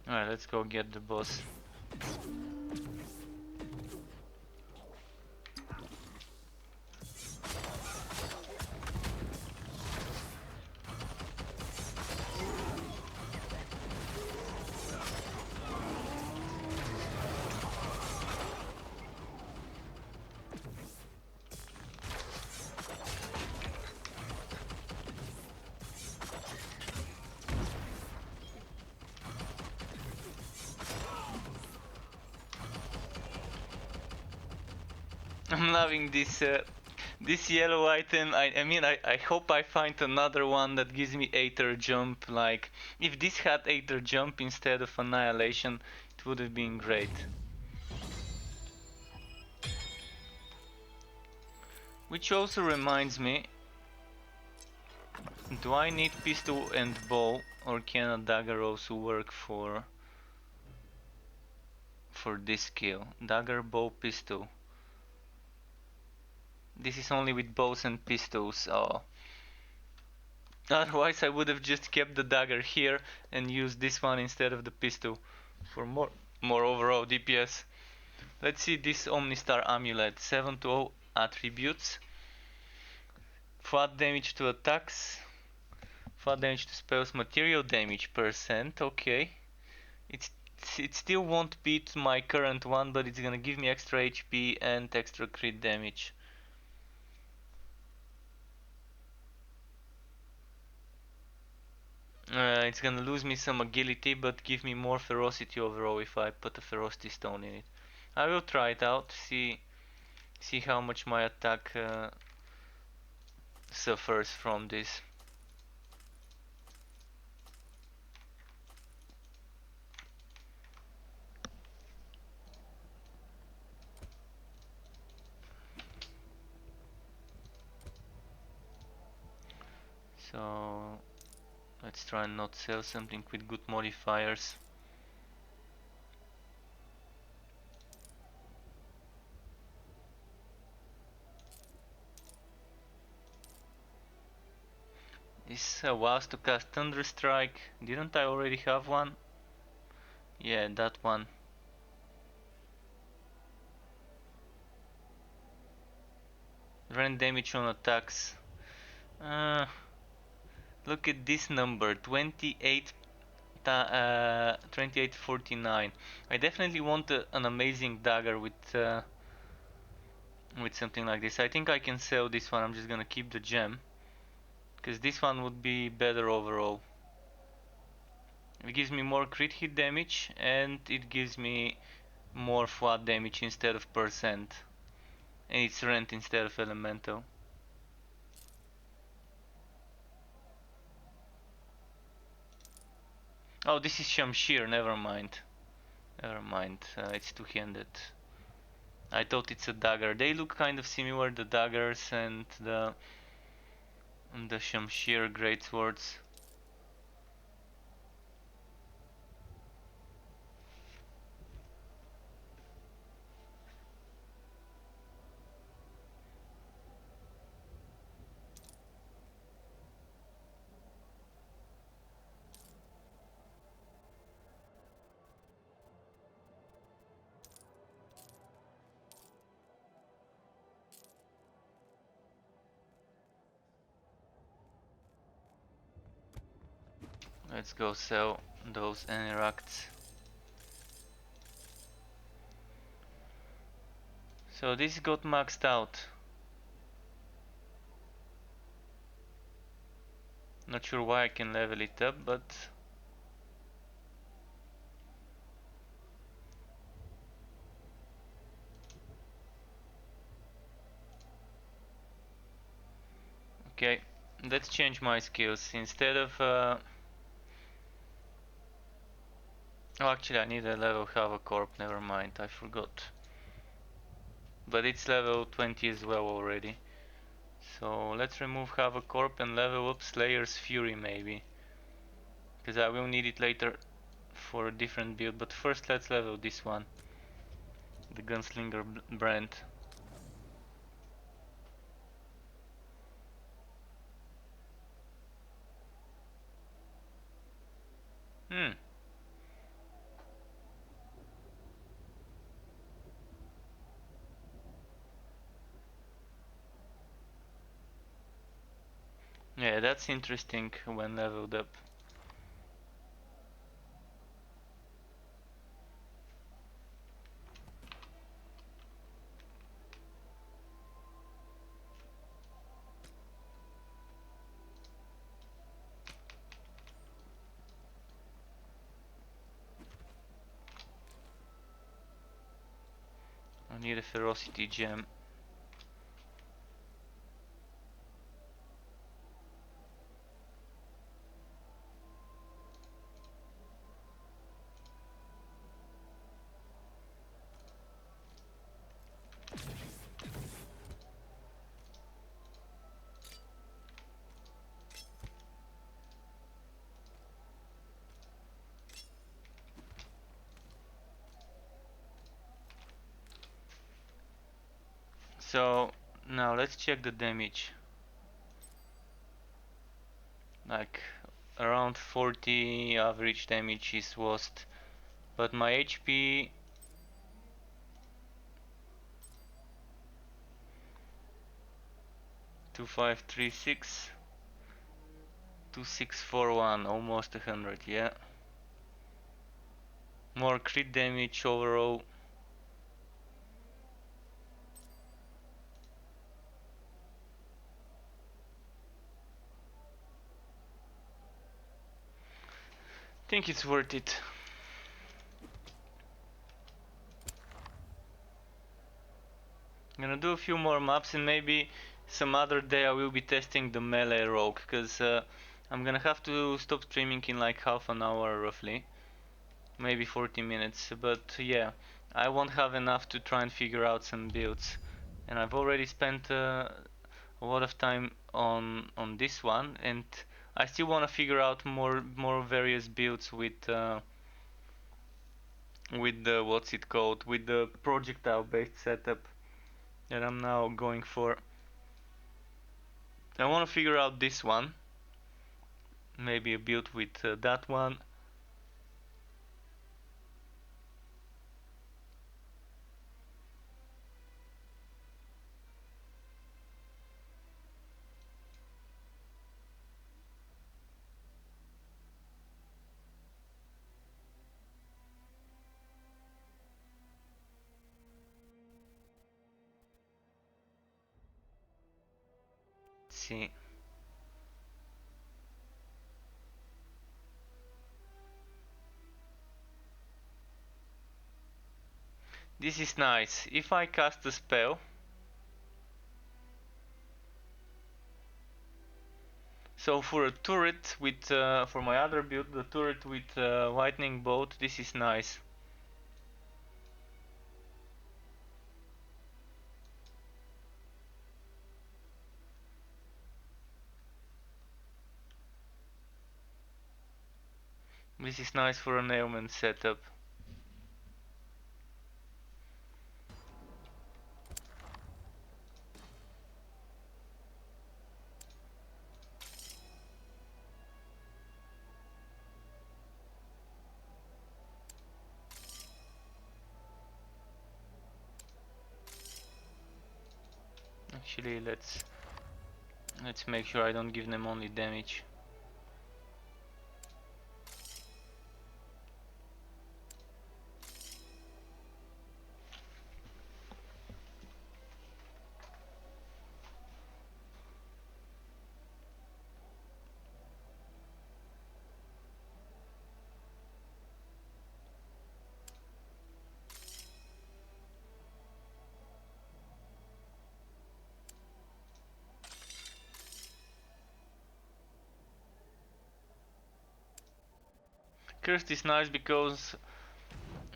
Alright, let's go get the boss. I'm loving this yellow item. I mean, I hope I find another one that gives me Aether Jump. Like, if this had Aether Jump instead of Annihilation, it would have been great. Which also reminds me, do I need pistol and bow, or can a dagger also work for this skill? Dagger, bow, pistol. This is only with bows and pistols. Oh. Otherwise I would have just kept the dagger here and used this one instead of the pistol for more overall DPS. Let's see this Omnistar amulet. 7 to 0 attributes. Flat damage to attacks. Flat damage to spells. Material damage percent. Okay. It still won't beat my current one, but it's gonna give me extra HP and extra crit damage. It's gonna lose me some agility, but give me more ferocity overall if I put a ferocity stone in it. I will try it out, see how much my attack suffers from this. So let's try and not sell something with good modifiers. This allows to cast Thunder Strike. Didn't I already have one? Yeah, that one. Rend damage on attacks. Look at this number, 2849. I definitely want an amazing dagger with something like this. I think I can sell this one. I'm just gonna keep the gem, because this one would be better overall. It gives me more crit hit damage and it gives me more flat damage instead of percent, and it's rent instead of elemental. Oh, this is Shamshir. Never mind. It's two-handed. I thought it's a dagger. They look kind of similar, the daggers and the Shamshir greatswords. Let's go sell those Eniracts. So this got maxed out. Not sure why I can level it up, but okay. Let's change my skills. Instead of oh, actually I need a level Hava Corp, never mind, I forgot. But it's level 20 as well already. So let's remove Hava Corp and level up Slayer's Fury maybe, because I will need it later for a different build. But first let's level this one, the Gunslinger brand. Yeah, that's interesting when leveled up. I need a ferocity gem. So now let's check the damage. Like around 40 average damage is lost, but my HP 2536 2641, almost 100, yeah. More crit damage overall. Think it's worth it. I'm gonna do a few more maps and maybe some other day I will be testing the melee rogue, because I'm gonna have to stop streaming in like half an hour roughly, maybe 40 minutes, but yeah, I won't have enough to try and figure out some builds, and I've already spent a lot of time on this one, and I still want to figure out more various builds with the what's it called, with the projectile based setup that I'm now going for. I want to figure out this one, maybe a build with that one. Let's see. This is nice. If I cast a spell, so for a turret with for my other build, the turret with lightning bolt, this is nice. This is nice for an ailment setup. Actually, let's make sure I don't give them only damage. Cursed is nice because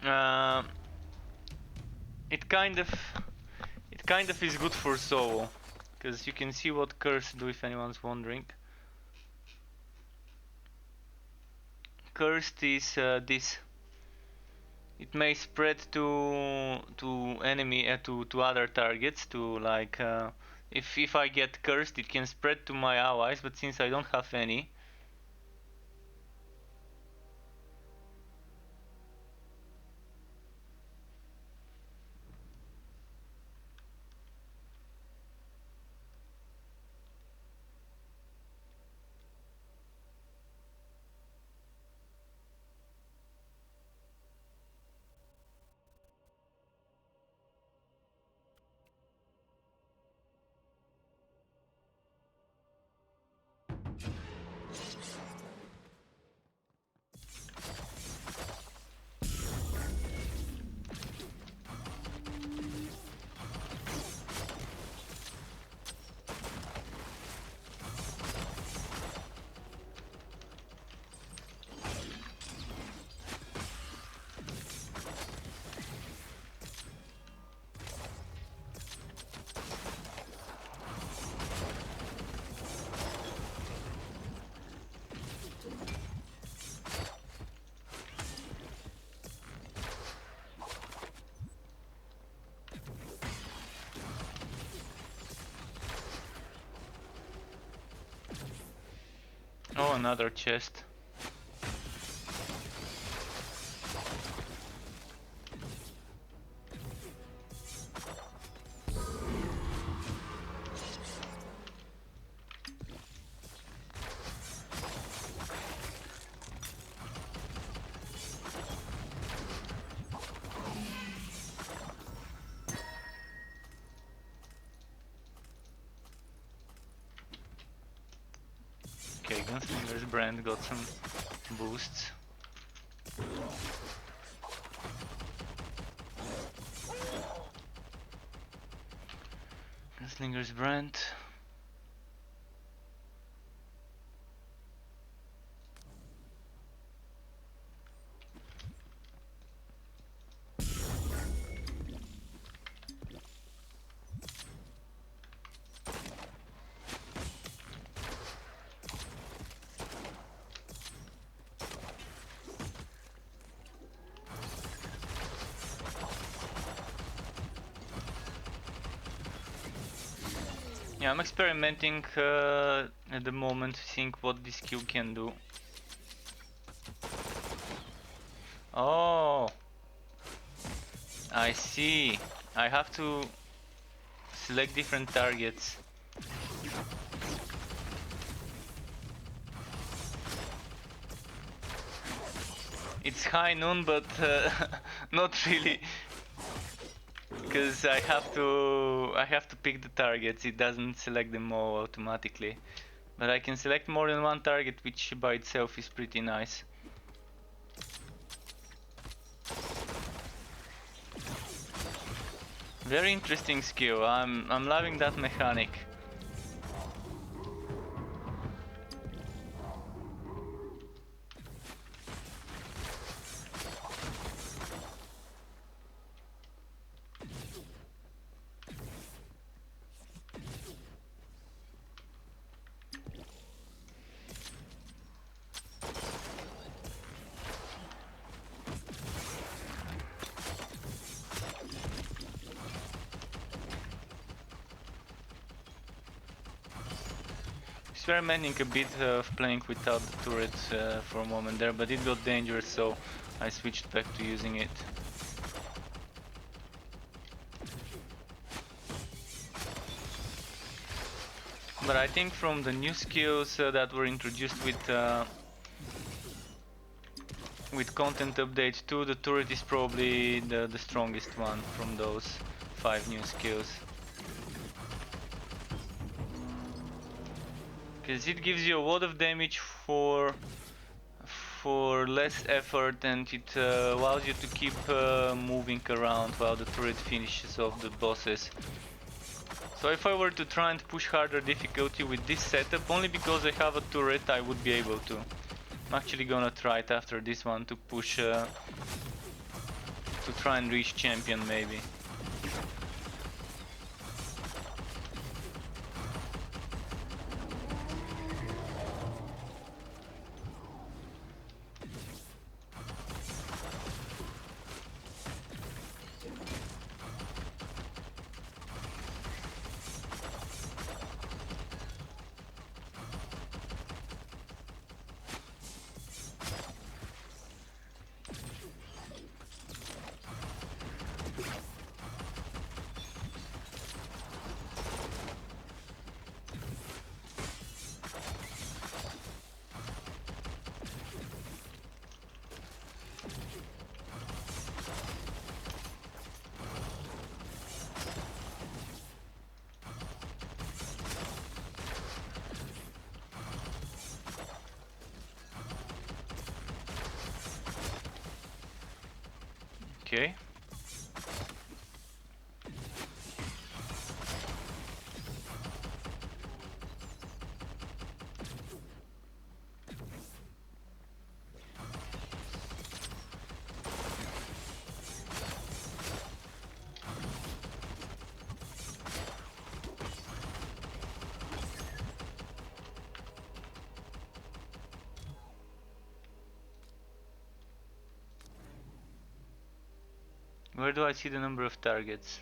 uh, it kind of is good for solo, because you can see what curse do if anyone's wondering. Cursed is this. It may spread to enemy to other targets, to like if I get cursed, it can spread to my allies, but since I don't have any, another chest. Okay, Gunslinger's brand got some boosts. Gunslinger's brand. Yeah, I'm experimenting at the moment to think what this skill can do. Oh, I see. I have to select different targets. It's high noon, but not really, because I have to pick the targets. It doesn't select them all automatically, but I can select more than one target, which by itself is pretty nice. Very interesting skill. I'm loving that mechanic. Experimenting a bit of playing without the turret for a moment there, but it got dangerous, so I switched back to using it. But I think from the new skills that were introduced with content update 2, the turret is probably the strongest one from those 5 new skills. Because it gives you a lot of damage for less effort, and it allows you to keep moving around while the turret finishes off the bosses. So if I were to try and push harder difficulty with this setup, only because I have a turret, I would be able to. I'm actually gonna try it after this one to push to try and reach champion maybe. Okay. Where do I see the number of targets?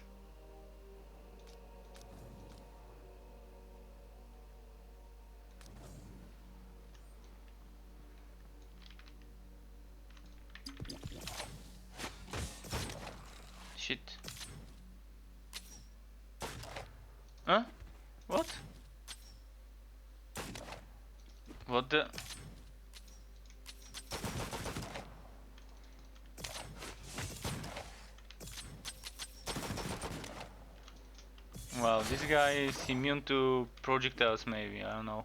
Huh? What? What the? Wow, this guy is immune to projectiles maybe, I don't know.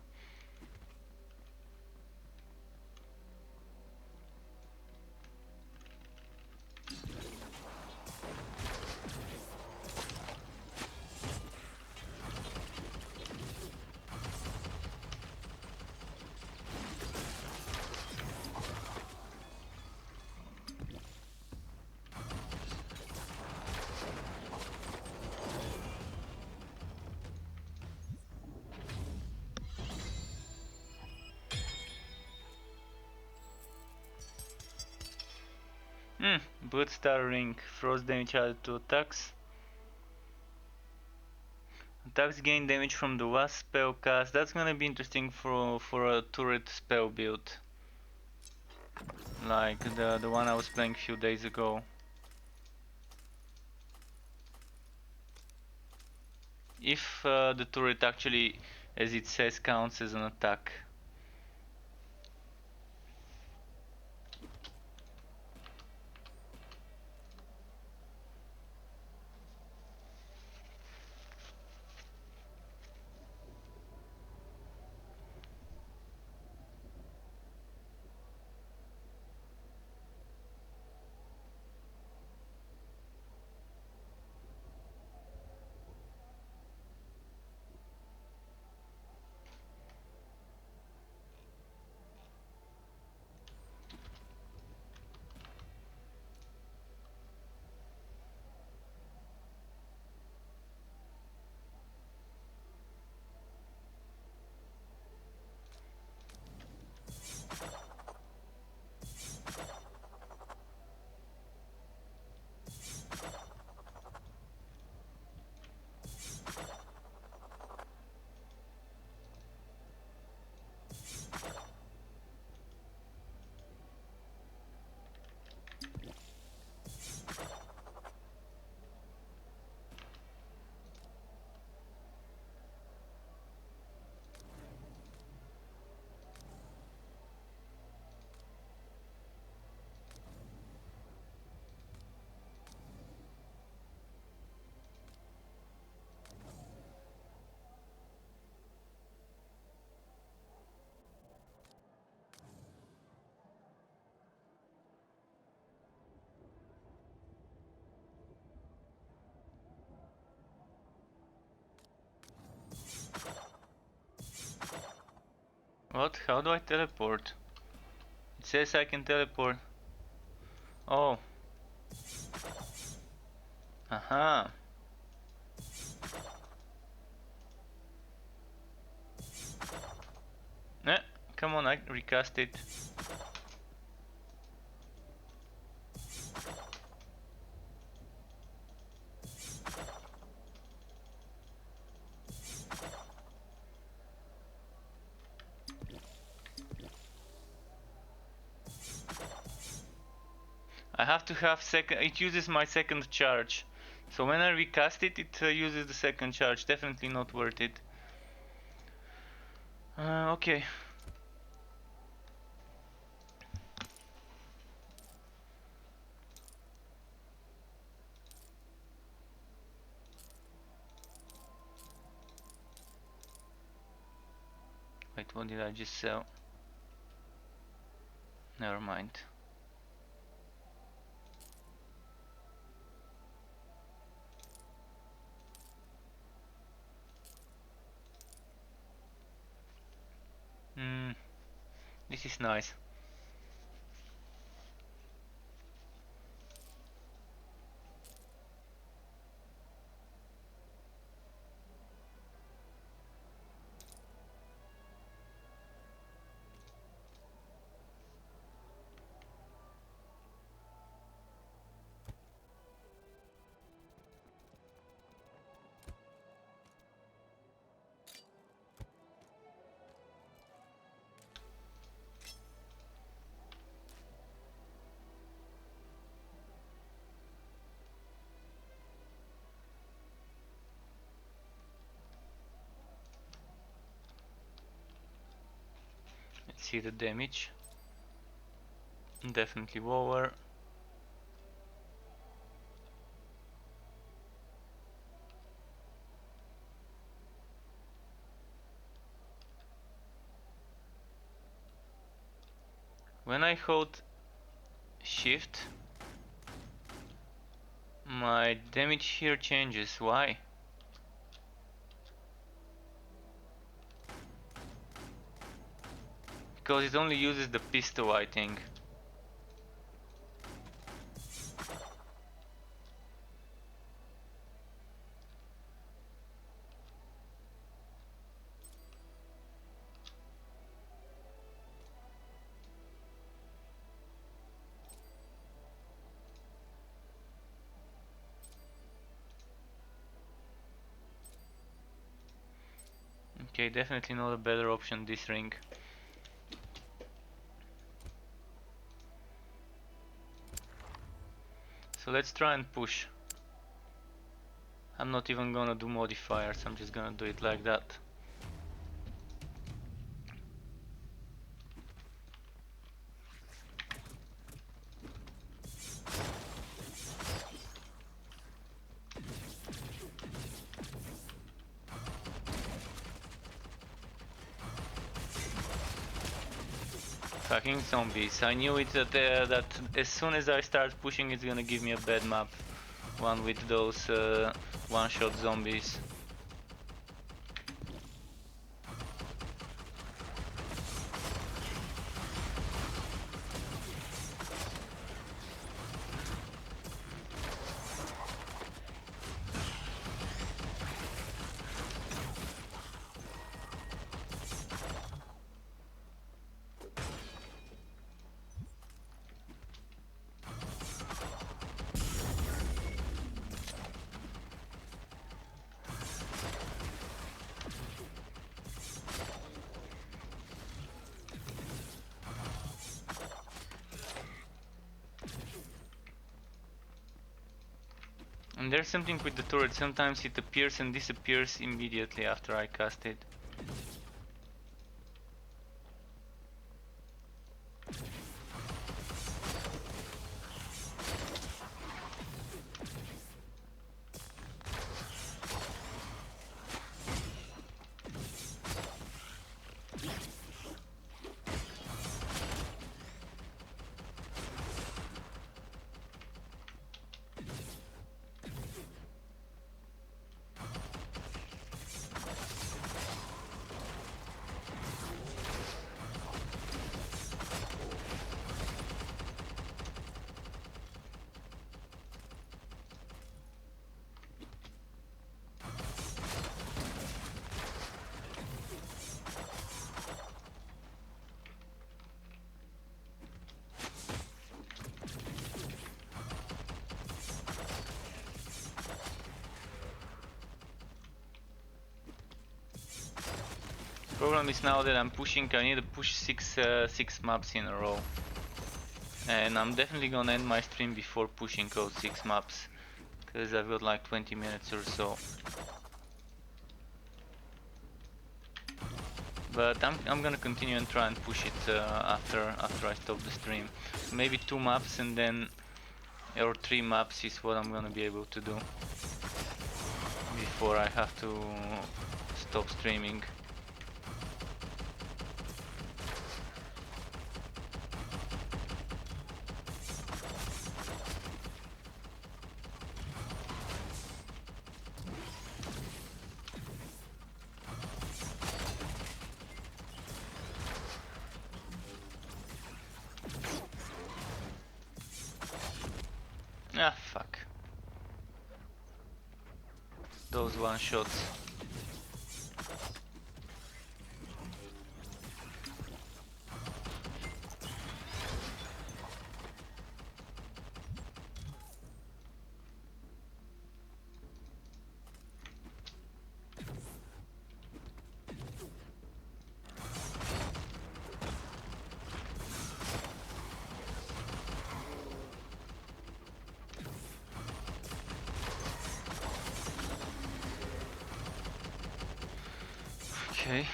Bloodstar ring, frost damage added to attacks. Attacks gain damage from the last spell cast. That's gonna be interesting for a turret spell build. Like the one I was playing a few days ago. If the turret actually, as it says, counts as an attack. What? How do I teleport? It says I can teleport. Oh. Aha. Eh, come on, I recast it. I have to have second. It uses my second charge. So when I recast it, it uses the second charge. Definitely not worth it. Okay. Wait, what did I just sell? Never mind. This is nice. see the damage. Definitely lower. When I hold shift, my damage here changes. Why? Because it only uses the pistol, I think. Okay, definitely not a better option, this ring. So let's try and push. I'm not even gonna do modifiers, I'm just gonna do it like that. Fucking zombies. I knew it that as soon as I start pushing it's gonna give me a bad map. One with those one-shot zombies. And there's something with the turret, sometimes it appears and disappears immediately after I cast it. Problem is now that I'm pushing, I need to push six maps in a row. And I'm definitely gonna end my stream before pushing those 6 maps. Because I've got like 20 minutes or so. But I'm gonna continue and try and push it after I stop the stream. Maybe 2 maps and then, or 3 maps is what I'm gonna be able to do before I have to stop streaming. Ah, fuck. Those one shots. Okay.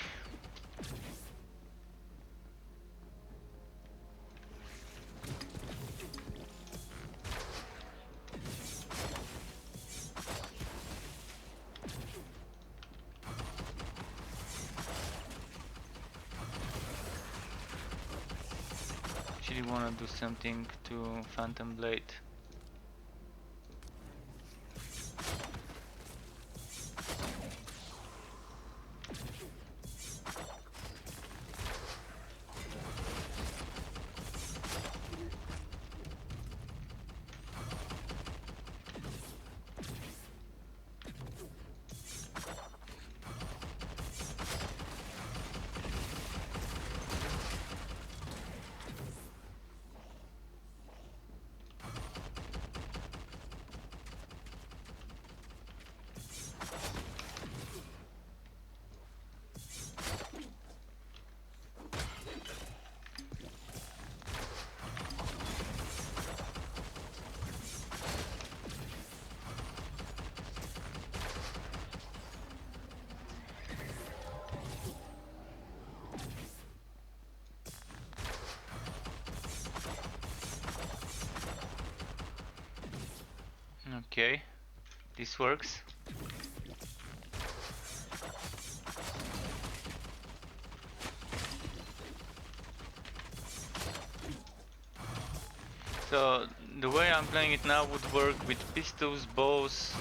actually wanna do something to Phantom Blade. Okay, this works. So the way I'm playing it now would work with pistols, bows,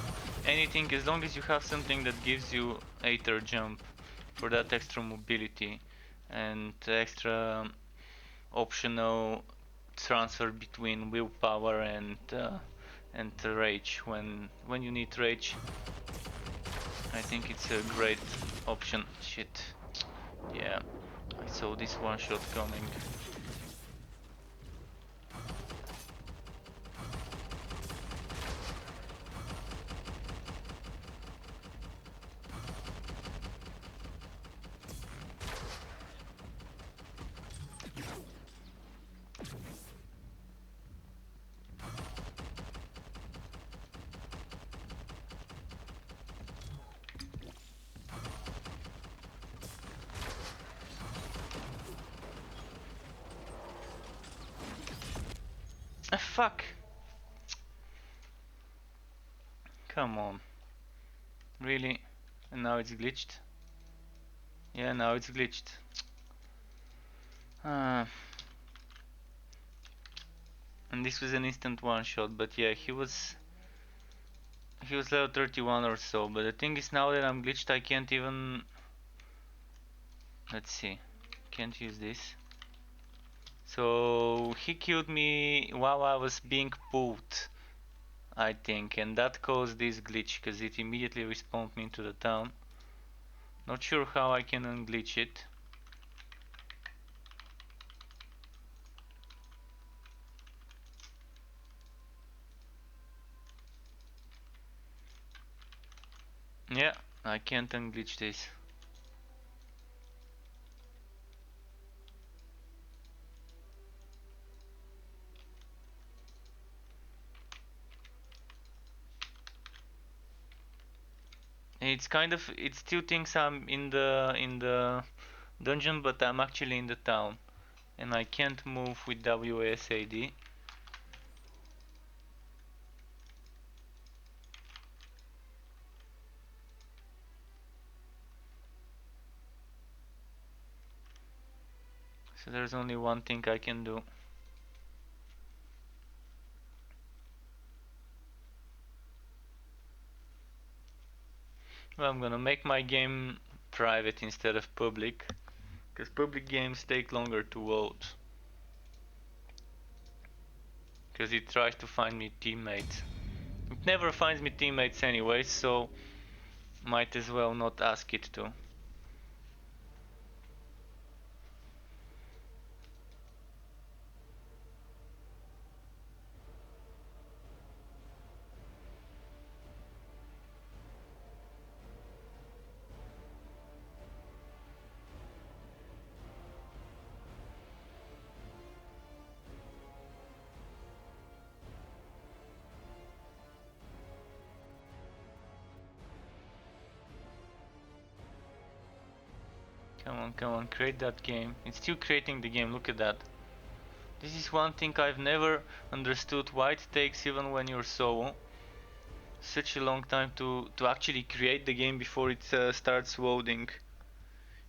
anything, as long as you have something that gives you Aether jump for that extra mobility and extra optional transfer between willpower and rage. When you need rage, I think it's a great option. Shit. Yeah, I saw this one shot coming. Ah, fuck! Come on. Really? And now it's glitched? Yeah, now it's glitched. Ah. And this was an instant one shot, but yeah, he was level 31 or so, but the thing is now that I'm glitched I can't even, let's see, can't use this. So he killed me while I was being pulled, I think, and that caused this glitch because it immediately respawned me into the town. Not sure how I can unglitch it. Yeah, I can't unglitch this. It's kind of, it still thinks I'm in the dungeon, but I'm actually in the town, and I can't move with WASD. So there's only one thing I can do. Well, I'm gonna make my game private instead of public, because public games take longer to load. Because it tries to find me teammates. It never finds me teammates anyway, so might as well not ask it to. Come on, create that game. It's still creating the game, look at that. This is one thing I've never understood, why it takes, even when you're solo, such a long time to actually create the game before it starts loading.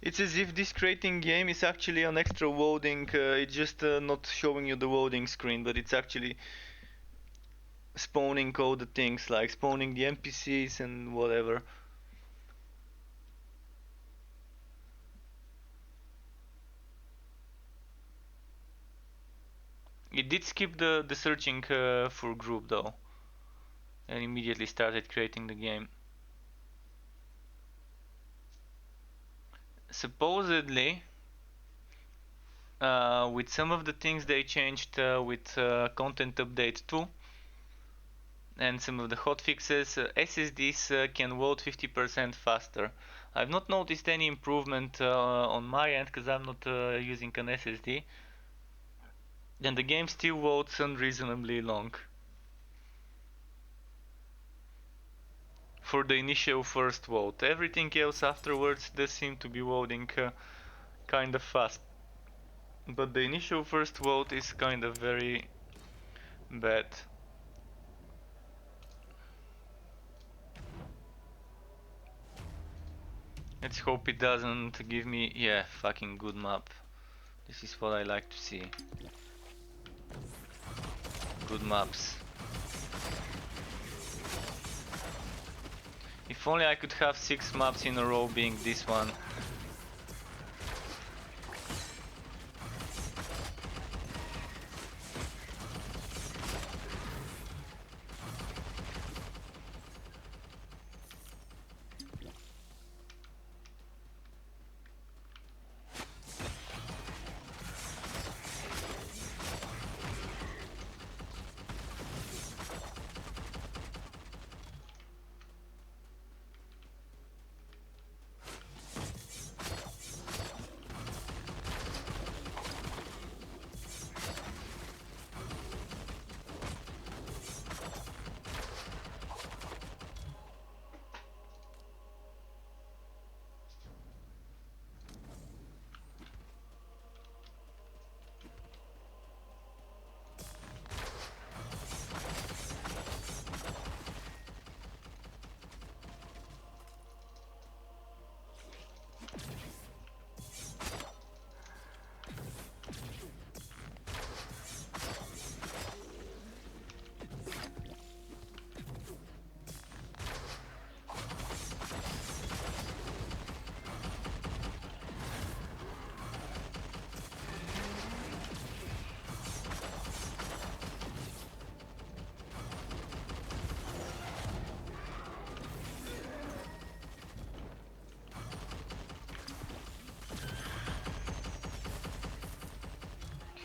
It's as if this creating game is actually an extra loading. It's just not showing you the loading screen, but it's actually spawning all the things, like spawning the NPCs and whatever. It did skip the searching for group though, and immediately started creating the game. Supposedly, with some of the things they changed with content update 2 and some of the hotfixes, SSDs can load 50% faster. I've not noticed any improvement on my end because I'm not using an SSD, and the game still loads unreasonably long for the initial first load. Everything else afterwards does seem to be loading kind of fast, but the initial first load is kind of very bad. Let's hope it doesn't give me, yeah, fucking good map. This is what I like to see. Good maps. If only I could have 6 maps in a row being this one.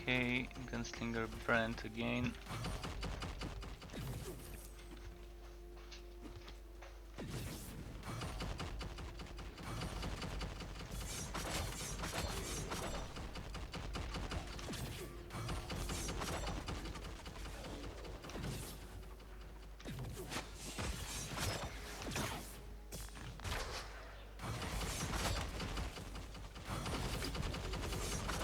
Okay, Gunslinger Brand again.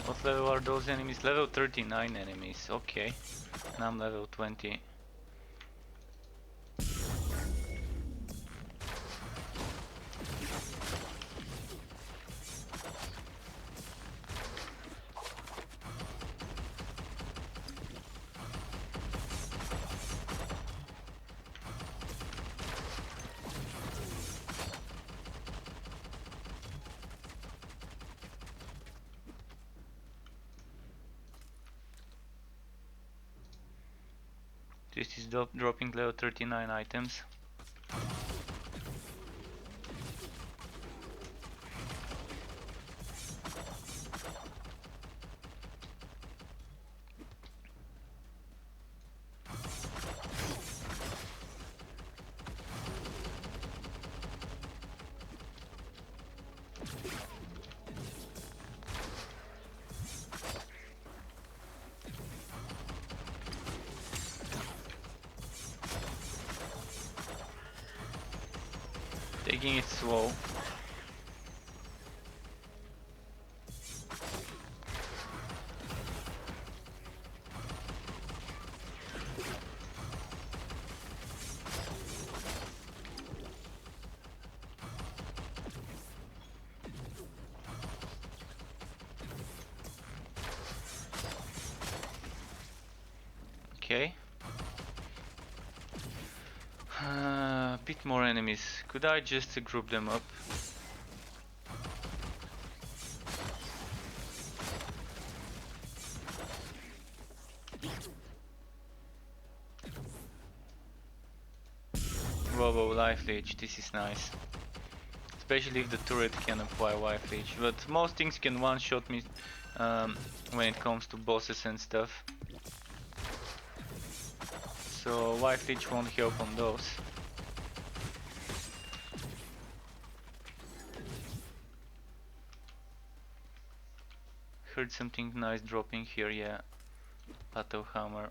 What level are those enemies? Level 39 enemies, okay. And I'm level 20. This is dropping level 39 items. Taking it slow. Bit more enemies. Could I just group them up? Whoa, life leech, this is nice. Especially if the turret can apply life leech. But most things can one-shot me when it comes to bosses and stuff. So life leech won't help on those. Heard something nice dropping here, yeah. Battle hammer.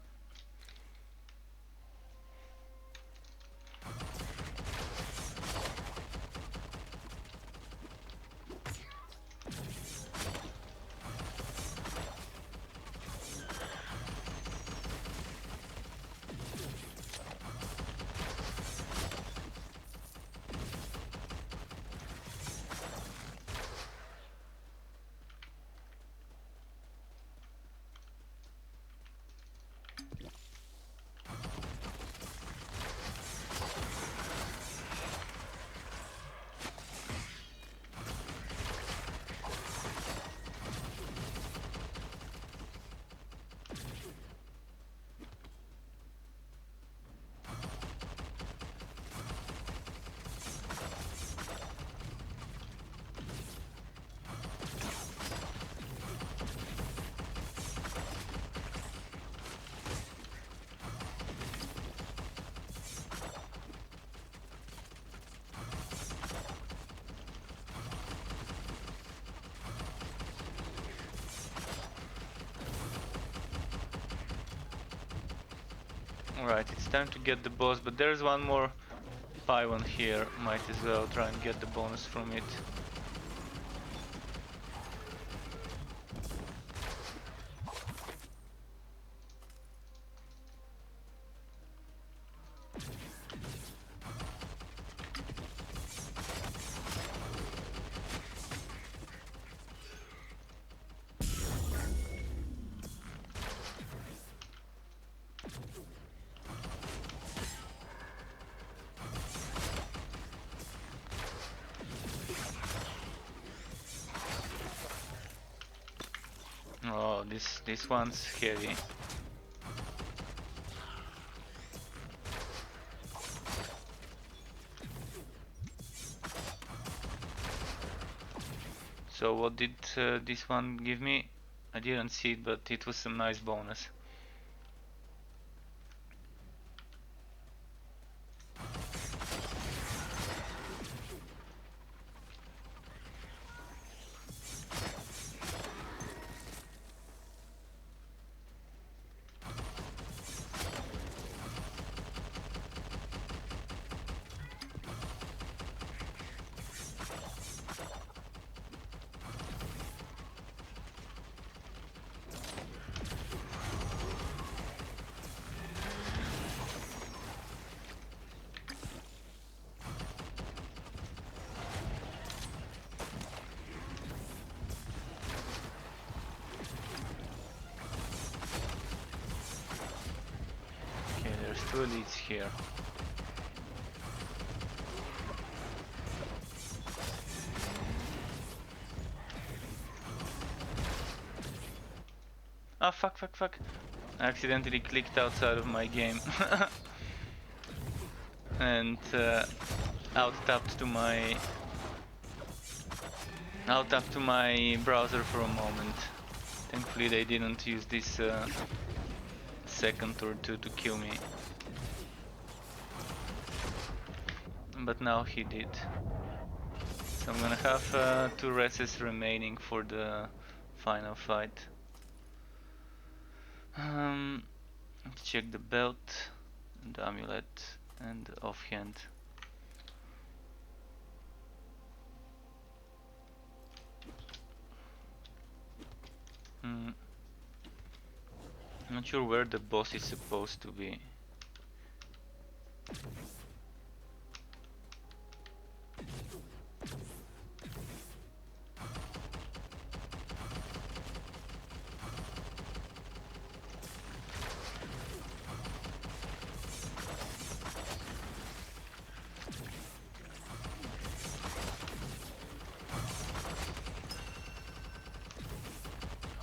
Alright, it's time to get the boss, but there's one more pylon here. Might as well try and get the bonus from it. Oh, this one's heavy. So what did this one give me? I didn't see it, but it was some nice bonus. Okay, there's two elites here. Ah, fuck. I accidentally clicked outside of my game. And out-tapped to my browser for a moment. Thankfully they didn't use this second or two to kill me. But now he did. So I'm gonna have 2 races remaining for the final fight. Let's check the belt, and the amulet, and the offhand. I'm not sure where the boss is supposed to be.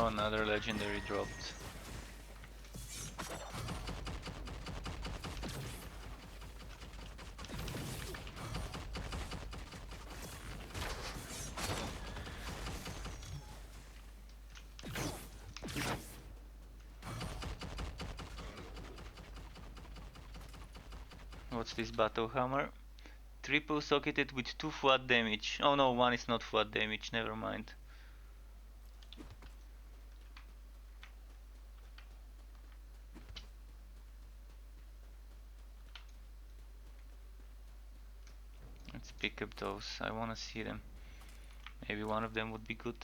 Oh, another legendary dropped. What's this battle hammer? Triple socketed with 2 flat damage. Oh no, one is not flat damage, never mind. Let's pick up those, I wanna see them. Maybe one of them would be good.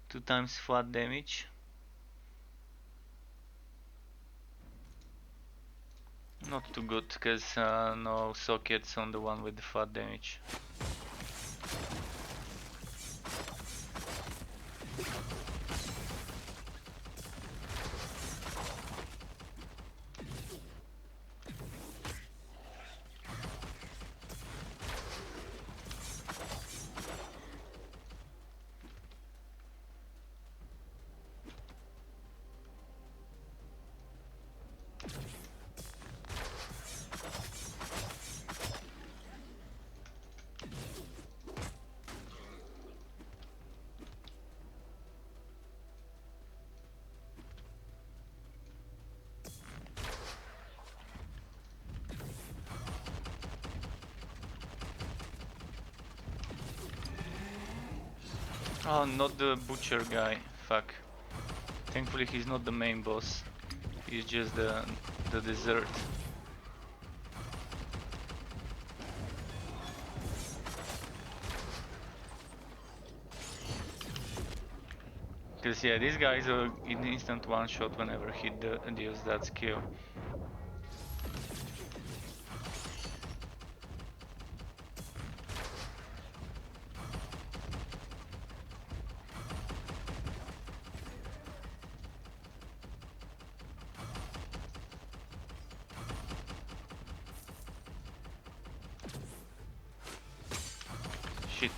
Two times flat damage. Not too good, cause no sockets on the one with the flat damage. Oh, not the butcher guy. Fuck. Thankfully he's not the main boss. He's just the dessert. Cause yeah, these guys are in instant one shot whenever he deals that skill. Shit.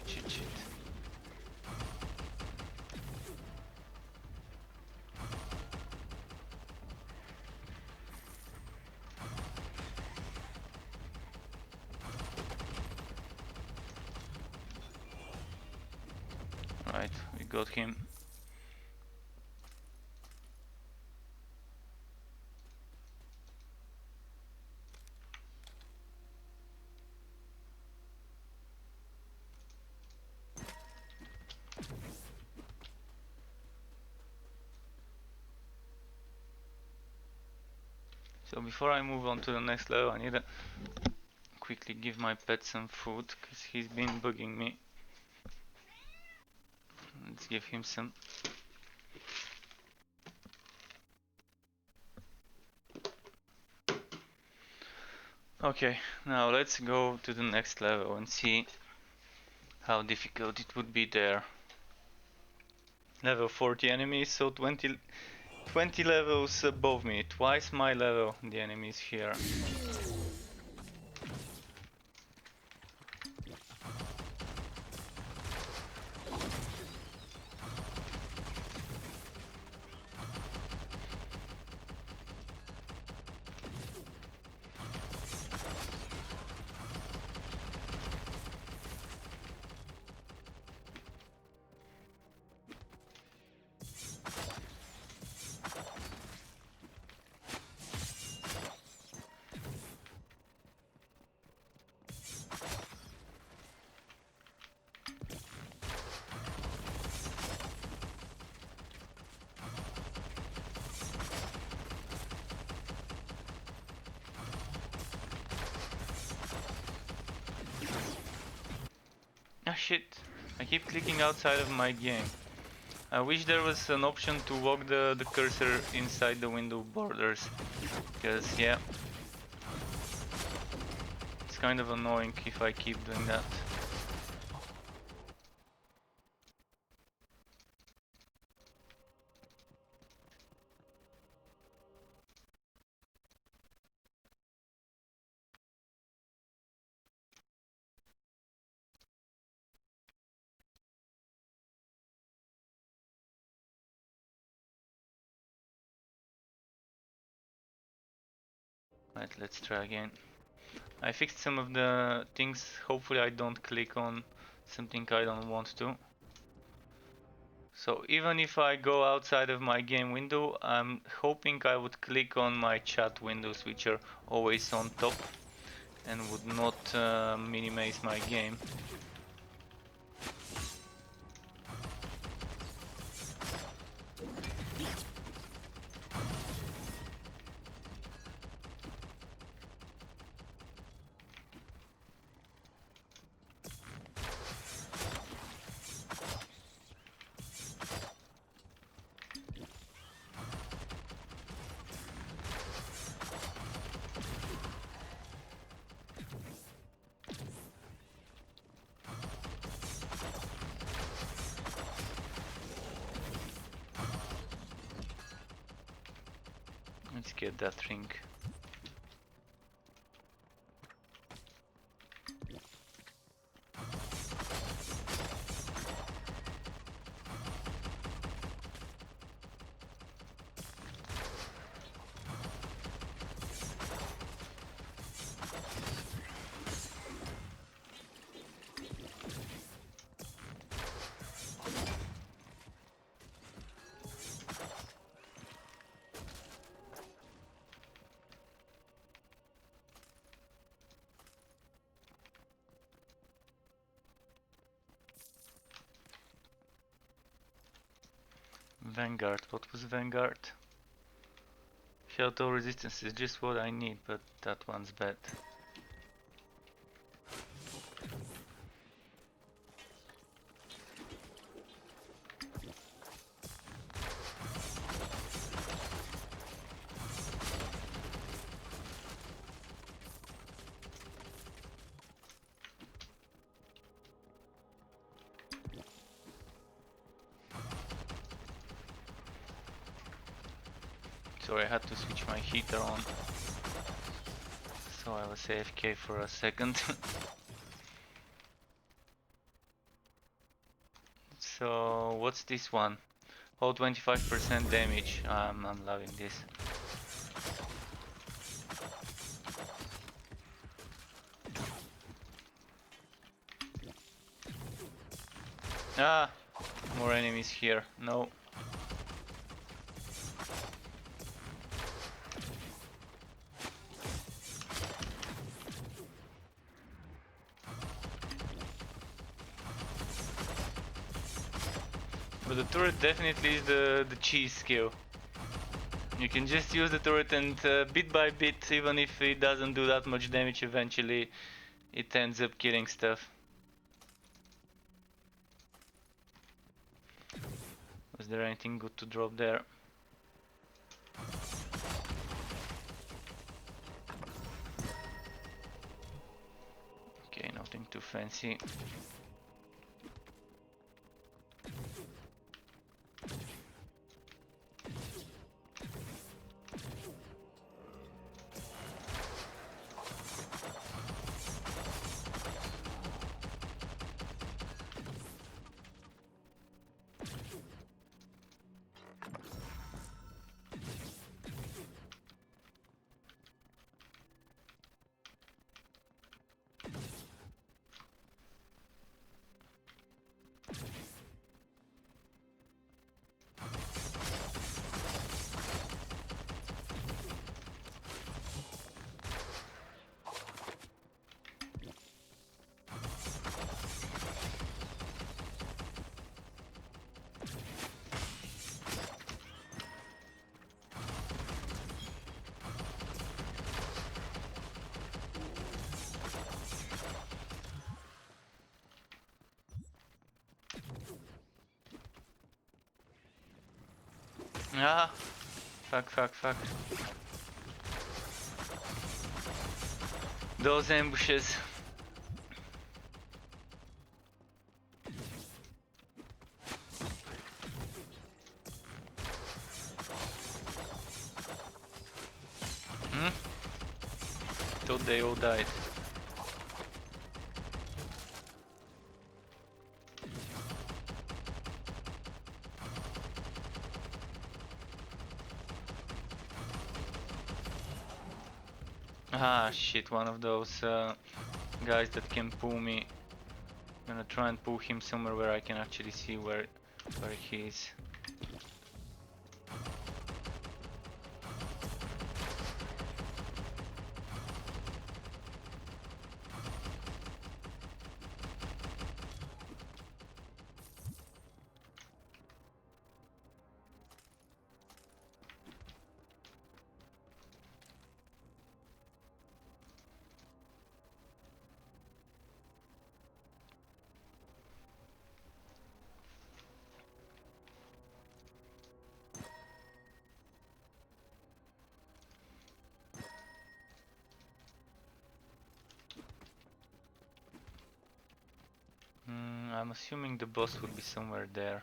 Shit. Right, we got him. So before I move on to the next level, I need to quickly give my pet some food, because he's been bugging me. Let's give him some. Okay, now let's go to the next level and see how difficult it would be there. Level 40 enemies, so 20 levels above me, twice my level, the enemies here. Ah shit, I keep clicking outside of my game. I wish there was an option to walk the cursor inside the window borders, because yeah, it's kind of annoying if I keep doing that. Right, let's try again. I fixed some of the things. Hopefully I don't click on something I don't want to. So even if I go outside of my game window, I'm hoping I would click on my chat windows, which are always on top, and would not minimize my game. Let's get that ring. Vanguard, what was Vanguard? Shelter resistance is just what I need, but that one's bad. So I had to switch my heater on. So I was AFK for a second. So what's this one? Oh, 25% damage. I'm loving this. Ah, more enemies here. No. But the turret definitely is the cheese skill. You can just use the turret and bit by bit, even if it doesn't do that much damage, eventually it ends up killing stuff. Was there anything good to drop there? Okay, nothing too fancy. Ah, fuck. Those ambushes. Thought they all died. Ah, shit, one of those guys that can pull me. I'm gonna try and pull him somewhere where I can actually see where he is. I'm assuming the boss would be somewhere there.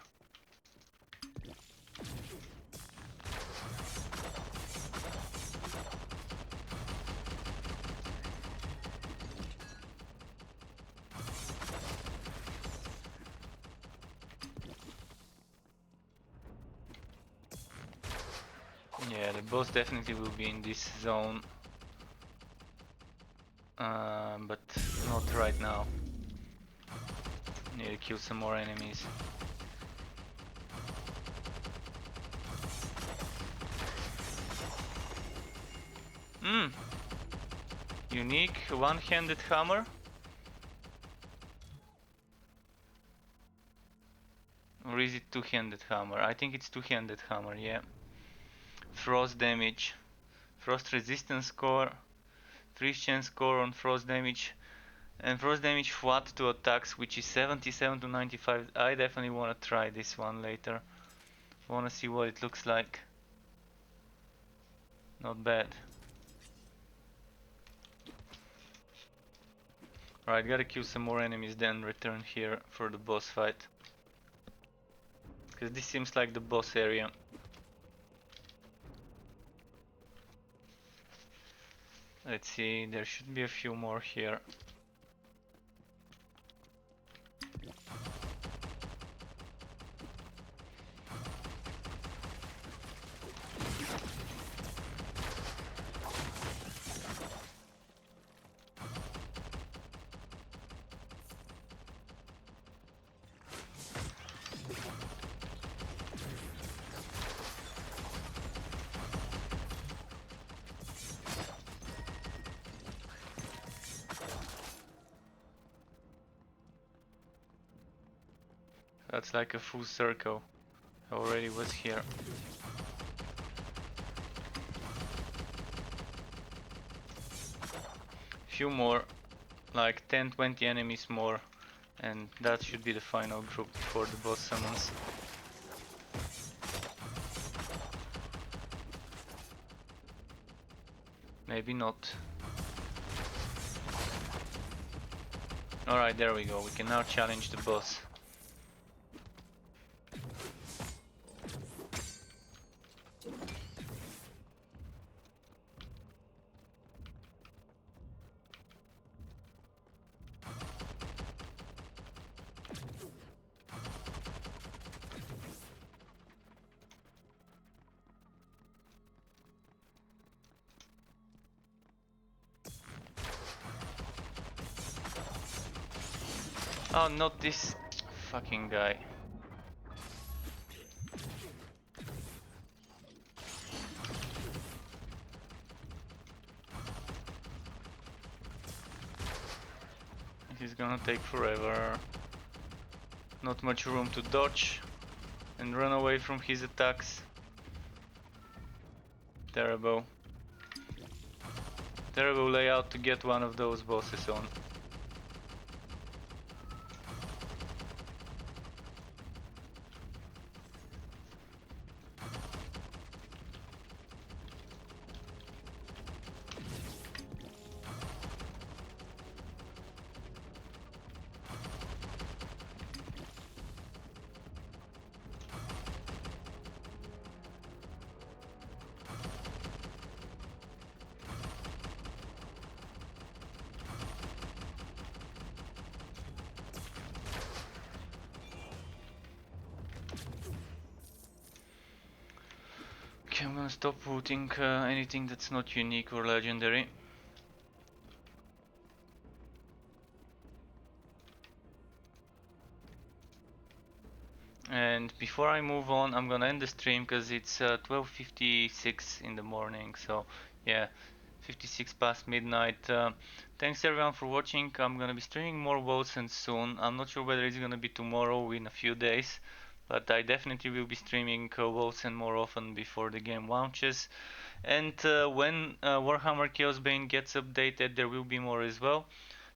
Yeah, the boss definitely will be in this zone. But not right now. Need to kill some more enemies. Unique one-handed hammer. Or is it two-handed hammer? I think it's two-handed hammer, yeah. Frost damage. Frost resistance score. Freeze chance score on frost damage. And frost damage flat to attacks, which is 77 to 95. I definitely want to try this one later. Want to see what it looks like. Not bad. Alright, gotta kill some more enemies, then return here for the boss fight. Because this seems like the boss area. Let's see, there should be a few more here. That's like a full circle. I already was here. Few more, like 10-20 enemies more, and that should be the final group before the boss summons. Maybe not. Alright, there we go. We can now challenge the boss. Oh, not this fucking guy. He's gonna take forever. Not much room to dodge and run away from his attacks. Terrible. Terrible layout to get one of those bosses on. Okay, I'm gonna stop voting anything that's not unique or legendary. And before I move on, I'm gonna end the stream because it's 12:56 in the morning. So yeah, 56 past midnight. Thanks everyone for watching. I'm gonna be streaming more Wolcen soon. I'm not sure whether it's gonna be tomorrow or in a few days, but I definitely will be streaming Wolcen more often before the game launches. And when Warhammer Chaos Bane gets updated, there will be more as well.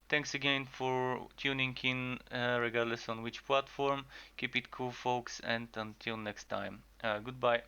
Thanks again for tuning in, regardless on which platform. Keep it cool, folks, and until next time. Goodbye.